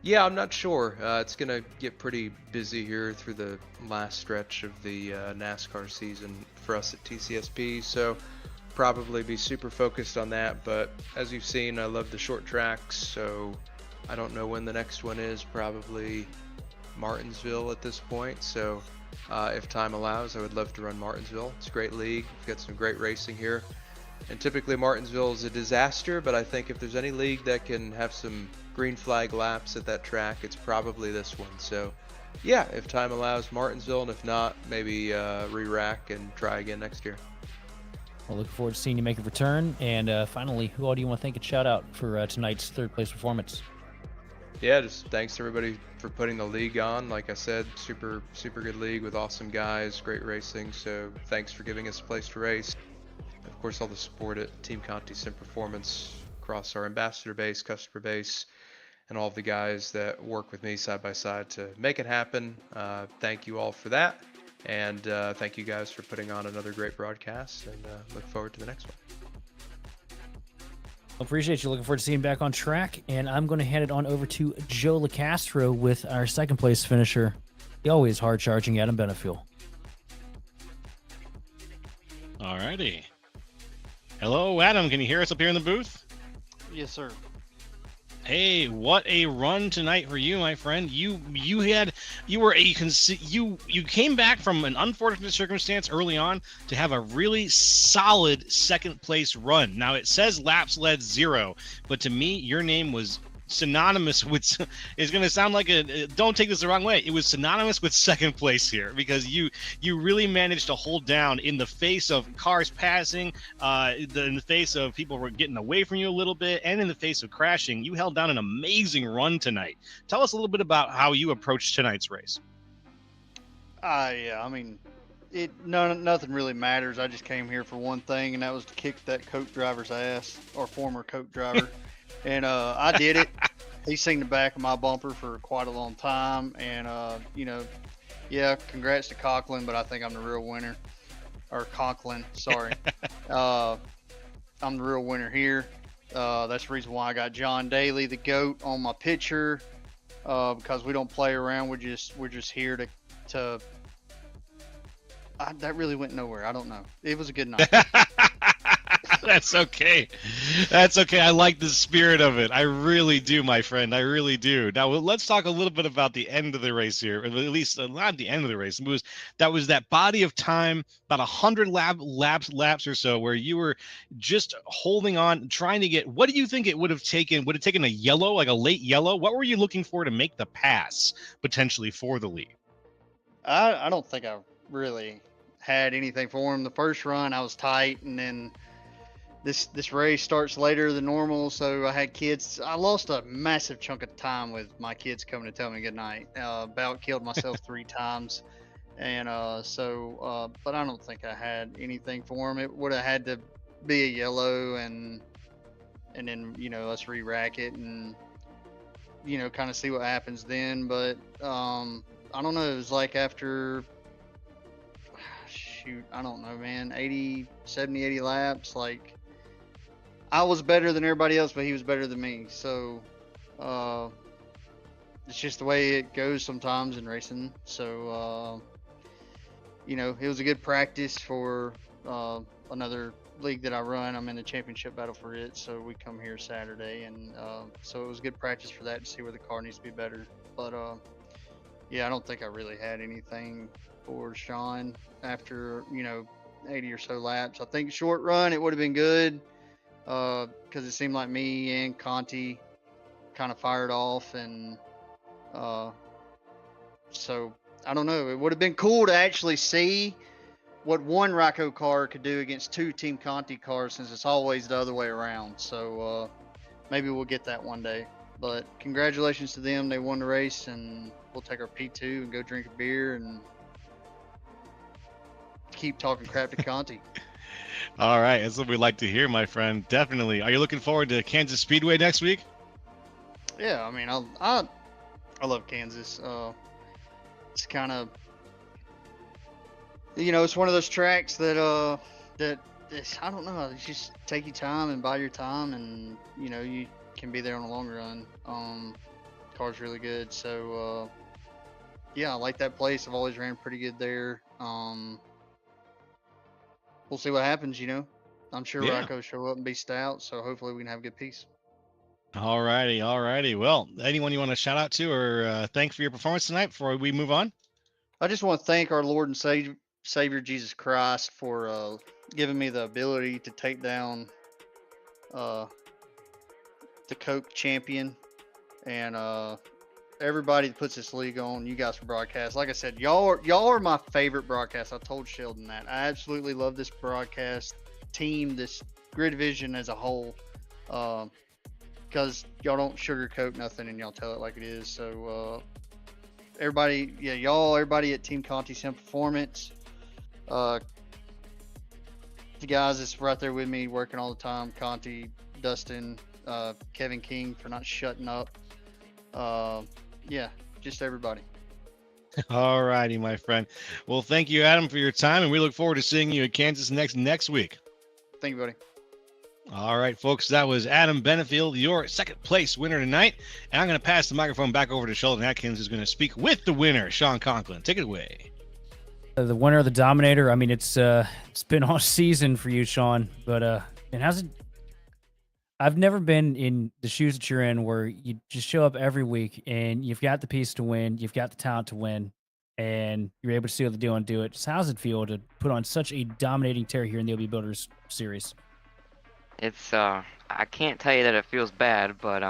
Yeah, I'm not sure. It's going to get pretty busy here through the last stretch of the NASCAR season for us at TCSP, so probably be super focused on that. But as you've seen, I love the short tracks, so I don't know when the next one is. Probably Martinsville at this point. So if time allows, I would love to run Martinsville. It's a great league. We've got some great racing here. And typically Martinsville is a disaster, but I think if there's any league that can have some green flag laps at that track, it's probably this one. So yeah, if time allows, Martinsville, and if not, maybe re-rack and try again next year. Well, looking forward to seeing you make a return. And finally, who all do you want to thank and shout out for tonight's third place performance? Yeah, just thanks to everybody for putting the league on. Like I said, super good league with awesome guys, great racing. So thanks for giving us a place to race. Of course, all the support at Team Conti Sim Performance across our ambassador base, customer base, and all of the guys that work with me side by side to make it happen. Thank you all for that. And thank you guys for putting on another great broadcast, and look forward to the next one. Appreciate you. Looking forward to seeing you back on track. And I'm going to hand it on over to Joe LaCastro with our second place finisher, the always hard charging Adam Benefiel. All righty. Hello, Adam. Can you hear us up here in the booth? Yes, sir. Hey, what a run tonight for you, my friend. You came back from an unfortunate circumstance early on to have a really solid second place run. Now it says laps led 0, but to me your name was synonymous with, it's going to sound like don't take this the wrong way, it was synonymous with second place here, because you really managed to hold down in the face of cars passing, in the face of people were getting away from you a little bit, and in the face of crashing. You held down an amazing run tonight. Tell us a little bit about how you approached tonight's race. Yeah, I mean, nothing really matters. I just came here for one thing, and that was to kick that Coke driver's ass, or former Coke driver. And I did it. He's seen the back of my bumper for quite a long time. And, yeah, congrats to Conklin, but I think I'm the real winner. Or Conklin, sorry. I'm the real winner here. That's the reason why I got John Daly, the GOAT, on my picture. Because we don't play around. We're just here to that really went nowhere. I don't know. It was a good night. That's okay. That's okay. I like the spirit of it. I really do, my friend. I really do. Now, let's talk a little bit about the end of the race here, or at least not the end of the race. That was that body of time, about 100 laps or so, where you were just holding on, trying to get, what do you think it would have taken? Would it have taken a yellow, like a late yellow? What were you looking for to make the pass potentially for the lead? I don't think I really had anything for him. The first run I was tight, and then this race starts later than normal, so I had kids. I lost a massive chunk of time with my kids coming to tell me good night. About killed myself 3 times, and but I don't think I had anything for him. It would have had to be a yellow, and then us re-rack it and kind of see what happens then. But I don't know. It was like after shoot, I don't know, man, 80, 70, 80 laps, like. I was better than everybody else, but he was better than me. So, it's just the way it goes sometimes in racing. So, it was a good practice for another league that I run. I'm in the championship battle for it. So we come here Saturday, and so it was good practice for that to see where the car needs to be better. But yeah, I don't think I really had anything for Sean after 80 or so laps. I think short run it would have been good. Because it seemed like me and Conti kind of fired off, and so I don't know. It would have been cool to actually see what one Rocco car could do against 2 Team Conti cars, since it's always the other way around. So maybe we'll get that one day. But congratulations to them. They won the race, and we'll take our P2 and go drink a beer and keep talking crap to Conti. All right, that's what we like to hear, my friend. Definitely. Are you looking forward to Kansas Speedway next week? Yeah, I mean, I love Kansas. It's kind of, it's one of those tracks that I don't know. You just take your time and buy your time, and you can be there on the long run. Car's really good, so yeah, I like that place. I've always ran pretty good there. We'll see what happens, I'm sure Yeah. Rocco will show up and be stout, so hopefully we can have a good piece. All righty. Well, anyone you want to shout out to or thank for your performance tonight before we move on? I just want to thank our Lord and Savior Jesus Christ for giving me the ability to take down the Coke champion, and everybody that puts this league on. You guys for broadcast. Like I said, y'all are my favorite broadcast. I told Sheldon that. I absolutely love this broadcast team, this grid division as a whole, because y'all don't sugarcoat nothing and y'all tell it like it is. So everybody at Team Conti Sim Performance, the guys that's right there with me working all the time, Conti, Dustin, Kevin King for not shutting up. Yeah, just everybody. All righty, my friend. Well, thank you, Adam, for your time, and we look forward to seeing you at Kansas next week. Thank you, buddy. All right, folks, that was Adam Benefield, your second place winner tonight. And I'm going to pass the microphone back over to Sheldon Atkins, who's going to speak with the winner, Sean Conklin. Take it away. The winner of the Dominator. I mean, it's been all season for you, Sean. But and how's it? I've never been in the shoes that you're in, where you just show up every week and you've got the piece to win, you've got the talent to win, and you're able to seal the deal and do it. Just how's it feel to put on such a dominating tear here in the OB Builders series? It's I can't tell you that it feels bad, but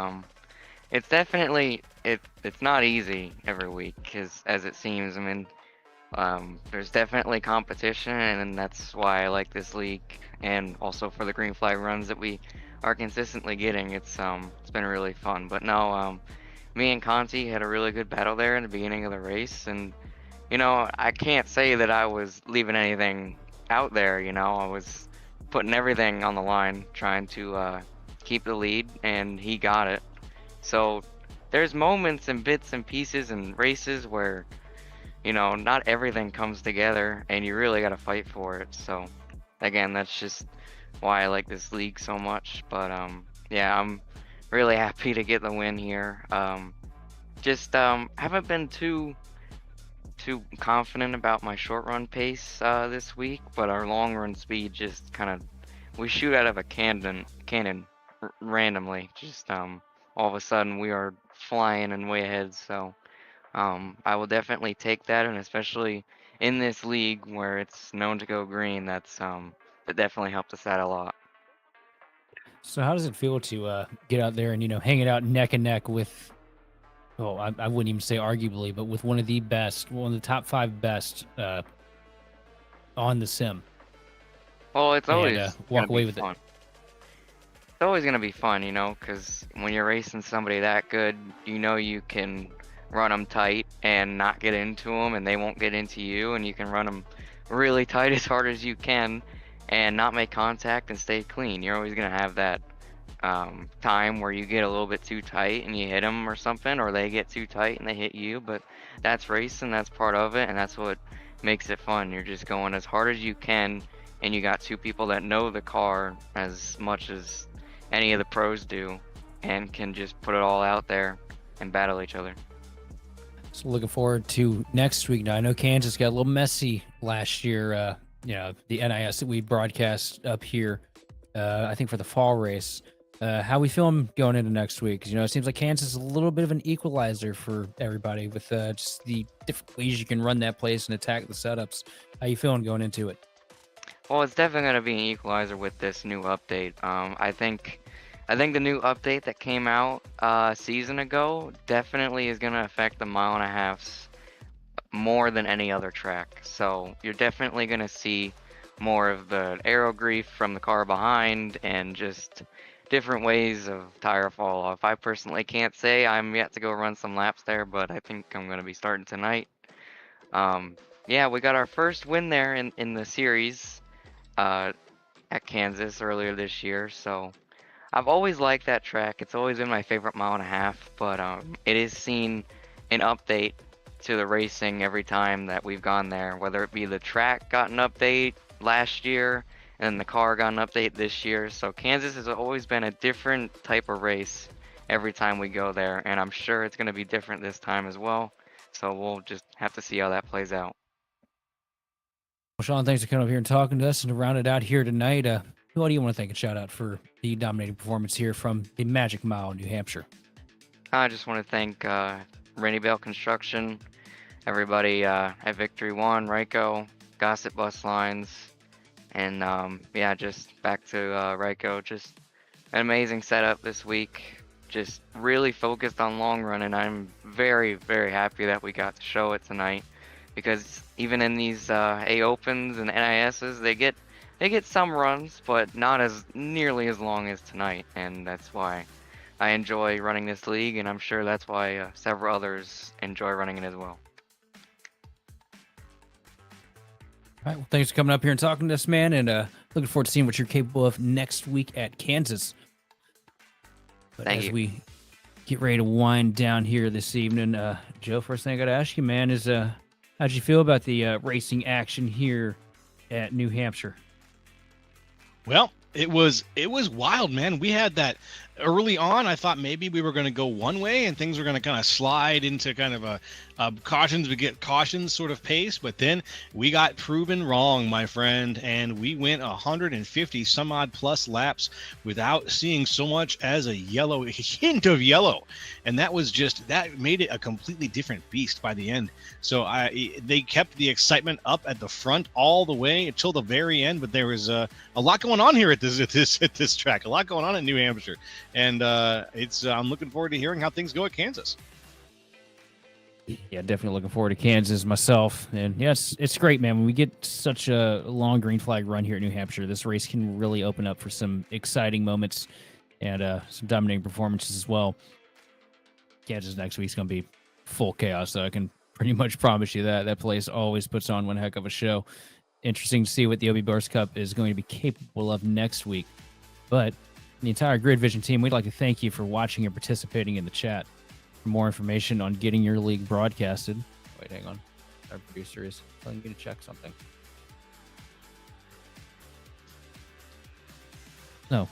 it's definitely it's not easy every week, as it seems. I mean, there's definitely competition, and that's why I like this league, and also for the green flag runs that we are consistently getting. It's been really fun. But no, me and Conti had a really good battle there in the beginning of the race, and I can't say that I was leaving anything out there. I was putting everything on the line, trying to keep the lead, and he got it. So there's moments and bits and pieces and races where not everything comes together, and you really got to fight for it. So again, that's just why I like this league so much. But yeah, I'm really happy to get the win here. Just haven't been too confident about my short run pace this week, but our long run speed just kind of, we shoot out of a cannon randomly. Just all of a sudden we are flying and way ahead. So I will definitely take that, and especially in this league where it's known to go green, that definitely helped us out a lot. So how does it feel to get out there and hang it out neck and neck with Oh, I wouldn't even say arguably, but with one of the top 5 best on the sim, Well, it's and always walk gonna away be with it. fun. It's always gonna be fun, you know, because when you're racing somebody that good, you know you can run them tight and not get into them, and they won't get into you, and you can run them really tight as hard as you can, and not make contact and stay clean. You're always gonna have that time where you get a little bit too tight and you hit them or something, or they get too tight and they hit you. But that's racing, that's part of it, and that's what makes it fun. You're just going as hard as you can, and you got two people that know the car as much as any of the pros do, and can just put it all out there and battle each other. So looking forward to next week. Now I know Kansas got a little messy last year. The NIS that we broadcast up here, I think for the fall race. How we feeling going into next week? 'Cause, it seems like Kansas is a little bit of an equalizer for everybody with just the different ways you can run that place and attack the setups. How you feeling going into it? Well, it's definitely gonna be an equalizer with this new update. I think the new update that came out a season ago definitely is gonna affect the mile and a halfs more than any other track. So you're definitely gonna see more of the aero grief from the car behind and just different ways of tire fall off. I personally can't say. I'm yet to go run some laps there, but I think I'm gonna be starting tonight. Yeah, we got our first win there in the series at Kansas earlier this year. So I've always liked that track. It's always been my favorite mile and a half, but it is seen an update to the racing every time that we've gone there, whether it be the track got an update last year and the car got an update this year. So Kansas has always been a different type of race every time we go there, and I'm sure it's going to be different this time as well. So we'll just have to see how that plays out. Well, Sean, thanks for coming up here and talking to us. And to round it out here tonight, who do you want to thank and shout out for the dominating performance here from the Magic Mile, New Hampshire? I just want to thank Rainy Bale Construction, everybody at Victory One, Ryko, Gossip Bus Lines, and yeah, just back to Ryko. Just an amazing setup this week. Just really focused on long run, and I'm very, very happy that we got to show it tonight. Because even in these A Opens and NISs, they get some runs, but not as nearly as long as tonight, and that's why I enjoy running this league, and I'm sure that's why several others enjoy running it as well. All right. Well, thanks for coming up here and talking to us, man, and looking forward to seeing what you're capable of next week at Kansas. But Thank as you. we get ready to wind down here this evening, Joe, first thing I got to ask you, man, is how'd you feel about the racing action here at New Hampshire? Well, it was wild, man. We had that early on. I thought maybe we were going to go one way and things were going to kind of slide into kind of a cautions sort of pace, but then we got proven wrong, my friend, and we went 150 some odd plus laps without seeing so much as a hint of yellow, and that made it a completely different beast by the end. So they kept the excitement up at the front all the way until the very end, but there was a lot going on here at this track, a lot going on in New Hampshire, and I'm looking forward to hearing how things go at Kansas. Yeah, definitely looking forward to Kansas myself. And yes, it's great, man. When we get such a long green flag run here at New Hampshire, this race can really open up for some exciting moments and some dominating performances as well. Kansas next week's going to be full chaos, so I can pretty much promise you that. That place always puts on one heck of a show. Interesting to see what the OB Cup is going to be capable of next week. But the entire Grid Vision team, we'd like to thank you for watching and participating in the chat. For more information on getting your league broadcasted. Wait, hang on. Our producer is telling me to check something. No.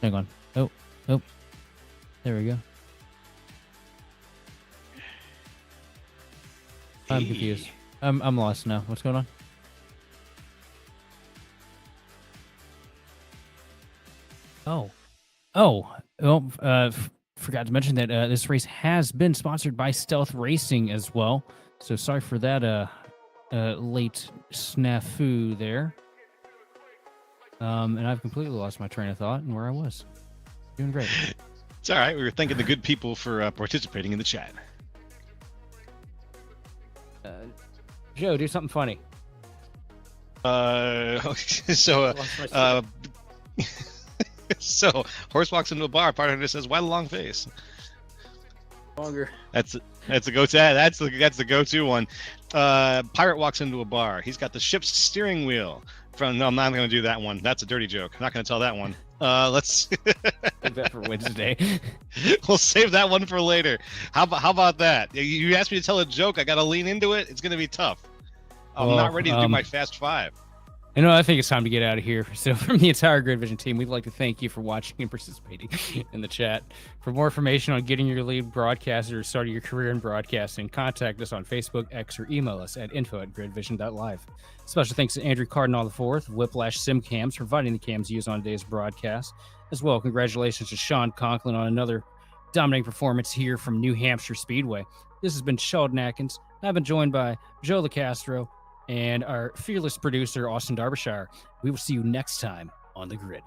Hang on. Oh. There we go. I'm confused. I'm lost now. What's going on? Forgot to mention that this race has been sponsored by Stealth Racing as well. So sorry for that late snafu there. And I've completely lost my train of thought and where I was. Doing great. It's all right. We were thanking the good people for participating in the chat. Joe, do something funny. So so horse walks into a bar. Partner says, "Why the long face?" Longer. That's a go-to. That's the go-to one. Pirate walks into a bar. He's got the ship's steering wheel. No, I'm not going to do that one. That's a dirty joke. I'm not going to tell that one. Let's Save that for Wednesday. we'll save that one for later. How about that? You asked me to tell a joke. I got to lean into it. It's going to be tough. I'm not ready to do my fast five. I think it's time to get out of here. So from the entire Grid Vision team, we'd like to thank you for watching and participating in the chat. For more information on getting your lead broadcaster or starting your career in broadcasting, contact us on Facebook, X, or email us at info@gridvision.live. Special thanks to Andrew Cardinal IV, Whiplash SimCams, for providing the cams used on today's broadcast. As well, congratulations to Sean Conklin on another dominating performance here from New Hampshire Speedway. This has been Sheldon Atkins. I've been joined by Joe LaCastro and our fearless producer, Austin Derbyshire. We will see you next time on The Grid.